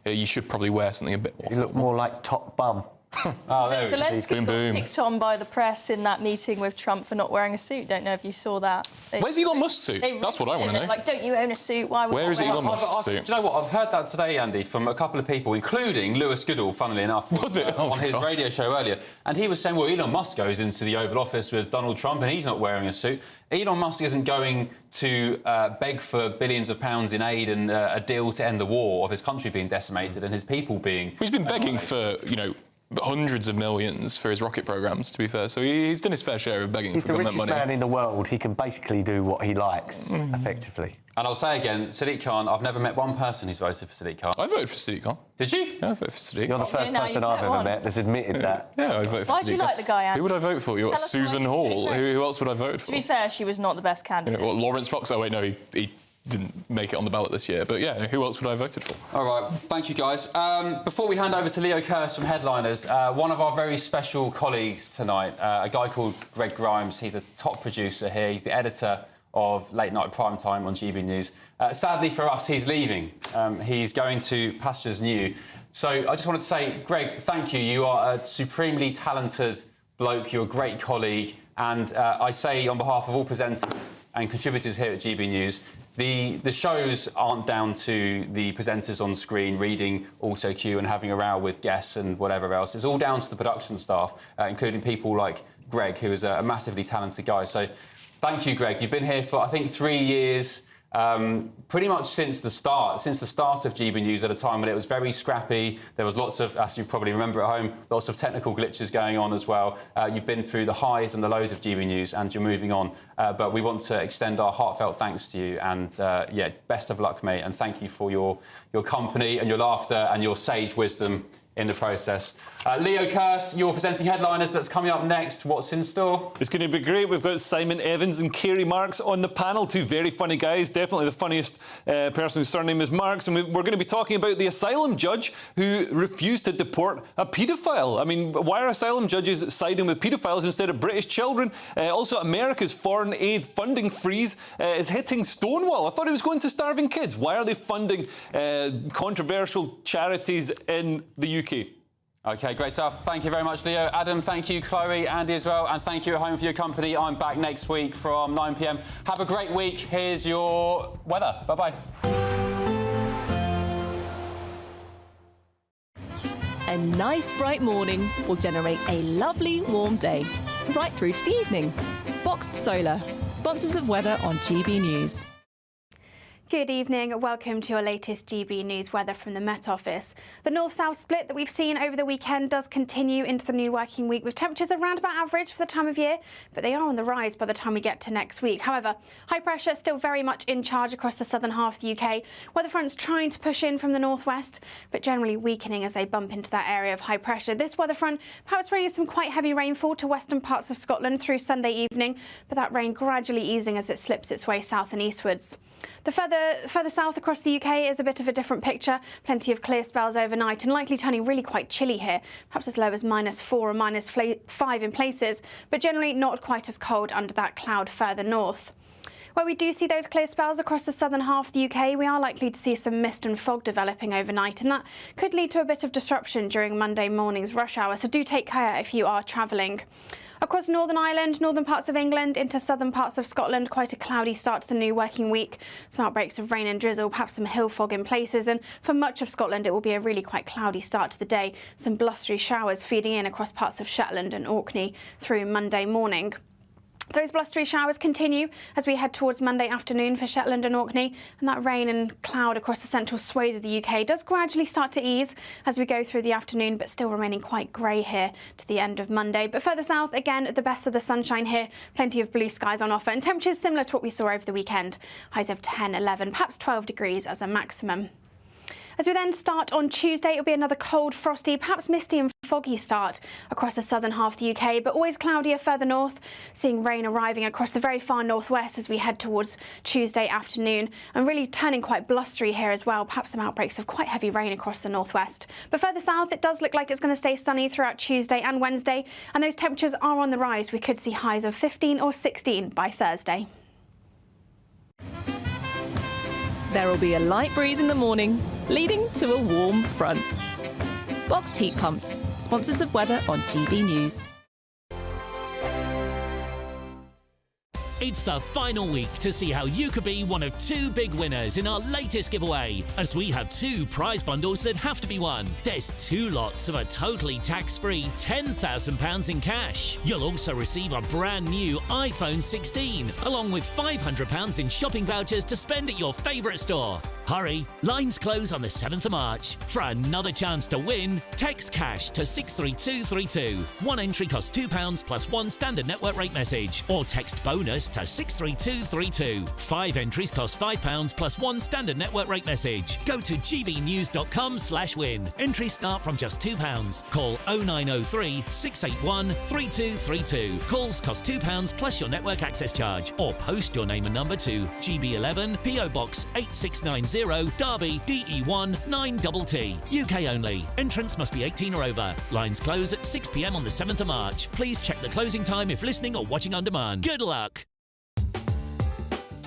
you should probably wear something a bit more. You look more like Top Bum. Zelensky got picked on by the press in that meeting with Trump for not wearing a suit. Don't know if you saw that. Where's Elon Musk's suit? That's what I want to know. Like, don't you own a suit? Why would Where is Elon Musk's suit? Do you know what? I've heard that today, Andy, from a couple of people, including Lewis Goodall, funnily enough, on his radio show earlier. And he was saying, well, Elon Musk goes into the Oval Office with Donald Trump and he's not wearing a suit. Elon Musk isn't going to beg for billions of pounds in aid and a deal to end the war of his country being decimated and his people being... He's been begging for, you know, hundreds of millions for his rocket programmes, to be fair. So he's done his fair share of begging for government money. He's the richest man in the world. He can basically do what he likes, effectively. And I'll say again, Sadiq Khan, I've never met one person who's voted for Sadiq Khan. I voted for Sadiq Khan. Did you? Yeah, I voted for Sadiq. You're the first person I've ever met that's admitted that. Yeah, I voted for Sadiq. Why do you like the guy, Andy? Who would I vote for? You've got Susan Hall. Who else would I vote for? To be fair, she was not the best candidate. You know, what, Lawrence Fox? Oh, wait, no, he didn't make it on the ballot this year. But, yeah, who else would I have voted for? All right, thank you, guys. Before we hand over to Leo Kerr from Headliners, one of our very special colleagues tonight, a guy called Greg Grimes, he's a top producer here. He's the editor of Late Night Prime Time on GB News. Sadly for us, he's leaving. He's going to Pastures New. So I just wanted to say, Greg, thank you. You are a supremely talented bloke. You're a great colleague. And I say on behalf of all presenters and contributors here at GB News, the shows aren't down to the presenters on screen reading auto cue and having a row with guests and whatever else. It's all down to the production staff, including people like Greg, who is a massively talented guy. So thank you, Greg. You've been here for, I think, 3 years. Pretty much since the start of GB News, at a time when it was very scrappy. There was lots of, as you probably remember at home, lots of technical glitches going on as well. You've been through the highs and the lows of GB News, and you're moving on. But we want to extend our heartfelt thanks to you, and yeah, best of luck, mate, and thank you for your company and your laughter and your sage wisdom in the process. Leo Kearse, you're presenting Headliners. That's coming up next. What's in store? It's going to be great. We've got Simon Evans and Kerry Marks on the panel. Two very funny guys. Definitely the funniest person whose surname is Marks. And we're going to be talking about the asylum judge who refused to deport a paedophile. I mean, why are asylum judges siding with paedophiles instead of British children? Also, America's foreign aid funding freeze is hitting Stonewall. I thought it was going to starving kids. Why are they funding controversial charities in the UK? OK, great stuff. Thank you very much, Leo. Adam, thank you. Chloe, Andy as well. And thank you at home for your company. I'm back next week from 9 p.m. Have a great week. Here's your weather. Bye-bye. A nice bright morning will generate a lovely warm day, right through to the evening. Boxed Solar, sponsors of weather on GB News. Good evening. Welcome to your latest GB News weather from the Met Office. The north-south split that we've seen over the weekend does continue into the new working week, with temperatures around about average for the time of year, but they are on the rise by the time we get to next week. However, high pressure still very much in charge across the southern half of the UK. Weather fronts trying to push in from the northwest, but generally weakening as they bump into that area of high pressure. This weather front perhaps bringing some quite heavy rainfall to western parts of Scotland through Sunday evening, but that rain gradually easing as it slips its way south and eastwards. The further south across the UK is a bit of a different picture. Plenty of clear spells overnight and likely turning really quite chilly here, perhaps as low as -4 or -5 in places, but generally not quite as cold under that cloud further north. Where we do see those clear spells across the southern half of the UK, we are likely to see some mist and fog developing overnight, and that could lead to a bit of disruption during Monday morning's rush hour, so do take care if you are travelling. Across Northern Ireland, northern parts of England into southern parts of Scotland, quite a cloudy start to the new working week. Some outbreaks of rain and drizzle, perhaps some hill fog in places, and for much of Scotland it will be a really quite cloudy start to the day. Some blustery showers feeding in across parts of Shetland and Orkney through Monday morning. Those blustery showers continue as we head towards Monday afternoon for Shetland and Orkney, and that rain and cloud across the central swathe of the UK does gradually start to ease as we go through the afternoon, but still remaining quite grey here to the end of Monday. But further south, again, the best of the sunshine here, plenty of blue skies on offer, and temperatures similar to what we saw over the weekend. Highs of 10, 11, perhaps 12 degrees as a maximum. As we then start on Tuesday, it'll be another cold, frosty, perhaps misty and foggy start across the southern half of the UK, but always cloudier further north, seeing rain arriving across the very far northwest as we head towards Tuesday afternoon, and really turning quite blustery here as well, perhaps some outbreaks of quite heavy rain across the northwest. But further south, it does look like it's going to stay sunny throughout Tuesday and Wednesday, and those temperatures are on the rise. We could see highs of 15 or 16 by Thursday. There will be a light breeze in the morning, leading to a warm front. Boxed heat pumps, sponsors of weather on GB News. It's the final week to see how you could be one of 2 big winners in our latest giveaway, as we have 2 prize bundles that have to be won. There's 2 lots of a totally tax-free £10,000 in cash. You'll also receive a brand new iPhone 16, along with £500 in shopping vouchers to spend at your favourite store. Hurry, lines close on the 7th of March. For another chance to win, text cash to 63232. One entry costs £2 plus 1 standard network rate message, or text bonus to 63232. 5 entries cost £5 plus 1 standard network rate message. Go to gbnews.com/win. Entries start from just £2. Call 0903 681 3232. Calls cost £2 plus your network access charge, or post your name and number to GB11 PO Box 8690 Derby DE1 9TT. UK only. Entrance must be 18 or over. Lines close at 6 p.m. on the 7th of March. Please check the closing time if listening or watching on demand. Good luck.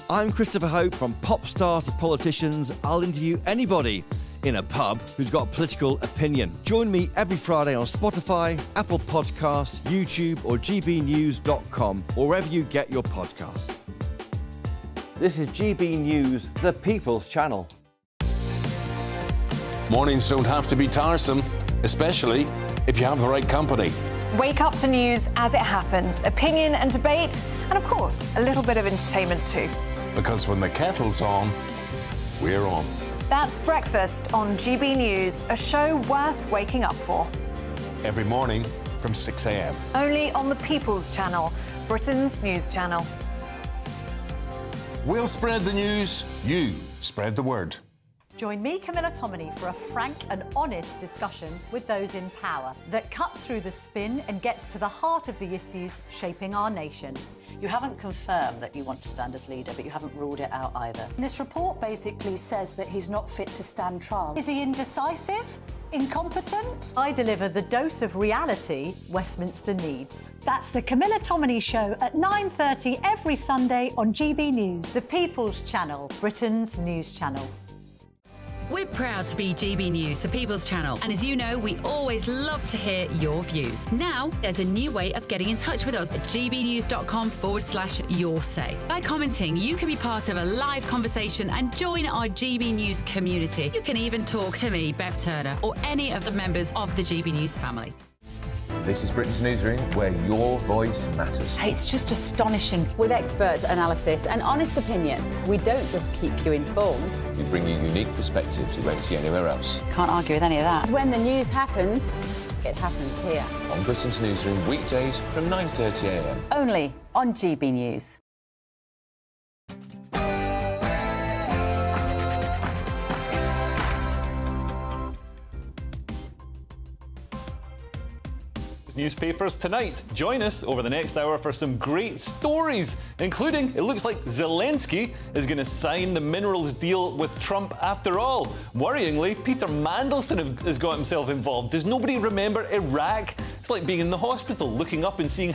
I'm Christopher Hope. From pop stars to politicians, I'll interview anybody in a pub who's got a political opinion. Join me every Friday on Spotify, Apple Podcasts, YouTube or gbnews.com, or wherever you get your podcasts. This is GB News, the People's Channel. Mornings don't have to be tiresome, especially if you have the right company. Wake up to news as it happens, opinion and debate, and of course, a little bit of entertainment too. Because when the kettle's on, we're on. That's Breakfast on GB News, a show worth waking up for. Every morning from 6 a.m. Only on the People's Channel, Britain's news channel. We'll spread the news, you spread the word. Join me, Camilla Tominey, for a frank and honest discussion with those in power that cuts through the spin and gets to the heart of the issues shaping our nation. You haven't confirmed that you want to stand as leader, but you haven't ruled it out either. This report basically says that he's not fit to stand trial. Is he indecisive? Incompetent? I deliver the dose of reality Westminster needs. That's the Camilla Tominey Show at 9:30 every Sunday on GB News. The People's Channel, Britain's news channel. We're proud to be GB News, the People's Channel. And as you know, we always love to hear your views. Now, there's a new way of getting in touch with us at gbnews.com/yoursay. By commenting, you can be part of a live conversation and join our GB News community. You can even talk to me, Bev Turner, or any of the members of the GB News family. This is Britain's Newsroom, where your voice matters. It's just astonishing. With expert analysis and honest opinion, we don't just keep you informed. We bring you unique perspectives you won't see anywhere else. Can't argue with any of that. When the news happens, it happens here. On Britain's Newsroom, weekdays from 9:30 a.m. Only on GB News. Newspapers tonight. Join us over the next hour for some great stories, including it looks like Zelensky is going to sign the minerals deal with Trump after all. Worryingly, Peter Mandelson has got himself involved. Does nobody remember Iraq? It's like being in the hospital, looking up and seeing